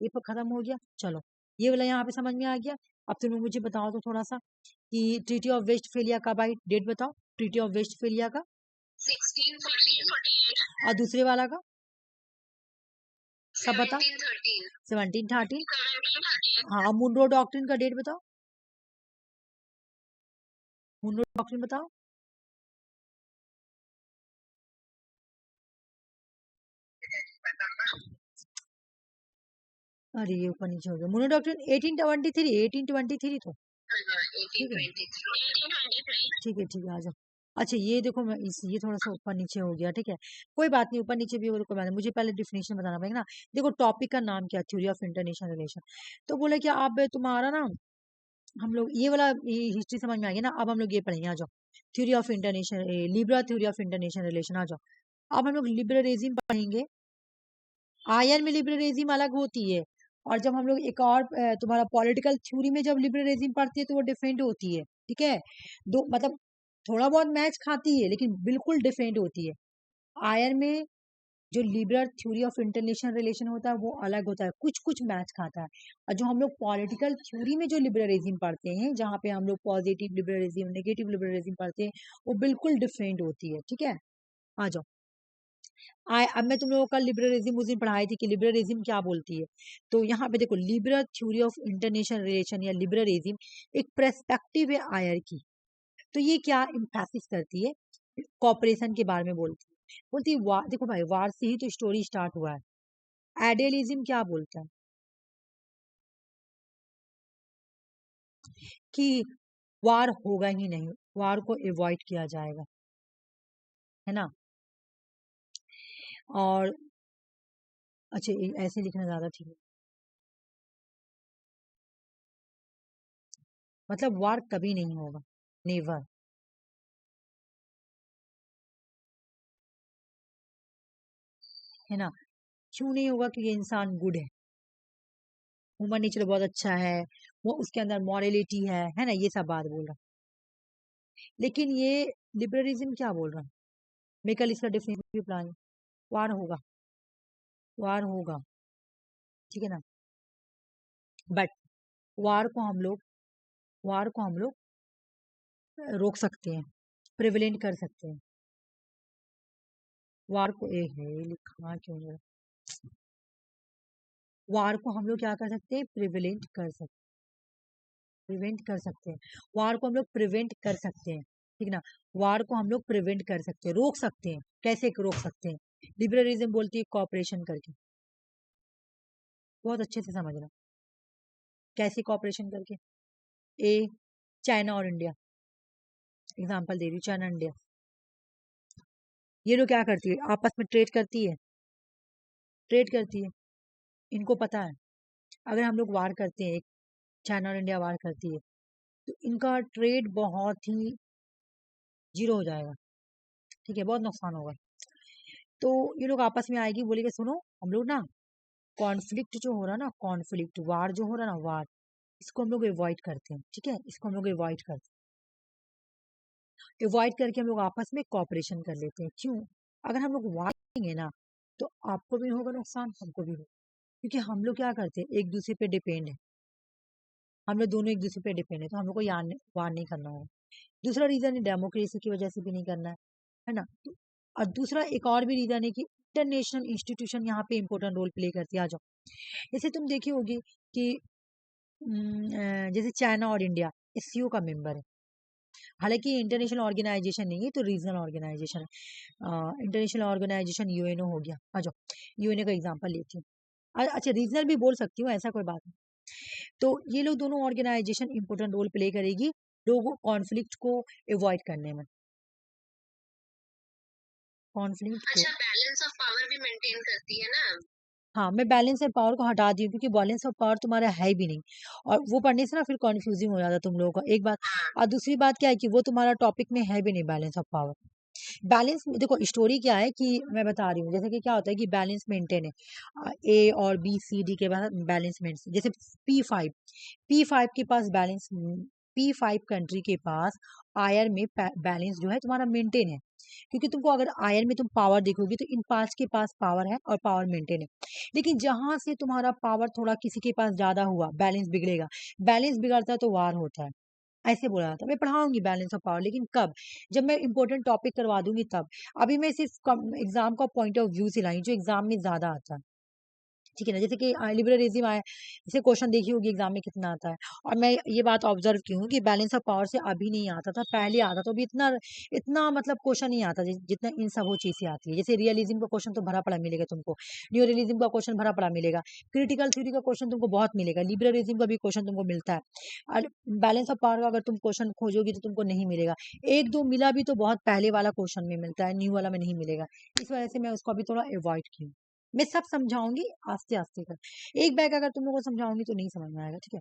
ये पर खत्म हो गया। चलो, ये वाला यहाँ पे समझ में आ गया। अब तुम मुझे बताओ तो थोड़ा सा कि ट्रीटी ऑफ वेस्टफेलिया का, भाई डेट बताओ ट्रीटी ऑफ वेस्टफेलिया का। 1648 और दूसरे वाला का सब बताओ। 1713 1713। 1713 हाँ, मुनरो डॉक्ट्रिन का डेट बताओ, मुनरो डॉक्ट्रिन बताओ। अरे ये ऊपर नीचे हो गया। मुनरो डॉक्ट्रिन 1823, 1823 तो ठीक है 1823 ठीक है ठीक है, आ जाओ। अच्छा ये देखो, मैं ये थोड़ा सा ऊपर नीचे हो गया, ठीक है कोई बात नहीं, ऊपर नीचे भी हो तो मुझे पहले डिफिनेशन बताना पड़ेगा ना। देखो टॉपिक का नाम क्या, थ्योरी ऑफ इंटरनेशनल रिलेशन। तो बोले कि आप तुम्हारा ना, हम लोग ये वाला हिस्ट्री समझ में आ गया ना, अब हम लोग ये पढ़ेंगे, आ जाओ। Theory of international, liberal theory of international relation, आ जाओ। अब हम लोग लिबरलिज्म पढ़ेंगे। आयन में लिबरलिज्म अलग होती है, और जब हम लोग एक और तुम्हारा पॉलिटिकल थ्योरी में जब लिबरलिज्म पढ़ते हैं तो वो डिफरेंट होती है, ठीक है। दो मतलब थोड़ा बहुत मैच खाती है लेकिन बिल्कुल डिफरेंट होती है। आयन में जो liberal theory of international relation होता है वो अलग होता है, कुछ कुछ मैच खाता है। और जो हम लोग पॉलिटिकल थ्योरी में जो लिबरलिज्म पढ़ते हैं, जहाँ पे हम लोग पॉजिटिव लिबरलिज्म, नेगेटिव लिबरलिज्म पढ़ते हैं, वो बिल्कुल डिफरेंट होती है, ठीक है। आ जाओ। अब मैं तुम लोगों का लिबरलिज्म उस दिन पढ़ाई थी कि लिबरलिज्म क्या बोलती है। तो यहाँ पे देखो, liberal theory of international relation या लिबरलिज्म एक पर्सपेक्टिव है आयर की। तो ये क्या इम्फेसिस करती है, कॉपरेशन के बारे में बोलती है वार। देखो भाई, वार से ही तो स्टोरी स्टार्ट हुआ है। आइडियलिज्म क्या बोलता है कि वार होगा ही नहीं, वार को अवॉइड किया जाएगा, है ना। और अच्छा ऐसे लिखना ज्यादा ठीक है, मतलब वार कभी नहीं होगा, नेवर, है ना। क्यों नहीं होगा? क्योंकि इंसान गुड ह्यूमन नेचर बहुत अच्छा है, वो उसके अंदर मॉरलिटी है ना, ये सब बात बोल रहा। लेकिन ये लिबरलिज्म क्या बोल रहा है, मैं कल इसका डेफिनेशन भी प्लान, वार होगा, वार होगा, ठीक है ना। बट वार को हम लोग, वार को हम लोग रोक सकते हैं, प्रिवेलेंट कर सकते हैं। वार को एक है लिखा क्यों नहीं, वार को हम लोग क्या कर सकते हैं, प्रिवेलेंट कर सकते, प्रिवेंट कर सकते हैं। वार को हम लोग प्रिवेंट कर सकते हैं, ठीक ना। वार को हम लोग प्रिवेंट कर सकते हैं, रोक सकते हैं। कैसे रोक सकते हैं? लिबरलिज्म बोलती है कॉपरेशन करके, बहुत अच्छे से समझना, कैसे कॉपरेशन करके। ए, चाइना और इंडिया, एग्जांपल दे रही हूँ, चाइना इंडिया, ये लोग क्या करती है, आपस में ट्रेड करती है, ट्रेड करती है। इनको पता है अगर हम लोग वार करते हैं, चाइना और इंडिया वार करती है, तो इनका ट्रेड बहुत ही जीरो हो जाएगा, ठीक है, बहुत नुकसान होगा। तो ये लोग आपस में आएगी, बोलेगी सुनो हम लोग ना, कॉन्फ्लिक्ट जो हो रहा ना, कॉन्फ्लिक्ट वार जो हो रहा ना, वार, इसको हम लोग अवॉइड करते हैं, ठीक है, इसको हम लोग अवॉइड करते हैं, अवॉइड करके हम लोग आपस में कॉपरेशन कर लेते हैं। क्यों? अगर हम लोग वार करेंगे ना, तो आपको भी होगा नुकसान, हमको भी होगा, क्योंकि हम लोग क्या करते हैं, एक दूसरे पे डिपेंड है, हम लोग दोनों एक दूसरे पे डिपेंड है, तो हम लोग को वार नहीं करना होगा। दूसरा रीजन है डेमोक्रेसी की वजह से भी नहीं करना है ना। और दूसरा एक और भी रीजन है कि इंटरनेशनल इंस्टीट्यूशन यहाँ पे इंपॉर्टेंट रोल प्ले करती है। आ जाओ, जैसे तुम देखी होगी कि जैसे चाइना और इंडिया एससीओ का मेंबर है, हालांकि इंटरनेशनल ऑर्गेनाइजेशन नहीं है, तो रीजनल ऑर्गेनाइजेशन है। इंटरनेशनल ऑर्गेनाइजेशन यूएनओ हो गया। आ जाओ, यूएनओ का एग्जांपल लेती हूँ। अच्छा रीजनल भी बोल सकती हूँ, ऐसा कोई बात नहीं। तो ये लोग दोनों ऑर्गेनाइजेशन इंपॉर्टेंट रोल प्ले करेगी लोगों कॉन्फ्लिक्ट को अवॉइड करने में, कॉन्फ्लिक्ट को। अच्छा, बैलेंस ऑफ पावर भी मेंटेन करती है ना। हाँ, मैं बैलेंस ऑफ पावर को हटा दी हूँ, क्योंकि बैलेंस ऑफ पावर तुम्हारा है भी नहीं, और वो पढ़ने से ना फिर कॉन्फ्यूजिंग हो जाता है तुम लोगों का, एक बात। और दूसरी बात क्या है कि वो तुम्हारा टॉपिक में है भी नहीं, बैलेंस ऑफ पावर। बैलेंस देखो, स्टोरी क्या है कि मैं बता रही हूँ, जैसे कि क्या होता है कि बैलेंस मेंटेन है, ए और बी सी डी के बाद बैलेंस मेंटेन, जैसे P5 के पास बैलेंस, P5 कंट्री के पास आयर में बैलेंस जो है तुम्हारा मेंटेन है, क्योंकि तुमको अगर आयर में तुम पावर देखोगे तो इन 5 के पास पावर है और पावर मेंटेन है। लेकिन जहां से तुम्हारा पावर थोड़ा किसी के पास ज्यादा हुआ, बैलेंस बिगड़ेगा, बैलेंस बिगड़ता है तो वार होता है, ऐसे बोला जाता है। मैं पढ़ाऊंगी बैलेंस ऑफ पावर, लेकिन कब? जब मैं इंपॉर्टेंट टॉपिक करवा दूंगी तब। अभी मैं सिर्फ एग्जाम का पॉइंट ऑफ व्यू से लाई जो एग्जाम में ज्यादा आता है, ठीक है ना। जैसे कि लिबरलिज्म आया, जैसे क्वेश्चन देखी होगी एग्जाम में कितना आता है। और मैं ये बात ऑब्जर्व की हूँ कि बैलेंस ऑफ पावर से अभी नहीं आता था, पहले आता तो अभी इतना इतना मतलब क्वेश्चन नहीं आता जितना इन सब वो चीज से आती है। जैसे रियलिज्म का क्वेश्चन तो भरा पड़ा मिलेगा तुमको, न्यू रियलिज्म का क्वेश्चन भरा पड़ा मिलेगा, क्रिटिकल थ्योरी का क्वेश्चन तुमको बहुत मिलेगा, लिबरलिज्म का भी क्वेश्चन तुमको मिलता है। और बैलेंस ऑफ पावर का अगर तुम क्वेश्चन खोजोगे तो तुमको नहीं मिलेगा। एक दो मिला भी तो बहुत पहले वाला क्वेश्चन में मिलता है, न्यू वाला में नहीं मिलेगा। इस वजह से मैं उसको अभी थोड़ा अवॉइड की हूँ। मैं सब समझाऊंगी आस्ते आस्ते कर, एक बैग अगर तुम लोगों को समझाऊंगी तो नहीं समझ में आएगा, ठीक है।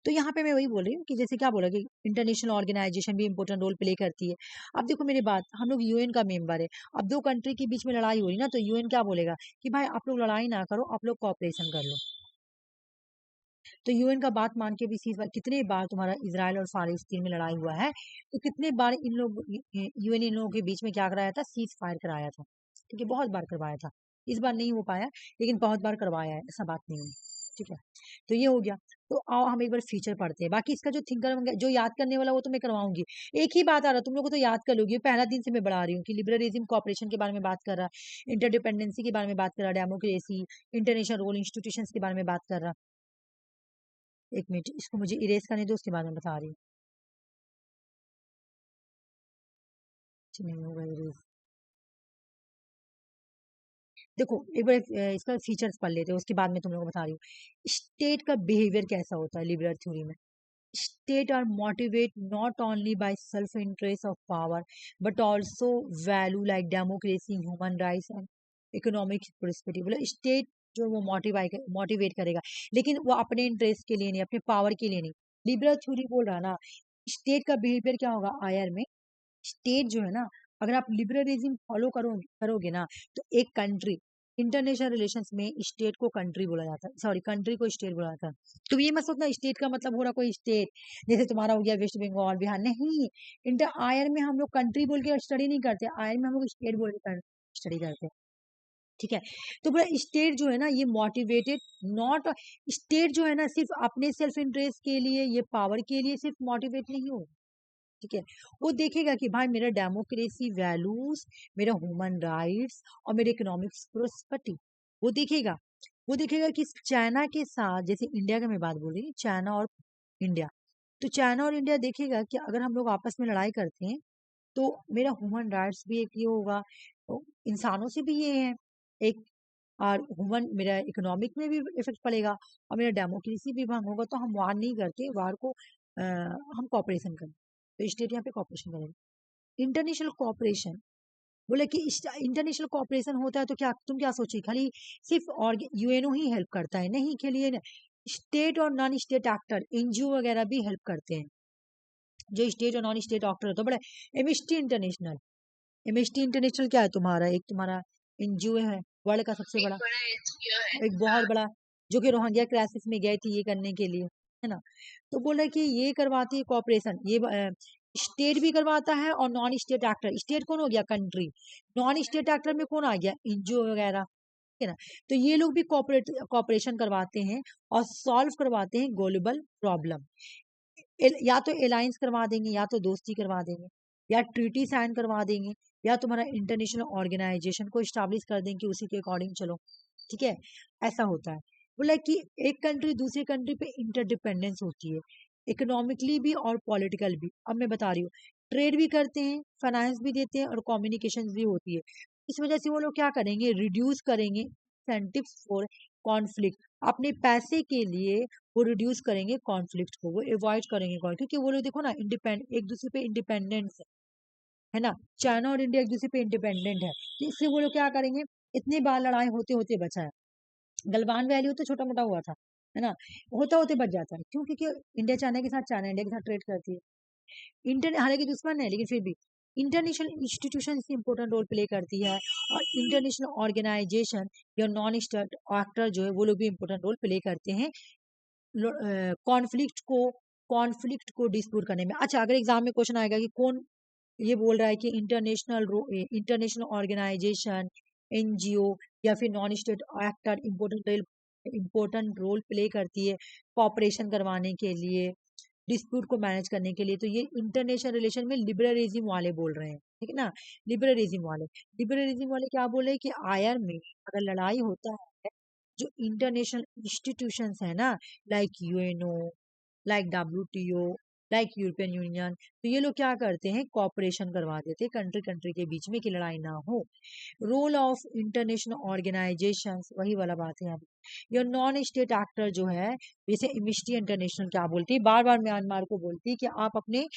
तो यहाँ पे मैं वही बोल रही हूँ कि जैसे क्या बोला कि इंटरनेशनल ऑर्गेनाइजेशन भी इंपॉर्टेंट रोल प्ले करती है। अब देखो मेरी बात, हम लोग यूएन का मेंबर है। अब दो कंट्री के बीच में लड़ाई हो रही ना, तो यूएन क्या बोलेगा कि भाई आप लोग लड़ाई ना करो, आप लोग कोऑपरेशन कर लो। तो यूएन का बात मान के भी सीज फायर, कितने बार तुम्हारा इसराइल और फालस्तीन में लड़ाई हुआ है, तो कितने बार इन लोग यूएन इन लोगों के बीच में क्या कराया था, सीज फायर कराया था, ठीक है, बहुत बार करवाया था। इस बार नहीं हो पाया, लेकिन बहुत बार करवाया है, ऐसा बात नहीं है, ठीक है। तो ये हो गया। तो आओ हम एक बार फीचर पढ़ते हैं। बाकी इसका जो थिंकर जो याद करने वाला वो तो मैं करवाऊंगी। एक ही बात आ रहा, तुम लोग को तो याद कर लोगी, पहला दिन से मैं बढ़ा रही हूँ कि लिबरलिज्म कॉपरेशन के बारे में बात कर रहा, इंटरडिपेंडेंसी के बारे में बात कर रहा, डेमोक्रेसी, इंटरनेशनल रोल, इंस्टीट्यूशंस के बारे में बात कर रहा। एक मिनट, इसको मुझे इरेज करने दो, उसके बाद में बता रही हूँ। नहीं होगा इरेज। देखो एक बार इसका फीचर्स पढ़ लेते हैं, उसके बाद में तुम लोगों को बता रही हूँ स्टेट का बिहेवियर कैसा होता है लिबरल थ्योरी में। State are motivate not only by self interest of power, but also value like democracy, human rights and economic prosperity. मतलब स्टेट जो वो मोटिवेट करेगा, लेकिन वो अपने इंटरेस्ट के लिए नहीं, अपने पावर के लिए नहीं। लिबरल थ्योरी बोल रहा ना, स्टेट का बिहेवियर क्या होगा आयर में। स्टेट जो है ना, अगर आप लिबरलिज्म फॉलो करोगे करोगे ना, तो एक कंट्री, इंटरनेशनल रिलेशंस में स्टेट को कंट्री बोला जाता है, सॉरी कंट्री को स्टेट बोला जाता है। तो ये मत सोचना स्टेट का मतलब हो रहा कोई स्टेट जैसे तुम्हारा हो गया वेस्ट बंगाल बिहार, नहीं। इंटर आयर में हम लोग कंट्री बोल के स्टडी नहीं करते, आयर में हम लोग स्टेट बोल के स्टडी करते हैं, ठीक है। तो पूरा स्टेट जो है ना ये मोटिवेटेड नॉट, स्टेट जो है ना सिर्फ अपने सेल्फ इंटरेस्ट के लिए, ये पावर के लिए सिर्फ मोटिवेट नहीं हो, ठीक है। वो देखेगा कि भाई मेरा डेमोक्रेसी वैल्यूज, मेरा ह्यूमन राइट्स और मेरे इकोनॉमिक्स प्रोस्पेरिटी, वो देखेगा। वो देखेगा कि चाइना के साथ, जैसे इंडिया का मैं बात बोल रही हूँ, चाइना और इंडिया, तो चाइना और इंडिया देखेगा कि अगर हम लोग आपस में लड़ाई करते हैं तो मेरा ह्यूमन राइट्स भी एक ये होगा, तो इंसानों से भी ये है एक, और ह्यूमन मेरा इकोनॉमिक में भी इफेक्ट पड़ेगा, और मेरा डेमोक्रेसी भी भंग होगा। तो हम वार नहीं करते, वार को हम कॉपरेशन करें, तो स्टेट यहाँ पे कॉपरेशन करेगा। इंटरनेशनल कॉपरेशन बोले कि इंटरनेशनल कॉपरेशन होता है तो क्या तुम क्या सोची खाली सिर्फ और यूएनओ ही हेल्प करता है, नहीं, के लिए स्टेट और नॉन स्टेट एक्टर एनजीओ वगैरह भी हेल्प करते हैं। जो स्टेट और नॉन स्टेट एक्टर होता है बड़ा, एमएसटी इंटरनेशनल, एमएसटी इंटरनेशनल क्या है तुम्हारा, एक तुम्हारा एनजीओ है वर्ल्ड का सबसे बड़ा, एक बहुत बड़ा, जो कि रोहिंग्या क्राइसिस में गए थे ये करने के लिए, है ना। तो बोल रहे कि ये करवाती है कॉपरेशन, ये स्टेट भी करवाता है और नॉन स्टेट एक्टर। स्टेट कौन हो गया, कंट्री, नॉन स्टेट एक्टर में कौन आ गया, एनजीओ वगैरह, है ना। तो ये लोग भी कॉपरेशन करवाते हैं और सॉल्व करवाते हैं ग्लोबल प्रॉब्लम। या तो अलायंस करवा देंगे, या तो दोस्ती करवा देंगे, या ट्रीटी साइन करवा देंगे, या तुम्हारा इंटरनेशनल ऑर्गेनाइजेशन को स्टैब्लिश कर देंगे उसी के अकॉर्डिंग चलो, ठीक है। ऐसा होता है। बोला कि एक कंट्री दूसरी कंट्री पे इंटरडिपेंडेंस होती है, इकोनॉमिकली भी और पॉलिटिकल भी। अब मैं बता रही हूँ, ट्रेड भी करते हैं, फाइनेंस भी देते हैं और कम्युनिकेशन भी होती है। इस वजह से वो लोग क्या करेंगे, रिड्यूस करेंगे इंसेंटिव्स फॉर कॉन्फ्लिक्ट, अपने पैसे के लिए वो रिड्यूस करेंगे कॉन्फ्लिक्ट को, वो अवॉइड करेंगे क्योंकि वो लोग देखो ना एक दूसरे पे इंडिपेंडेंट है ना। चाइना और इंडिया एक दूसरे पे इंडिपेंडेंट है, तो इससे वो लोग क्या करेंगे, इतनी बार लड़ाई होते होते बचा है। गलवान वैल्यू तो छोटा मोटा हुआ था, है ना, होता होते बच जाता है। क्यों? क्योंकि इंडिया चाइना के साथ, चाइना इंडिया के साथ ट्रेड करती है। हालांकि दुश्मन है लेकिन फिर भी international institution important role play करती है, और इंटरनेशनल ऑर्गेनाइजेशन या नॉन स्टेट एक्टर जो है वो लोग भी इंपॉर्टेंट रोल प्ले करते हैं कॉन्फ्लिक्ट को डिस्प्यूट करने में। अच्छा, अगर एग्जाम में क्वेश्चन आएगा कि कौन ये बोल रहा है कि इंटरनेशनल ऑर्गेनाइजेशन, एनजीओ या फिर non state actor important role play करती है कॉपरेशन करवाने के लिए, डिस्प्यूट को मैनेज करने के लिए। तो ये इंटरनेशनल रिलेशन में लिबरलिज्म वाले बोल रहे हैं, ठीक है ना। लिबरलिज्म वाले क्या बोल रहे हैं कि आयर में अगर लड़ाई होता है, जो इंटरनेशनल इंस्टीट्यूशंस है ना, like UNO, like WTO, like European union, तो ये लोग क्या करते हैं, कॉपरेशन करवा देते हैं कंट्री कंट्री के बीच में कि लड़ाई ना हो। रोल ऑफ इंटरनेशनल ऑर्गेनाइजेशंस, वही वाला बात है यहाँ पे। ये नॉन स्टेट एक्टर जो है, जैसे एमिनिस्ट्री इंटरनेशनल क्या बोलती है, बार बार म्यांमार को बोलती है कि आप अपने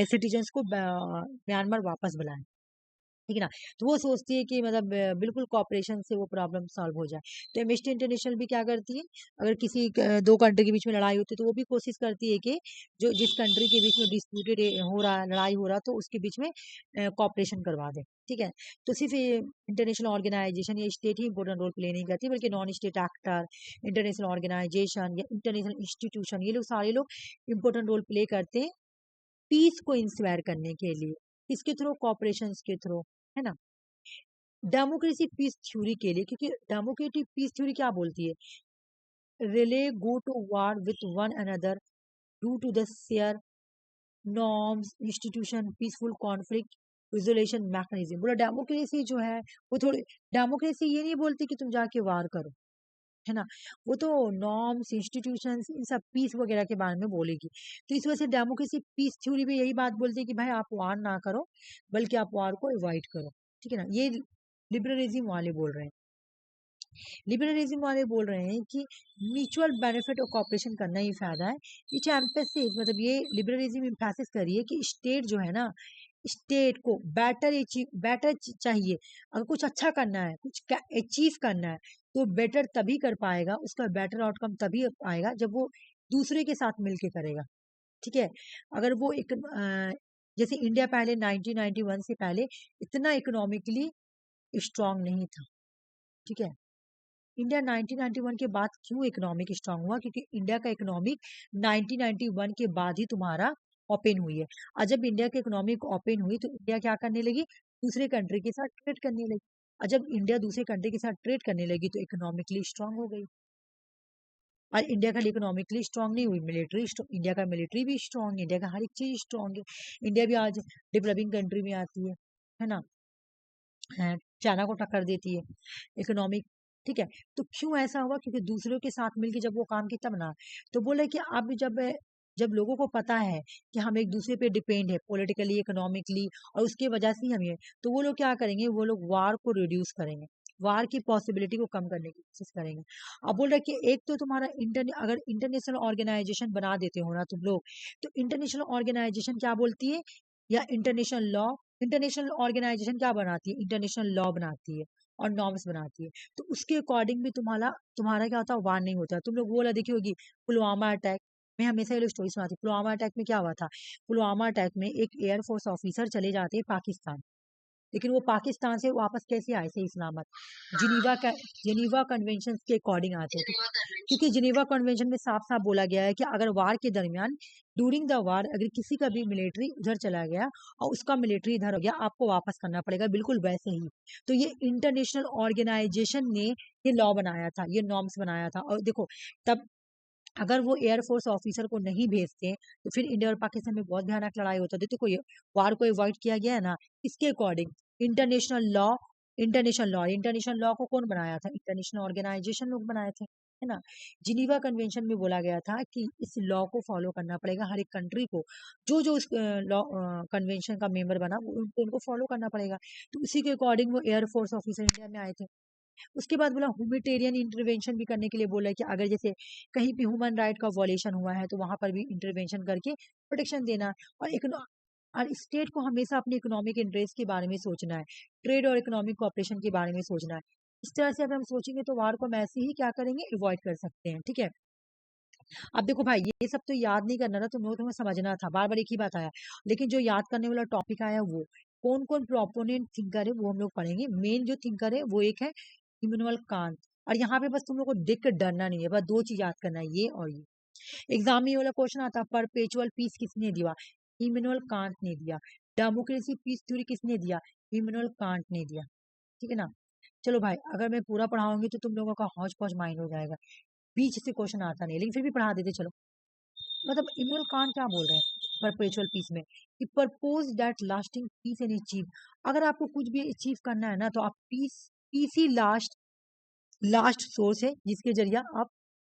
सिटीजन्स को म्यांमार वापस बुलाएं, ठीक है ना। तो वो सोचती है कि मतलब बिल्कुल कॉपरेशन से वो प्रॉब्लम सॉल्व हो जाए। तो एमिनिस्ट्री इंटरनेशनल भी क्या करती है, अगर किसी दो कंट्री के बीच में लड़ाई होती है तो वो भी कोशिश करती है कि जो जिस कंट्री के बीच में डिस्प्यूटेड हो रहा है, लड़ाई हो रहा, तो उसके बीच में कॉपरेशन करवा दे, ठीक है। तो सिर्फ इंटरनेशनल ऑर्गेनाइजेशन या स्टेट ही इंपॉर्टेंट रोल प्ले नहीं करती, बल्कि non state actor, international organisation या इंटरनेशनल इंस्टीट्यूशन, ये लोग सारे लोग इंपॉर्टेंट रोल प्ले करते हैं पीस को इंस्पायर करने के लिए। किसके थ्रू, कॉपरेशन के थ्रू, है ना। डेमोक्रेसी पीस थ्योरी के लिए, क्योंकि डेमोक्रेटिक पीस थ्योरी क्या बोलती है, rarely go to war with one another due to the share norms institution peaceful conflict resolution mechanism. बोला डेमोक्रेसी जो है वो थोड़ी, डेमोक्रेसी ये नहीं बोलती कि तुम जाके वार करो, है ना। वो तो नॉर्म्स इंस्टीट्यूशंस इन सब पीस वगैरह के बारे में बोलेगी। तो इस वजह से डेमोक्रेसी पीस थ्योरी में यही बात बोलती है कि भाई आप वार ना करो, बल्कि आप वार को अवॉइड करो, ठीक है ना। ये लिबरलिज्म वाले बोल रहे हैं। लिबरलिज्म वाले बोल रहे हैं कि म्यूचुअल बेनिफिट और कॉपरेशन करना ही फायदा है। इट एम्फेसिस, मतलब ये लिबरलिज्म एम्फेसिस करिए कि स्टेट जो है ना, स्टेट को बेटर चाहिए। अगर कुछ अच्छा करना है, कुछ अचीव करना है, तो बेटर तभी कर पाएगा, उसका बेटर आउटकम तभी आएगा जब वो दूसरे के साथ मिलके करेगा, ठीक है। अगर वो एक जैसे इंडिया पहले 1991 से पहले इतना इकोनॉमिकली स्ट्रांग नहीं था, ठीक है। इंडिया 1991 के बाद क्यों इकोनॉमिक स्ट्रांग हुआ, क्योंकि इंडिया का इकोनॉमिक 1991 के बाद ही तुम्हारा ओपन हुई है। और जब इंडिया की इकोनॉमिक ओपन हुई तो इंडिया क्या करने लगी, दूसरे कंट्री के साथ ट्रेड करने लगी। और जब इंडिया दूसरे कंट्री के साथ ट्रेड करने लगी तो इकोनॉमिकली स्ट्रांग हो गई। और इंडिया खाली इकोनॉमिकली स्ट्रांग नहीं हुई, इंडिया का मिलिट्री भी स्ट्रांग है, इंडिया का हर एक चीज स्ट्रांग है। इंडिया भी आज डेवलपिंग कंट्री में आती है ना, चाइना को टक्कर देती है इकोनॉमिक, ठीक है। तो क्यों ऐसा हुआ, क्योंकि दूसरों के साथ मिलकर जब वो काम किया तब ना। तो बोले कि अब जब जब लोगों को पता है कि हम एक दूसरे पे डिपेंड है पॉलिटिकली इकोनॉमिकली, और उसके वजह से ही हम ये, तो वो लोग क्या करेंगे, वो लोग वार को रिड्यूस करेंगे, वार की पॉसिबिलिटी को कम करने की कोशिश करेंगे। अब बोल रहे कि एक तो तुम्हारा अगर इंटरनेशनल ऑर्गेनाइजेशन बना देते हो ना तुम लोग, तो इंटरनेशनल ऑर्गेनाइजेशन क्या बोलती है, या इंटरनेशनल लॉ, इंटरनेशनल ऑर्गेनाइजेशन क्या बनाती है, इंटरनेशनल लॉ बनाती है और नॉर्म्स बनाती है। तो उसके अकॉर्डिंग भी तुम्हारा तुम्हारा क्या होता है, वार नहीं होता। तुम लोग वो वाला देखी होगी पुलवामा अटैक, मैं हमेशा ये लोग स्टोरी सुनाती हूँ। पुलवामा अटैक में क्या हुआ था, पुलवामा अटैक में एक एयरफोर्स ऑफिसर चले जाते हैं पाकिस्तान, लेकिन वो पाकिस्तान से वापस कैसे आए, सही सलामत, जिनीवा कन्वेंशन के अकॉर्डिंग आते थे। क्योंकि जिनीवा कन्वेंशन में साफ साफ बोला गया है कि अगर वार के दरमियान, ड्यूरिंग द वार, अगर किसी का भी मिलिट्री उधर चला गया और उसका मिलिट्री इधर हो गया, आपको वापस करना पड़ेगा, बिल्कुल वैसे ही। तो ये इंटरनेशनल ऑर्गेनाइजेशन ने ये लॉ बनाया था, ये नॉर्म्स बनाया था। और देखो, तब अगर वो एयरफोर्स ऑफिसर को नहीं भेजते तो फिर इंडिया और पाकिस्तान में बहुत भयानक लड़ाई होता। देखो कोई वार को अवॉइड किया गया है ना, इसके according international law, international law को कौन बनाया था, इंटरनेशनल ऑर्गेनाइजेशन लोग बनाए थे, है ना। जिनीवा कन्वेंशन में बोला गया था कि इस लॉ को फॉलो करना पड़ेगा हर एक कंट्री को, जो जो इस लॉ कन्वेंशन का मेंबर बना उनको फॉलो करना पड़ेगा। तो उसी के अकॉर्डिंग वो एयरफोर्स ऑफिसर इंडिया में आए थे। उसके बाद बोला ह्यूमैनिटेरियन इंटरवेंशन भी करने के लिए बोला कि अगर जैसे कहीं भी ह्यूमन राइट का वॉलेशन हुआ है तो वहां पर भी इंटरवेंशन करके प्रोटेक्शन देना। और स्टेट को हमेशा अपने इकोनॉमिक इंटरेस्ट के बारे में सोचना है, ट्रेड और इकोनॉमिक कॉपरेशन के बारे में सोचना है। इस तरह से अगर हम सोचेंगे तो वार को हम ऐसे ही क्या करेंगे, अवॉइड कर सकते हैं, ठीक है। अब देखो भाई, ये सब तो याद नहीं करना था, तुम्हें समझना था, बार बार एक ही बात आया, लेकिन जो याद करने वाला टॉपिक आया वो कौन कौन प्रोपोनेंट थिंकर है वो हम लोग पढ़ेंगे। मेन जो थिंकर है वो एक है इमैनुअल कांत। और यहाँ पे बस तुम लोग को देख कर डरना नहीं है, बस दो चीज याद करना है, ये और ये। एग्जाम में ये वाला क्वेश्चन आता, परपेचुअल पीस किसने दिया, इमैनुअल कांत ने दिया। डेमोक्रेसी पीस थ्योरी किसने दिया, इमैनुअल कांत ने दिया, ठीक है ना। चलो भाई, अगर मैं पूरा पढ़ाऊंगी तो तुम लोगों का हौच पौच माइंड हो जाएगा, बीच से क्वेश्चन आता नहीं, लेकिन फिर भी पढ़ा देते चलो। मतलब इमोनल कांट क्या बोल रहे हैं परपेचुअल पीस में कि propose that lasting peace and achieve. अगर आपको कुछ भी अचीव करना है ना तो आप पीस पीस ही लास्ट सोर्स है जिसके जरिए आप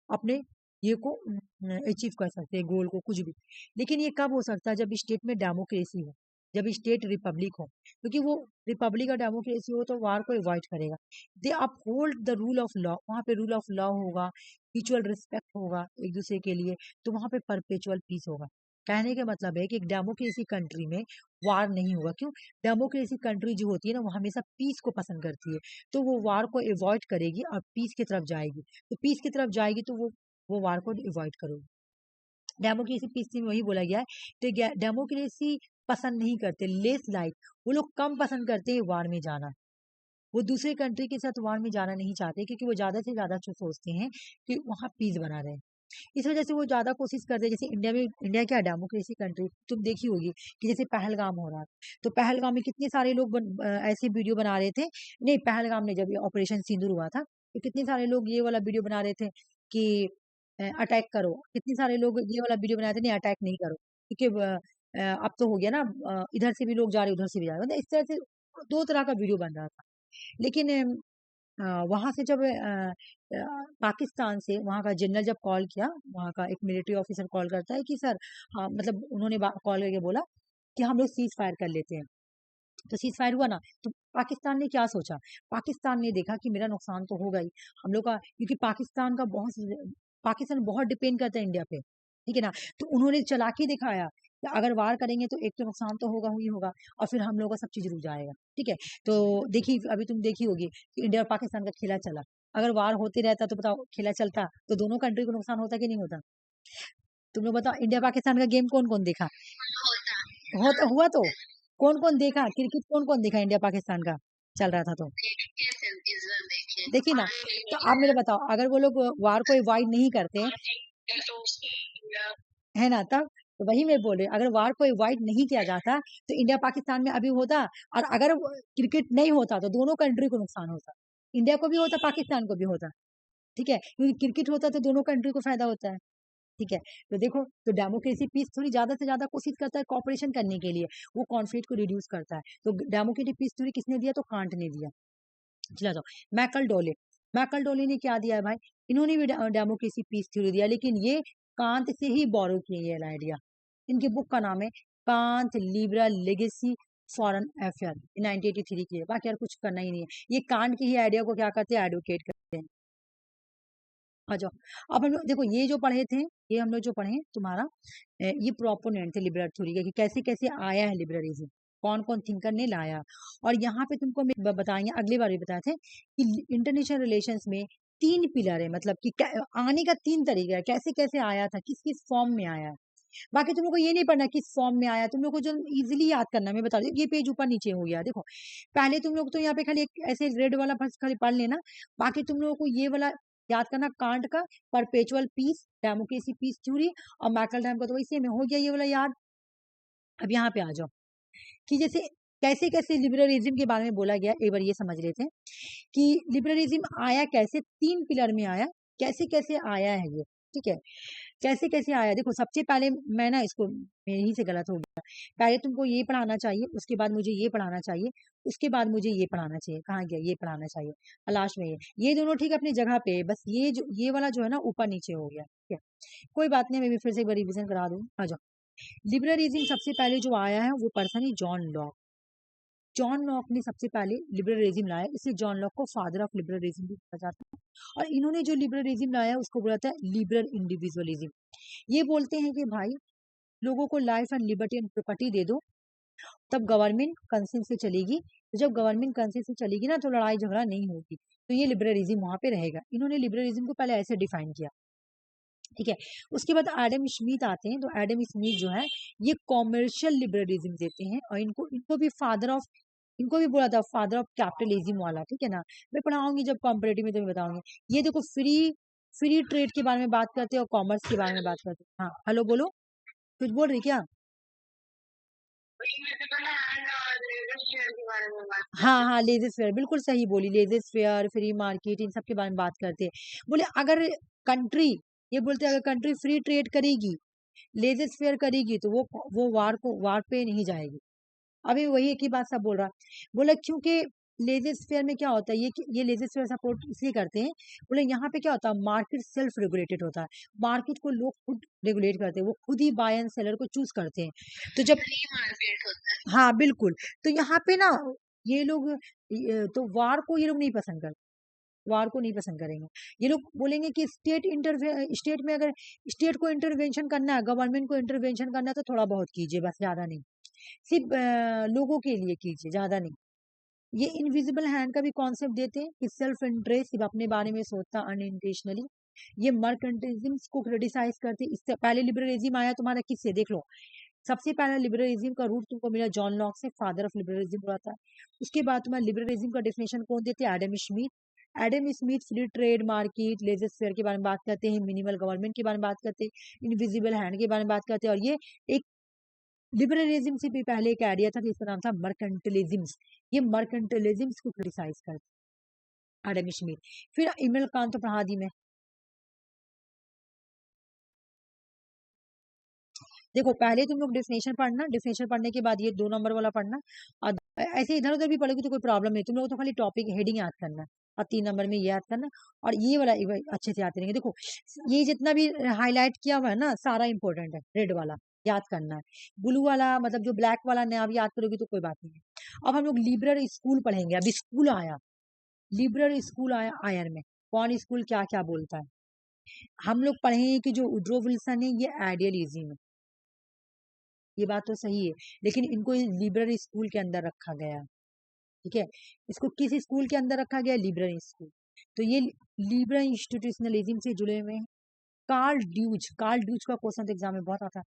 अपने ये को अचीव कर सकते हैं, गोल को कुछ भी। लेकिन ये कब हो सकता है? जब स्टेट में डेमोक्रेसी हो, जब स्टेट रिपब्लिक हो, क्योंकि वो रिपब्लिक और डेमोक्रेसी हो तो वार को अवॉइड करेगा। They uphold the rule of law, वहाँ पे रूल ऑफ लॉ होगा, म्यूचुअल रिस्पेक्ट होगा एक दूसरे के लिए, तो वहाँ पे परपेचुअल पीस होगा। कहने का मतलब है कि एक डेमोक्रेसी कंट्री में वार नहीं होगा। क्यों? डेमोक्रेसी कंट्री जो होती है ना वो हमेशा पीस को पसंद करती है, तो वो वार को अवॉइड करेगी और पीस की तरफ जाएगी। तो पीस की तरफ जाएगी तो वो वार को अवॉइड करोगे। डेमोक्रेसी पीस में वही बोला गया है, तो डेमोक्रेसी पसंद नहीं करते, लेस लाइक, वो लोग कम पसंद करते हैं वार में जाना। वो दूसरे कंट्री के साथ वार में जाना नहीं चाहते क्योंकि वो ज्यादा से ज्यादा जो सोचते हैं कि वहाँ पीस बना रहे। इस वजह से वो ज्यादा कोशिश करते हैं। जैसे इंडिया में, इंडिया क्या डेमोक्रेसी कंट्री, तुम देखी होगी कि जैसे पहलगाम हो रहा था, तो पहलगाम में कितने सारे लोग ऐसे वीडियो बना रहे थे। नहीं, पहलगाम में जब ऑपरेशन सिंदूर हुआ था तो कितने सारे लोग ये वाला वीडियो बना रहे थे कि अटैक करो। कितने सारे लोग ये वाला वीडियो बनाए थे, नहीं अटैक नहीं करो, क्योंकि अब तो हो गया ना, इधर से भी लोग जा रहे उधर से भी जा रहे, मतलब इस तरह से दो तरह का वीडियो बन रहा था। लेकिन वहां से जब पाकिस्तान से वहां का जनरल जब कॉल किया, वहां का एक मिलिट्री ऑफिसर कॉल करता है कि सर, मतलब उन्होंने कॉल करके बोला कि हम लोग सीज फायर कर लेते हैं। तो सीज फायर हुआ ना, तो पाकिस्तान ने क्या सोचा? पाकिस्तान ने देखा कि मेरा नुकसान तो होगा ही हम लोग का, क्योंकि पाकिस्तान बहुत डिपेंड करता है इंडिया पे, ठीक है ना। तो उन्होंने चला के दिखाया कि अगर वार करेंगे तो एक तो नुकसान तो होगा ही होगा, और फिर हम लोग का सब चीज रुक जाएगा, ठीक है। तो देखी, अभी तुम देखी होगी कि इंडिया और पाकिस्तान का खेला चला। अगर वार होते रहता तो बताओ, खेला चलता तो दोनों कंट्री को नुकसान होता कि नहीं होता? तुम लोग बताओ, इंडिया पाकिस्तान का गेम कौन कौन देखा? होता हुआ तो कौन कौन देखा क्रिकेट? कौन कौन देखा इंडिया पाकिस्तान का चल रहा था तो? देखिए देखिए ना। तो आप मेरे बताओ, अगर वो लोग वार को अवॉइड नहीं करते, है ना, तब तो वही मैं बोल रही हूँ, अगर वार को अवॉइड नहीं किया जाता तो इंडिया पाकिस्तान में अभी होता, और अगर क्रिकेट नहीं होता तो दोनों कंट्री को नुकसान होता, इंडिया को भी होता, पाकिस्तान को भी होता, ठीक है। क्योंकि क्रिकेट होता तो दोनों कंट्री को फायदा होता है, ठीक है। तो देखो, तो डेमोक्रेसी पीस थोड़ी ज्यादा से ज्यादा कोशिश करता है कॉपरेशन करने के लिए, वो कॉन्फ्लिक्ट को रिड्यूस करता है। तो डेमोक्रेटिक पीस थोड़ी किसने दिया? तो कांट ने दिया। चला जाओ, मैकल डोले। मैकल डोले ने क्या दिया है भाई? इन्होंने भी डेमोक्रेसी पीस थ्योरी दिया, लेकिन ये कांत से ही बोरो किए ये आइडिया। इनके बुक का नाम है Kant liberal legacy foreign affair, 1983 की है। बाकी यार कुछ करना ही नहीं है, ये कांट के ही आइडिया को क्या करते हैं, एडवोकेट करते हैं। आ जाओ, अब हम लोग देखो, ये जो पढ़े थे, ये हम लोग जो पढ़े तुम्हारा, ये प्रोपोनेंट थे लिबरल थ्योरी के कि कैसे कैसे आया है लिबरलिज्म, कौन कौन थिंकर ने लाया। और यहाँ पे तुमको बताएंगे, अगली बार भी बताए थे कि इंटरनेशनल रिलेशंस में 3 पिलर है, मतलब कि आने का 3 तरीका है, कैसे कैसे आया था, किस किस फॉर्म में आया है। बाकी तुम लोग को ये नहीं पढ़ना किस फॉर्म में आया, तुम लोग को जो इजीली याद करना, मैं बता दूं, ये पेज ऊपर नीचे हो गया देखो। पहले तुम लोग तो यहाँ पे खाली एक ऐसे रेड वाला बस खाली पढ़ लेना, बाकी तुम लोगों को ये वाला याद करना, कांट का perpetual peace, democracy peace theory, और मैकल डैम का तो वैसे में हो गया ये वाला याद। अब यहाँ पे आ जाओ कि जैसे कैसे कैसे लिबरलिज्म के बारे में बोला गया, एक बार ये समझ लेते हैं कि लिबरलिज्म आया कैसे, 3 पिलर में आया, कैसे कैसे आया है ये, ठीक है। कैसे कैसे आया, देखो सबसे पहले मैं ना इसको, मेरे ही से गलत हो गया, पहले तुमको ये पढ़ाना चाहिए, उसके बाद मुझे ये पढ़ाना चाहिए, उसके बाद मुझे ये पढ़ाना चाहिए, कहाँ गया ये पढ़ाना चाहिए, और लास्ट में ये दोनों ठीक अपनी जगह पे, बस ये वाला जो है ना ऊपर नीचे हो गया, ठीक है। कोई बात नहीं, मैं भी फिर से एक बार रिविजन करा दूँ। आ जाओ, लिबरलिज्म सबसे पहले जो आया है वो पर्सन है जॉन लॉक। जॉन लॉक ने सबसे पहले लिबरलिज्म लाया, इसलिए जॉन लॉक को फादर ऑफ लिबरलिज्म भी कहा जाता है। और इन्होंने जो लिबरलिज्म लाया उसको बोला था लिबरल इंडिविजुअलिज्म। ये बोलते हैं कि भाई लोगों को life and liberty and property दे दो, तब गवर्नमेंट कंसेंट से चलेगी, तो जब गवर्नमेंट कंसेंट से चलेगी ना तो लड़ाई झगड़ा नहीं होगी, तो ये लिबरलिज्म वहां पे रहेगा। इन्होंने लिबरलिज्म को पहले ऐसे डिफाइन किया, ठीक है। उसके बाद एडम स्मिथ आते हैं, तो एडम स्मिथ जो है ये कॉमर्शियल लिबरलिज्म देते हैं, और इनको इनको भी फादर ऑफ, इनको भी बोला था फादर ऑफ कैपिटलिज्म वाला, ठीक है ना। मैं पढ़ाऊंगी जब कॉम्परेटिव में, तो मैं बताऊंगी। ये देखो, फ्री फ्री ट्रेड के बारे में बात करते हैं और कॉमर्स के बारे में बात करते हैं। हाँ, हेलो बोलो, कुछ बोल रही क्या? हाँ हाँ, लेजर फेयर, बिल्कुल सही बोली, लेजर फेयर, फ्री मार्केट, इन सब के बारे में बात करते हैं। बोले अगर कंट्री, ये बोलते हैं अगर कंट्री फ्री ट्रेड करेगी लेजर फेयर करेगी तो वो वार पे नहीं जाएगी। अभी वही एक ही बात सब बोल रहा, बोला क्योंकि लेजर स्फीयर में क्या होता है, ये लेजर स्फीयर सपोर्ट इसलिए करते हैं, बोले यहाँ पे क्या होता है, मार्केट सेल्फ रेगुलेटेड होता है, मार्केट को लोग खुद रेगुलेट करते हैं, वो खुद ही बाय एंड सेलर को चूज करते हैं। तो जब मार्केट होता है। हाँ बिल्कुल, तो यहाँ पे ना ये लोग तो वार को ये लोग नहीं पसंद करते, वार को नहीं पसंद करेंगे। ये लोग बोलेंगे कि स्टेट में अगर स्टेट को इंटरवेंशन करना है, गवर्नमेंट को इंटरवेंशन करना है तो थोड़ा बहुत कीजिए, बस ज्यादा नहीं, सिर्फ लोगों के लिए कीजिए, ज्यादा नहीं। ये इनविजिबल हैंड का भी कॉन्सेप्ट देते हैं कि सेल्फ इंटरेस्ट, सिर्फ अपने बारे में सोचता अनइंटेंशनली। ये मर्केंटिलिज्म को क्रिटिसाइज करते। इससे पहले लिबरलिज्म आया तुम्हारा किससे, देख लो, सबसे पहला लिबरलिज्म का रूट तुमको मिला जॉन लॉक से, फादर ऑफ लिबरलिज्म हुआ था। उसके बाद तुम्हारा लिबरलिज्म का डेफिनेशन कौन देते हैं, Adam Smith. Adam Smith free trade market, laissez faire के बारे में बात करते हैं, मिनिमल गवर्नमेंट के बारे में बात करते हैं, इनविजिबल हैंड के बारे में बात करते हैं। और ये एक लिबरलिज्म से भी पहले एक आइडिया था जिसका नाम था मर्केंटिलिज्म। ये मर्केंटिलिज्म को क्रिटिसाइज करते एडम स्मिथ। फिर इमरान खान तो पढ़ा दी मैं, देखो पहले तुम लोग डेफिनेशन पढ़ना, डेफिनेशन पढ़ने के बाद ये 2 नंबर वाला पढ़ना, और ऐसे इधर उधर भी पढ़ोगे तो कोई प्रॉब्लम नहीं, तुम लोग तो खाली टॉपिक हेडिंग याद करना है और 3 नंबर में ये याद करना, और ये वाला अच्छे से आते रहेंगे। देखो ये जितना भी हाईलाइट किया हुआ है ना, सारा इंपॉर्टेंट है, रेड वाला याद करना है, ब्लू वाला मतलब जो ब्लैक वाला नहीं आप याद करोगे तो कोई बात नहीं है। अब हम लोग लिबरल स्कूल पढ़ेंगे, अभी स्कूल आया, लिबरल स्कूल आया आयर में, कौन स्कूल क्या क्या बोलता है। हम लोग पढ़ेंगे कि जो वुड्रो विल्सन है ये आइडियलिज्म है, ये बात तो सही है, लेकिन इनको लिबरल स्कूल के अंदर रखा गया, ठीक है। इसको किस स्कूल के अंदर रखा गया, लिबरल स्कूल। तो ये लिबरल इंस्टीट्यूशनलिज्म से जुड़े हुए हैं। कार्ल ड्यूज का क्वेश्चन एग्जाम में बहुत आता है,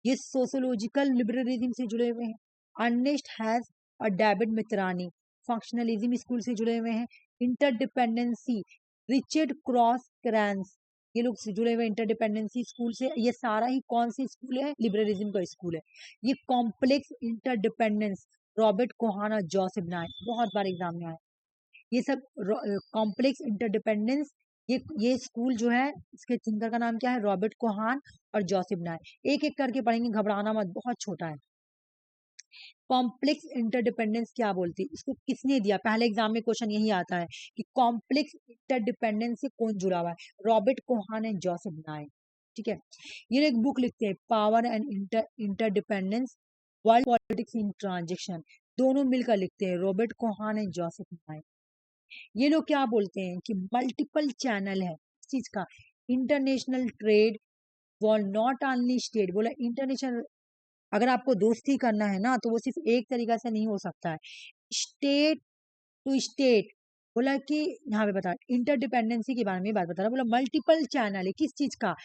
ये सोशोलॉजिकल लिबरलिज्म से जुड़े हुए हैं। अर्नेस्ट हैज और डेविड मित्रानी फंक्शनलिज्म स्कूल से जुड़े हुए हैं। इंटरडिपेंडेंसी, रिचर्ड क्रॉस क्रैंस, ये लोग से जुड़े हुए इंटरडिपेंडेंसी स्कूल से। ये सारा ही कौन सी स्कूल है, लिबरलिज्म का स्कूल है। ये कॉम्प्लेक्स इंटरडिपेंडेंस, रॉबर्ट कोहान और जोसेफ नाय, बहुत बार एग्जाम में आया ये सब। कॉम्प्लेक्स इंटरडिपेंडेंस, ये स्कूल जो है इसके थिंकर का नाम क्या है, रॉबर्ट कोहान और जोसेफ नाय। एक एक करके पढ़ेंगे, घबराना मत, बहुत छोटा है। कॉम्प्लेक्स इंटरडिपेंडेंस क्या बोलती है, इसको किसने दिया, पहले एग्जाम में क्वेश्चन यही आता है कि कॉम्प्लेक्स इंटरडिपेंडेंस से कौन जुड़ा हुआ है, रॉबर्ट कोहान एंड जोसेफ नाय, ठीक है। ये एक बुक लिखते हैं, power and interdependence, world politics in transaction, दोनों मिलकर लिखते हैं, रॉबर्ट कोहान एंड जोसेफ नाय। ये लोग क्या बोलते हैं कि मल्टीपल चैनल है इस चीज का, international trade wall not only state, बोला इंटरनेशनल, अगर आपको दोस्ती करना है ना तो वो सिर्फ एक तरीका से नहीं हो सकता है, स्टेट टू स्टेट। बोला कि यहाँ पे बता इंटरडिपेंडेंसी के बारे में बात बता रहा, बोला मल्टीपल चैनल है किस चीज का,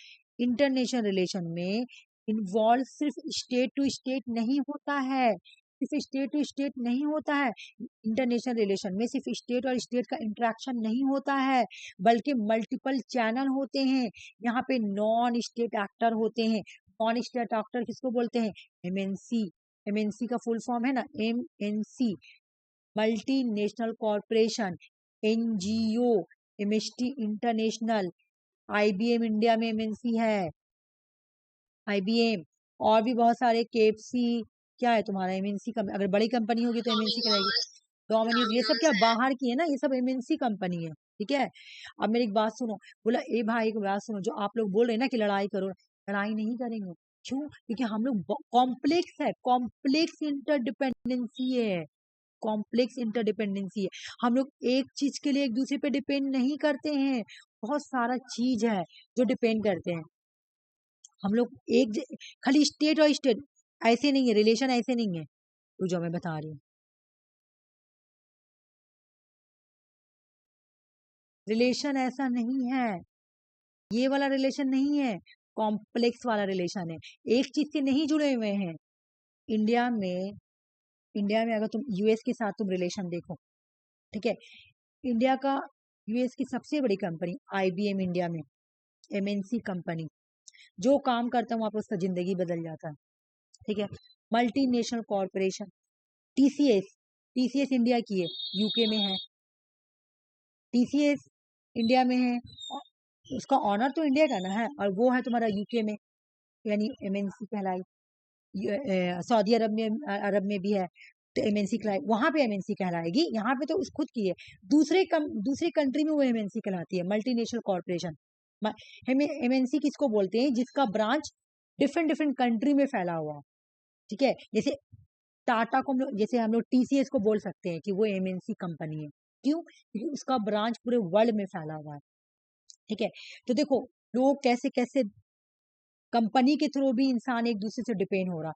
इंटरनेशनल रिलेशन में इन्वॉल्व सिर्फ स्टेट टू स्टेट नहीं होता है, सिर्फ स्टेट टू स्टेट नहीं होता है, इंटरनेशनल रिलेशन में सिर्फ स्टेट और स्टेट का इंटरेक्शन नहीं होता है, बल्कि मल्टीपल चैनल होते हैं। यहाँ पे नॉन स्टेट एक्टर होते हैं, नॉन स्टेट एक्टर किसको बोलते हैं, एमएनसी। एमएनसी का फुल फॉर्म है ना MNC, multi national corporation, NGO, MST international, IBM India में एमएनसी है, आईबीएम, और भी बहुत सारे, केएफसी क्या है तुम्हारा एमएनसी, अगर बड़ी कंपनी होगी तो एमएनसी कहलाएगी, डोमिनोज, ये सब क्या बाहर की है ना, ये सब एमएनसी कंपनी है, ठीक है। अब मेरी एक बात सुनो, बोला ए भाई एक बात सुनो, जो आप लोग बोल रहे हैं ना कि लड़ाई करो, लड़ाई नहीं करेंगे, क्यों, क्योंकि हम लोग कॉम्प्लेक्स है, कॉम्प्लेक्स इंटरडिपेंडेंसी है, कॉम्प्लेक्स इंटरडिपेंडेंसी है। हम लोग एक चीज के लिए एक दूसरे पे डिपेंड नहीं करते हैं, बहुत सारा चीज है जो डिपेंड करते हैं। हम लोग खाली स्टेट और स्टेट ऐसे नहीं है, रिलेशन ऐसे नहीं है, तो जो मैं बता रही हूँ रिलेशन ऐसा नहीं है, ये वाला रिलेशन नहीं है, कॉम्प्लेक्स वाला रिलेशन है, एक चीज से नहीं जुड़े हुए हैं। इंडिया में अगर तुम यूएस के साथ तुम रिलेशन देखो, ठीक है, इंडिया का यूएस की सबसे बड़ी कंपनी आईबीएम इंडिया में, एमएनसी कंपनी, जो काम करता है वहां पर उसका जिंदगी बदल जाता है, ठीक है। Multinational corporation, TCS, TCS India की है, यूके में है, टीसीएस इंडिया में है, उसका ऑनर तो इंडिया का ना है, और वो है तुम्हारा यूके में, यानी MNC कहलाई। सऊदी अरब में भी है तो MNC कहलाई, वहां पे MNC कहलाएगी। यहाँ पे तो उस खुद की है, दूसरी कंट्री में वो MNC कहलाती है, मल्टीनेशनल कॉर्पोरेशन। MNC किसको बोलते हैं? जिसका ब्रांच डिफरेंट डिफरेंट कंट्री में फैला हुआ, ठीक है। जैसे टाटा को जैसे हम लोग TCS को बोल सकते हैं कि वो MNC कंपनी है। क्यों? क्योंकि उसका ब्रांच पूरे वर्ल्ड में फैला हुआ है, ठीक है। तो देखो लोग कैसे कैसे कंपनी के थ्रू भी इंसान एक दूसरे से डिपेंड हो रहा।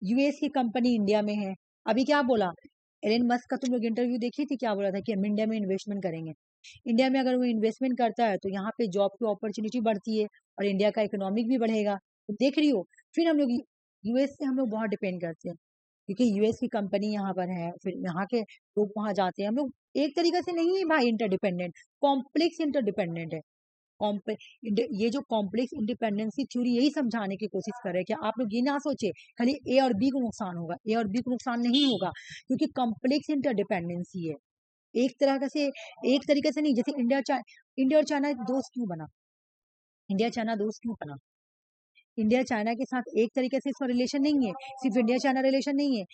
US की कंपनी इंडिया में है, अभी क्या बोला एलन मस्क का, तुम लोग इंटरव्यू देखी थी, क्या बोला था कि हम इंडिया में इन्वेस्टमेंट करेंगे। इंडिया में अगर वो इन्वेस्टमेंट करता है तो यहाँ पे जॉब की अपॉर्चुनिटी बढ़ती है और इंडिया का इकोनॉमिक भी बढ़ेगा। तो देख रही हो, फिर हम लोग US से हम लोग बहुत डिपेंड करते हैं क्योंकि US की कंपनी यहाँ पर है, फिर यहाँ के लोग वहां जाते हैं। हम लोग एक तरीके से नहीं है भाई इंटरडिपेंडेंट, कॉम्प्लेक्स इंटरडिपेंडेंट है। ये जो कॉम्प्लेक्स इंडिपेंडेंसी थ्योरी यही समझाने की कोशिश कर रहे हैं कि आप लोग ये ना सोचे खाली A और B को नुकसान होगा, A और B को नुकसान नहीं होगा, क्योंकि कॉम्प्लेक्स इंटरडिपेंडेंसी है। एक तरीके से नहीं। जैसे इंडिया और चाइना दोस्त क्यों बना? इंडिया चाइना दोस्त क्यों बना? इंडिया चाइना के साथ एक तरीके से इसका रिलेशन नहीं है, सिर्फ इंडिया चाइना रिलेशन नहीं है।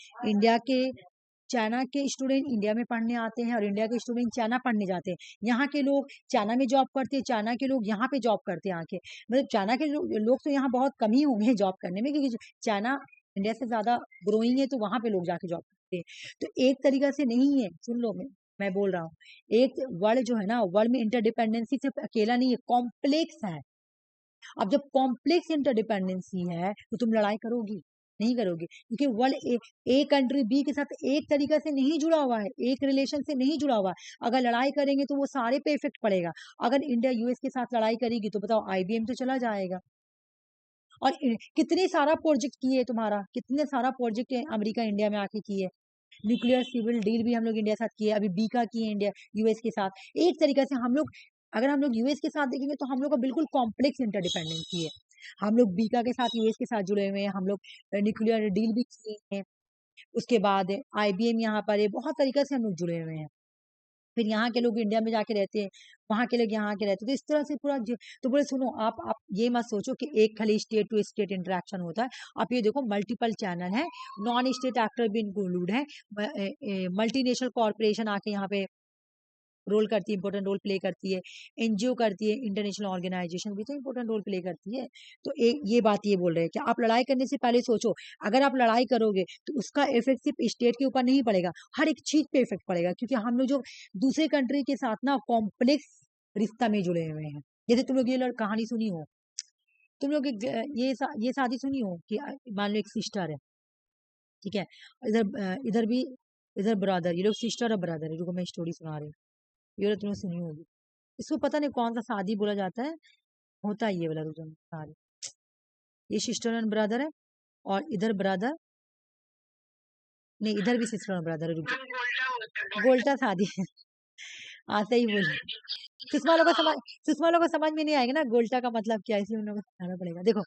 चाइना के स्टूडेंट इंडिया में पढ़ने आते हैं और इंडिया के स्टूडेंट चाइना पढ़ने जाते हैं। यहाँ के लोग चाइना में जॉब करते हैं, चाइना के लोग यहाँ पे जॉब करते हैं आके। मतलब चाइना के लोग तो यहाँ बहुत कम ही होंगे जॉब करने में, क्योंकि चाइना इंडिया से ज्यादा ग्रोइंग है, तो वहां पे लोग जाके जॉब करते हैं। तो एक तरीका से नहीं है, सुन लो मैं बोल रहा हूँ, एक वर्ल्ड जो है ना, वर्ल्ड में इंटरडिपेंडेंसी सिर्फ अकेला नहीं है, कॉम्प्लेक्स है। अब जब कॉम्प्लेक्स इंटरडिपेंडेंसी है तो तुम लड़ाई करोगी? नहीं करोगे, क्योंकि वर्ल्ड ए कंट्री B के साथ एक तरीके से नहीं जुड़ा हुआ है, एक रिलेशन से नहीं जुड़ा हुआ है। अगर लड़ाई करेंगे तो वो सारे पे इफेक्ट पड़ेगा। अगर इंडिया US के साथ लड़ाई करेगी तो बताओ IBM तो चला जाएगा। और कितने सारा प्रोजेक्ट किए तुम्हारा, कितने सारा प्रोजेक्ट अमेरिका इंडिया में आके किए। न्यूक्लियर सिविल डील भी हम लोग इंडिया के साथ किए, अभी B का किए इंडिया US के साथ। एक तरीके से हम लोग, अगर हम लोग US के साथ देखेंगे तो हम लोग का बिल्कुल कॉम्प्लेक्स इंटरडिपेंडेंसी है। हम लोग बीका के साथ US के साथ जुड़े हुए हैं, हम लोग न्यूक्लियर डील भी किए हैं। उसके बाद IBM यहाँ पर है, बहुत तरीके से हम लोग जुड़े हुए हैं। फिर यहाँ के लोग इंडिया में जाके रहते हैं, वहां के लोग यहाँ के रहते हैं, तो इस तरह से पूरा तो बोले सुनो, आप ये मत सोचो कि एक खाली स्टेट टू स्टेट इंटरेक्शन होता है। आप ये देखो मल्टीपल चैनल है, नॉन स्टेट एक्टर भी इंक्लूड है, मल्टीनेशनल कॉर्पोरेशन आके यहाँ पे रोल करती है, इंपॉर्टेंट रोल प्ले करती है, NGO करती है, इंटरनेशनल ऑर्गेनाइजेशन भी तो इंपॉर्टेंट रोल प्ले करती है। तो ये बात ये बोल रहे हैं कि आप लड़ाई करने से पहले सोचो, अगर आप लड़ाई करोगे तो उसका इफेक्ट सिर्फ स्टेट के ऊपर नहीं पड़ेगा, हर एक चीज पे इफेक्ट पड़ेगा। क्योंकि हम लोग जो दूसरे कंट्री के साथ ना कॉम्प्लेक्स रिश्ता में जुड़े हुए हैं। जैसे तुम लोग ये कहानी सुनी हो, तुम लोग ये शादी सुनी हो कि मान लो एक सिस्टर है, ठीक है, इधर भी इधर ब्रदर, ये लोग सिस्टर और ब्रदर है। रुको मैं स्टोरी सुना रही हूँ, ये तुमने सुनी होगी। इसको पता नहीं कौन सा शादी बोला जाता है, होता है ये वाला। रुको सारी, ये सिस्टर एंड ब्रदर है और इधर ब्रदर नहीं, इधर भी सिस्टर एंड ब्रदर है। रुको गोल्टा शादी है। हाँ सही बोल, सुषमा लोग को समझ में नहीं आएगा ना गोल्टा का मतलब क्या है, इसलिए उन लोगों को समझाना पड़ेगा। देखो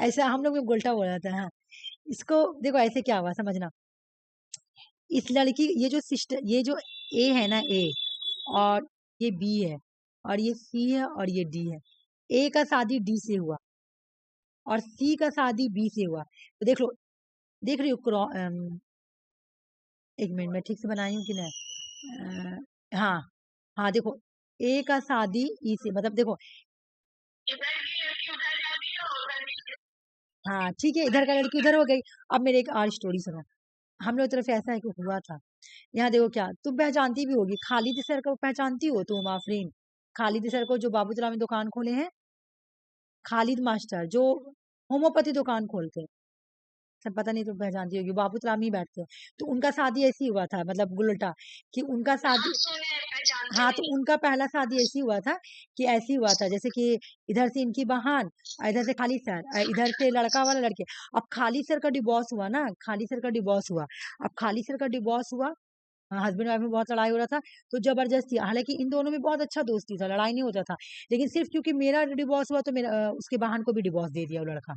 ऐसा हम लोग गोल्टा बोला जाता है। हाँ, इसको देखो ऐसे क्या हुआ समझना। इस लड़की, ये जो सिस्टर, ये जो A है ना, A और ये B है और ये C है और ये D है। A का शादी D से हुआ और C का शादी B से हुआ। तो देख रही हो एक मिनट में ठीक से बनाई हूँ कि नहीं। हाँ हाँ, देखो A का शादी E से, मतलब देखो हाँ ठीक है, इधर का लड़की उधर हो गई। अब मेरे एक और स्टोरी सुनो। हम लोग तरफ ऐसा है कि हुआ था, यहाँ देखो क्या, तुम पहचानती भी होगी खालिद सर को, पहचानती हो तुम आफरीन? खालिद सर को जो बाबूतला में दुकान खोले हैं, खालिद मास्टर जो होम्योपैथी दुकान खोलते हैं, सब पता नहीं तुम पहचानती होगी, बाबूतला में ही बैठते हैं। तो उनका शादी ऐसी हुआ था, मतलब उल्टा कि उनका शादी, हाँ तो उनका पहला शादी ऐसी हुआ था कि ऐसी हुआ था जैसे कि इधर से इनकी बहन, इधर से खालिद सर, इधर से लड़का वाला लड़के। अब खालिद सर का डिवोर्स हुआ ना, खालिद सर का डिवोर्स हुआ। अब खालिद सर का डिवोर्स हुआ, हस्बैंड वाइफ में बहुत लड़ाई हो रहा था, तो जबरदस्ती, हालांकि इन दोनों में बहुत अच्छा दोस्ती था, लड़ाई नहीं होता था, लेकिन सिर्फ क्योंकि मेरा डिवोर्स हुआ तो मेरा उसके बहन को भी डिवोर्स दे दिया वो लड़का।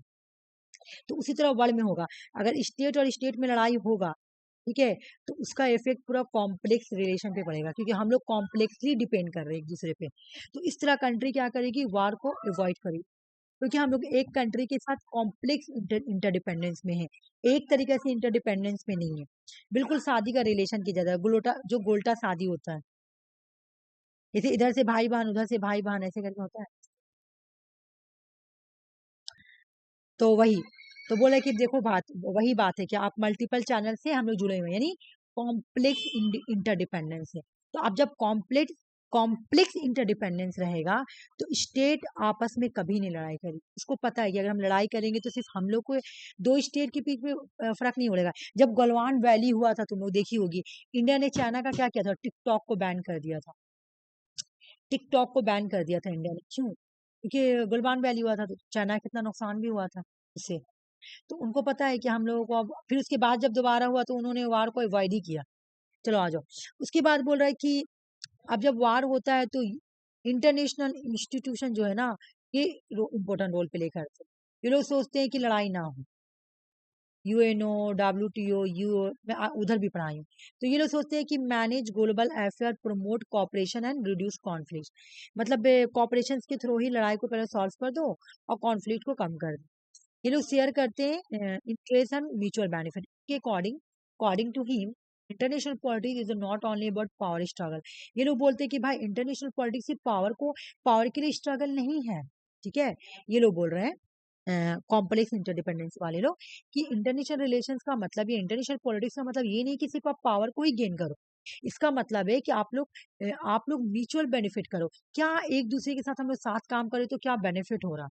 तो उसी तरह वर्ल्ड में होगा, अगर स्टेट और स्टेट में लड़ाई होगा, ठीक है, तो उसका इफेक्ट पूरा कॉम्प्लेक्स रिलेशन पे पड़ेगा, क्योंकि हम लोग कॉम्प्लेक्सली डिपेंड कर रहे हैं एक दूसरे पे। तो इस तरह कंट्री क्या करेगी, वार को अवॉइड करेगी। क्योंकि हम लोग एक कंट्री के साथ कॉम्प्लेक्स इंटरडिपेंडेंस में है, एक तरीके से इंटरडिपेंडेंस में नहीं है। बिल्कुल शादी का रिलेशन की जगह गोल्टा शादी होता है, जैसे इधर से भाई बहन उधर से भाई बहन ऐसे करके होता है। तो वही तो बोला कि देखो वही बात है कि आप मल्टीपल चैनल से हम लोग जुड़े हुए हैं, यानी कॉम्प्लेक्स इंटरडिपेंडेंस है। तो अब जब कॉम्प्लेक्स इंटरडिपेंडेंस रहेगा तो स्टेट आपस में कभी नहीं लड़ाई करेगी। उसको पता है कि अगर हम लड़ाई करेंगे तो सिर्फ हम लोग को दो स्टेट के बीच में फर्क नहीं पड़ेगा। जब गलवान वैली हुआ था, तुम लोग देखी होगी, इंडिया ने चाइना का क्या किया था, टिकटॉक को बैन कर दिया था। टिकटॉक को बैन कर दिया था इंडिया ने, क्यों? क्योंकि गलवान वैली हुआ था तो चाइना का कितना नुकसान भी हुआ था उससे। तो उनको पता है कि हम लोगों को अब फिर उसके बाद जब दोबारा हुआ तो उन्होंने वार को अवॉइड ही किया। चलो आ जाओ। उसके बाद बोल रहा है कि अब जब वार होता है तो इंटरनेशनल इंस्टीट्यूशन जो है ना, ये इम्पोर्टेंट रोल प्ले करते हैं। ये लोग सोचते हैं कि लड़ाई ना हो, यूएनओ, डब्ल्यूटीओ, मैं उधर भी पढ़ाई हूँ। तो ये लोग सोचते हैं कि manage global affair, promote cooperation and reduce conflict, मतलब कॉपरेशन के थ्रू ही लड़ाई को पहले सॉल्व कर दो और कॉन्फ्लिक्ट को कम कर दो। ये लोग शेयर करते हैं इंटरेस्ट एंड म्यूचुअल बेनिफिट के according according to him. International politics is not only about power struggle. ये लोग बोलते हैं कि भाई इंटरनेशनल पॉलिटिक्स सिर्फ पावर के लिए स्ट्रगल नहीं है। ठीक है, ये लोग बोल रहे हैं कॉम्प्लेक्स इंटरडिपेंडेंस वाले लोग कि इंटरनेशनल रिलेशंस का मतलब, ये इंटरनेशनल पॉलिटिक्स का मतलब ये नहीं कि सिर्फ आप पावर को ही गेन करो। इसका मतलब है कि आप लोग म्यूचुअल बेनिफिट करो। क्या एक दूसरे के साथ हम लोग साथ काम करें तो क्या बेनिफिट हो रहा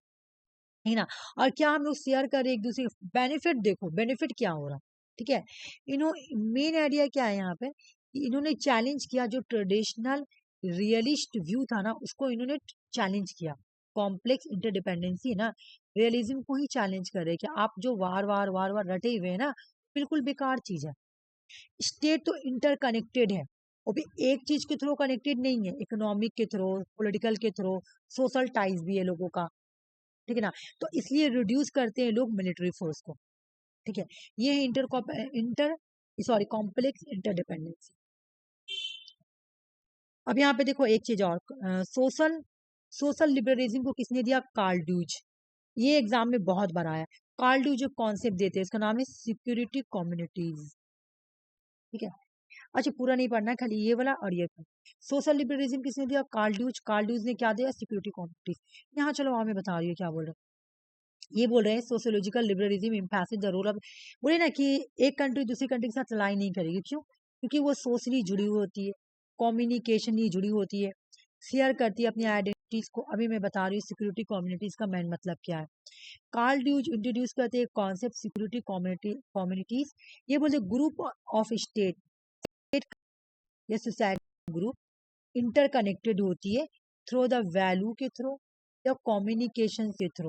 है ना, और क्या हम लोग शेयर करें एक दूसरे बेनिफिट, देखो बेनिफिट क्या हो रहा। ठीक है, मेन आइडिया क्या है यहाँ पे कि इन्होंने चैलेंज किया जो ट्रेडिशनल रियलिस्ट व्यू था ना, उसको इन्होंने चैलेंज किया। कॉम्प्लेक्स इंटरडिपेंडेंसी है ना, रियलिज्म को ही चैलेंज कर रहे हैं कि आप जो वार वार रटे हुए हैं ना, बिल्कुल बेकार चीज है। स्टेट तो इंटरकनेक्टेड है, वो भी एक चीज के थ्रू कनेक्टेड नहीं है, इकोनॉमिक के थ्रू, पॉलिटिकल के थ्रू, सोशल टाइज भी है लोगों का। ठीक है ना, तो इसलिए रिड्यूस करते हैं लोग मिलिट्री फोर्स को। ठीक है, ये है इंटर सॉरी कॉम्प्लेक्स इंटरडिपेंडेंसी। अब यहाँ पे देखो एक चीज और, सोशल लिबरलिज्म को किसने दिया, कार्ल ड्यूज। ये एग्जाम में बहुत बार आया। कार्ल ड्यूज जो कॉन्सेप्ट देते हैं, इसका नाम है सिक्योरिटी कम्युनिटीज। ठीक है, अच्छा पूरा नहीं पढ़ना है, खाली ये वाला और ये सोशल लिबरलिज्म किसने दिया, कार्ल ड्यूज। कार्ल ड्यूज ने क्या दिया, सिक्योरिटी कम्युनिटीज। यहाँ चलो मैं बता रही हूँ क्या बोल रहे हैं। ये बोल रहे हैं sociological liberalism emphasis the role of, बोले ना कि एक कंट्री दूसरी कंट्री के साथ लड़ाई नहीं करेगी, क्यों? क्योंकि वो सोशली जुड़ी हुई होती है, कम्युनिकेशनली जुड़ी होती है, शेयर करती है अपनी आइडेंटिटीज को। अभी मैं बता रही हूँ सिक्योरिटी कम्युनिटीज का मेन मतलब क्या है। कार्ल ड्यूज इंट्रोड्यूस करते हैं कॉन्सेप्ट सिक्योरिटी कम्युनिटीज। ये बोलते ग्रुप ऑफ स्टेट या सोसाइटी ग्रुप इंटरकनेक्टेड होती है थ्रू द वैल्यू के थ्रू या कम्युनिकेशन के थ्रू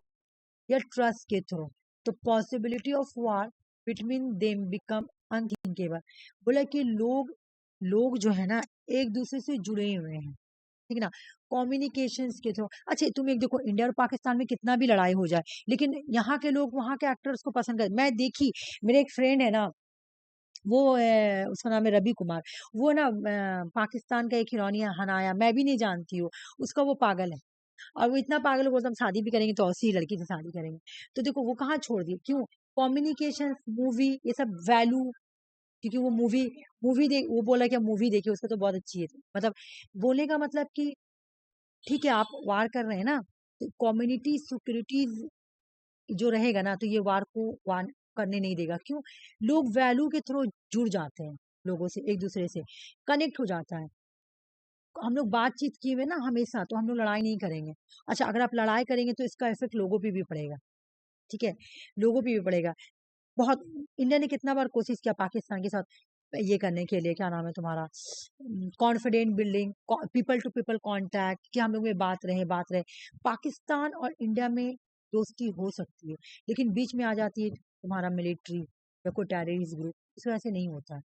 या ट्रस्ट के थ्रू। तो possibility of war between them become unthinkable. बोला कि लोग जो है ना एक दूसरे से जुड़े हुए हैं, ठीक है ना, कम्युनिकेशंस के थ्रू। अच्छा तुम एक देखो, इंडिया और पाकिस्तान में कितना भी लड़ाई हो जाए, लेकिन यहाँ के लोग वहाँ के एक्टर्स को पसंद करते। मैं देखी, मेरे एक फ्रेंड है ना, वो उसका नाम है रवि कुमार। वो ना पाकिस्तान का एक हीरोइन है हनाया, मैं भी नहीं जानती हूँ उसका, वो पागल है। और वो इतना पागल है, बोलता हम शादी भी करेंगे तो ऐसी लड़की से शादी करेंगे। तो देखो वो कहाँ छोड़ दिए, क्यों? कम्युनिकेशन, मूवी, ये सब वैल्यू। क्योंकि वो मूवी देख, वो बोला कि मूवी देखी उसका तो बहुत अच्छी है, मतलब बोलने का मतलब कि ठीक है आप वार कर रहे हैं ना, तो कम्युनिटी सिक्योरिटीज जो रहेगा ना, तो ये वार को वार करने नहीं देगा। क्यों? लोग वैल्यू के थ्रू जुड़ जाते हैं, लोगों से एक दूसरे से कनेक्ट हो जाता है। हम लोग बातचीत किए हुए ना हमेशा, तो हम लोग लड़ाई नहीं करेंगे। अच्छा अगर आप लड़ाई करेंगे तो इसका इफेक्ट लोगों पे भी पड़ेगा। ठीक है, लोगों पे भी पड़ेगा। बहुत, इंडिया ने कितना बार कोशिश किया पाकिस्तान के साथ ये करने के लिए, क्या नाम है तुम्हारा, confident building, people to people contact, कि हम लोग में बात रहे। पाकिस्तान और इंडिया में दोस्ती हो सकती है, लेकिन बीच में आ जाती है तुम्हारा मिलिट्री या कोई टेररिस्ट ग्रुप, इस वजह से नहीं होता है।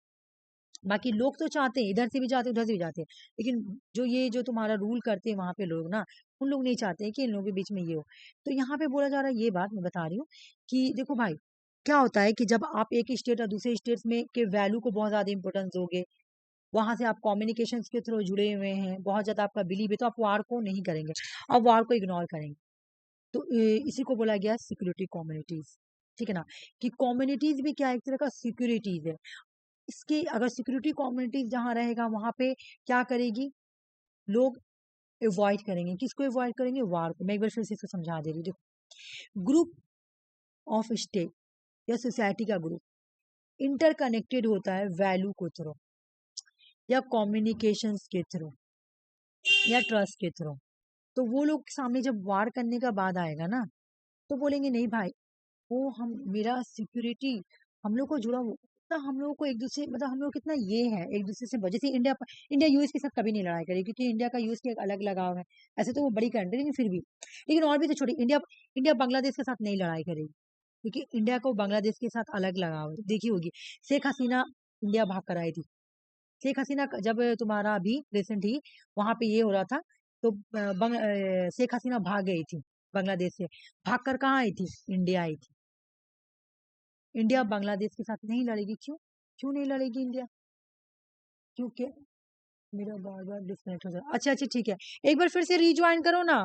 बाकी लोग तो चाहते हैं, इधर से भी चाहते हैं उधर से भी चाहते हैं, लेकिन जो तुम्हारा रूल करते हैं वहां पे लोग ना, उन लोग नहीं चाहते हैं कि इन लोगों के बीच में ये हो। तो यहाँ पे बोला जा रहा है, ये बात मैं बता रही हूँ कि देखो भाई, क्या होता है कि जब आप एक स्टेट और दूसरे स्टेट्स में के वैल्यू को बहुत ज्यादा इंपॉर्टेंस दोगे, वहां से आप कम्युनिकेशन के थ्रू जुड़े हुए हैं, बहुत ज्यादा आपका बिलीव है, तो आप वार को नहीं करेंगे, आप वार को इग्नोर करेंगे। तो इसी को बोला गया सिक्योरिटी कम्युनिटीज, ठीक है ना, कि कम्युनिटीज भी क्या एक तरह का सिक्योरिटीज है। इसके अगर सिक्योरिटी कम्युनिटीज जहाँ रहेगा वहां पे क्या करेगी, लोग अवॉइड करेंगे, किसको अवॉइड करेंगे, वार को। मैं एक बार फिर से इसको समझा दे रही हूँ। देखो, ग्रुप ऑफ स्टेट या सोसाइटी का ग्रुप इंटरकनेक्टेड होता है वैल्यू के थ्रू या कम्युनिकेशंस के थ्रू या ट्रस्ट के थ्रू। तो वो लोग सामने जब वार करने का बाद आएगा ना, तो बोलेंगे नहीं भाई, वो हम मेरा सिक्योरिटी हम लोग को जुड़ा हुआ, तो हम लोगों को एक दूसरे मतलब हम लोग कितना ये है एक दूसरे से। जैसे इंडिया इंडिया यूएस के साथ कभी नहीं लड़ाई करेगी, क्योंकि इंडिया का यूएस के एक अलग लगाव है। ऐसे तो वो बड़ी कंट्री, लेकिन फिर भी, लेकिन और भी तो छोड़ी, इंडिया इंडिया बांग्लादेश के साथ नहीं लड़ाई करेगी, क्योंकि इंडिया को बांग्लादेश के साथ अलग लगाव है। देखी होगी शेख हसीना इंडिया भाग कर आई थी। शेख हसीना जब तुम्हारा अभी रिसेंट ही वहां पे ये हो रहा था, तो शेख हसीना भाग गई थी बांग्लादेश से। भाग कर कहाँ आई थी, इंडिया आई थी। इंडिया बांग्लादेश के साथ नहीं लड़ेगी, क्यों क्यों नहीं लड़ेगी इंडिया, क्योंकि मेरा बार बार डिस्कनेक्ट हो जाए। अच्छा अच्छा ठीक है, एक बार फिर से रिज्वाइन करो ना,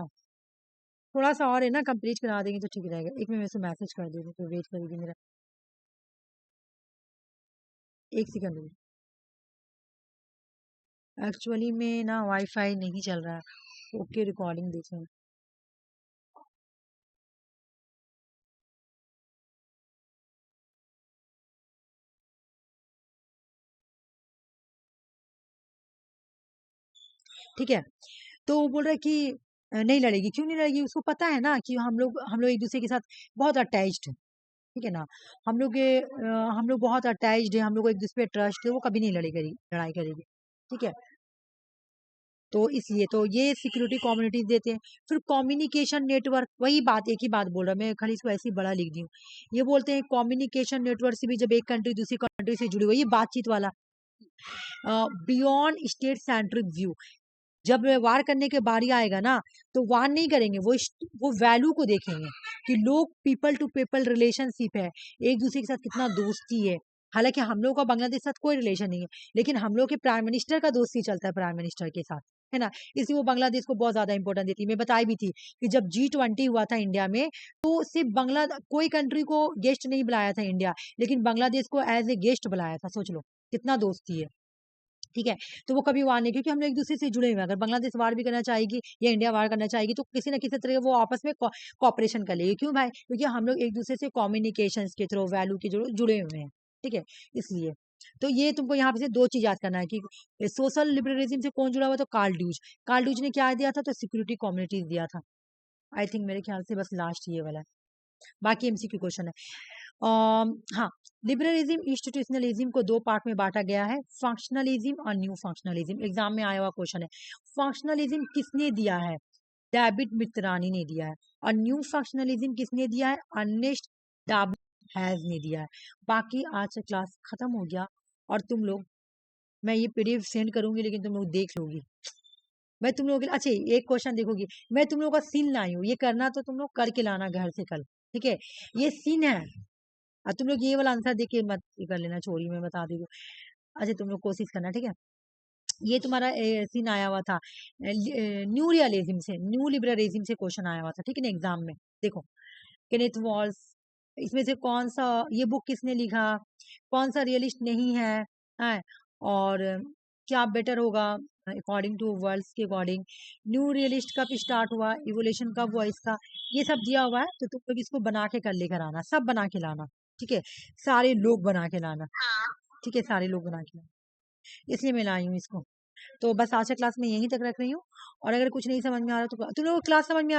थोड़ा सा और है ना, कंप्लीट करा देंगे तो ठीक रहेगा। एक मिनट से मैसेज कर देंगे तो वेट करेगी मेरा, एक सेकंड। एक्चुअली में ना वाईफाई नहीं चल रहा है। ओके रिकॉर्डिंग देखें। ठीक है, तो वो बोल रहा है कि नहीं लड़ेगी, क्यों नहीं लड़ेगी, उसको पता है ना कि हम लोग एक दूसरे के साथ बहुत अटैच्ड है, ठीक है ना। हम लोग बहुत अटैच्ड है, हम लोग को एक दूसरे पे ट्रस्ट है, वो कभी नहीं लड़ाई करेगी, ठीक है। तो इसलिए तो ये सिक्योरिटी कम्युनिटीज देते हैं। फिर कम्युनिकेशन नेटवर्क, वही बात एक ही बात बोल रहा मैं, खाली इसको ऐसे ही बड़ा लिख दी हूँ। ये बोलते हैं कम्युनिकेशन नेटवर्क से भी जब एक कंट्री दूसरी कंट्री से जुड़ी हुई, ये बातचीत वाला बियॉन्ड स्टेट सेंट्रिक व्यू। जब वार करने के बारी आएगा ना, तो वार नहीं करेंगे, वो वैल्यू को देखेंगे कि लोग पीपल टू पीपल रिलेशनशिप है, एक दूसरे के साथ कितना दोस्ती है। हालांकि हम लोग का बांग्लादेश के साथ कोई रिलेशन नहीं है, लेकिन हम लोग के प्राइम मिनिस्टर का दोस्ती चलता है प्राइम मिनिस्टर के साथ, है ना। इसलिए वो बांग्लादेश को बहुत ज्यादा इंपॉर्टेंस देती है। मैं बताई भी थी कि जब G20 हुआ था इंडिया में, तो सिर्फ कोई कंट्री को गेस्ट नहीं बुलाया था इंडिया, लेकिन बांग्लादेश को एज ए गेस्ट बुलाया था। सोच लो कितना दोस्ती है, ठीक है। तो वो कभी वार नहीं, क्योंकि हम लोग एक दूसरे से जुड़े हुए हैं। अगर बांग्लादेश वार भी करना चाहेगी या इंडिया वार करना चाहेगी, तो किसी ना किसी तरह वो आपस में कॉपरेशन कर लेगी। क्यों भाई, क्योंकि हम लोग एक दूसरे से कम्युनिकेशन के थ्रू वैल्यू के जुड़े हुए हैं, ठीक है, इसलिए। तो ये तुमको यहाँ पे से दो चीज याद करना है कि सोशल लिबरलिज्म से कौन जुड़ा हुआ, तो कार्ल ड्यूज ने क्या दिया था, तो सिक्योरिटी कम्युनिटीज दिया था। आई थिंक मेरे ख्याल से बस लास्ट ये वाला है, बाकी एमसीक्यू क्वेश्चन है। हाँ, लिबरलिज्म इंस्टीट्यूशनलिज्म को दो पार्ट में बांटा गया है, फंक्शनलिज्म और न्यू फंक्शनलिज्म। एग्जाम में आया हुआ क्वेश्चन है। फंक्शनलिज्म किसने दिया है, डेविड मित्रानी ने दिया है। और न्यू फंक्शनलिज्म किसने दिया है, अर्नेस्ट हैज ने दिया है। बाकी आज से क्लास खत्म हो गया, और तुम लोग, मैं ये पीडीएफ सेंड करूंगी, लेकिन तुम लोग देख लोगी। मैं तुम लोगों के अच्छा एक क्वेश्चन देखोगी, मैं तुम लोगों का सीन लाई हूँ, ये करना तो तुम लोग करके लाना घर से कल, ठीक है। ये सीन है, और तुम लोग ये वाला आंसर देख के मत ये कर लेना, चोरी में बता दी। अच्छा तुम लोग कोशिश करना, ठीक है। ये तुम्हारा सीन आया हुआ था न्यू रियलिज्म से, न्यू लिबरलिज्म से क्वेश्चन आया हुआ था, ठीक है ना, एग्जाम में। देखो, केनेथ वॉल्स, इसमें से कौन सा, ये बुक किसने लिखा, कौन सा रियलिस्ट नहीं है, और क्या बेटर होगा अकॉर्डिंग टू वर्ल्ड्स के अकॉर्डिंग, न्यू रियलिस्ट कब स्टार्ट हुआ, इवोल्यूशन कब हुआ इसका, ये सब दिया हुआ है। तो तुम लोग इसको बना के कर लेकर आना, सब बना के लाना, ठीक है, सारे लोग बना के लाना, ठीक है, सारे लोग बना के लाना, इसलिए मैं लाई हूँ इसको। तो बस आज का क्लास में यहीं तक रख रही हूँ, और अगर कुछ नहीं समझ में आ रहा तो तुम लोग क्लास समझ में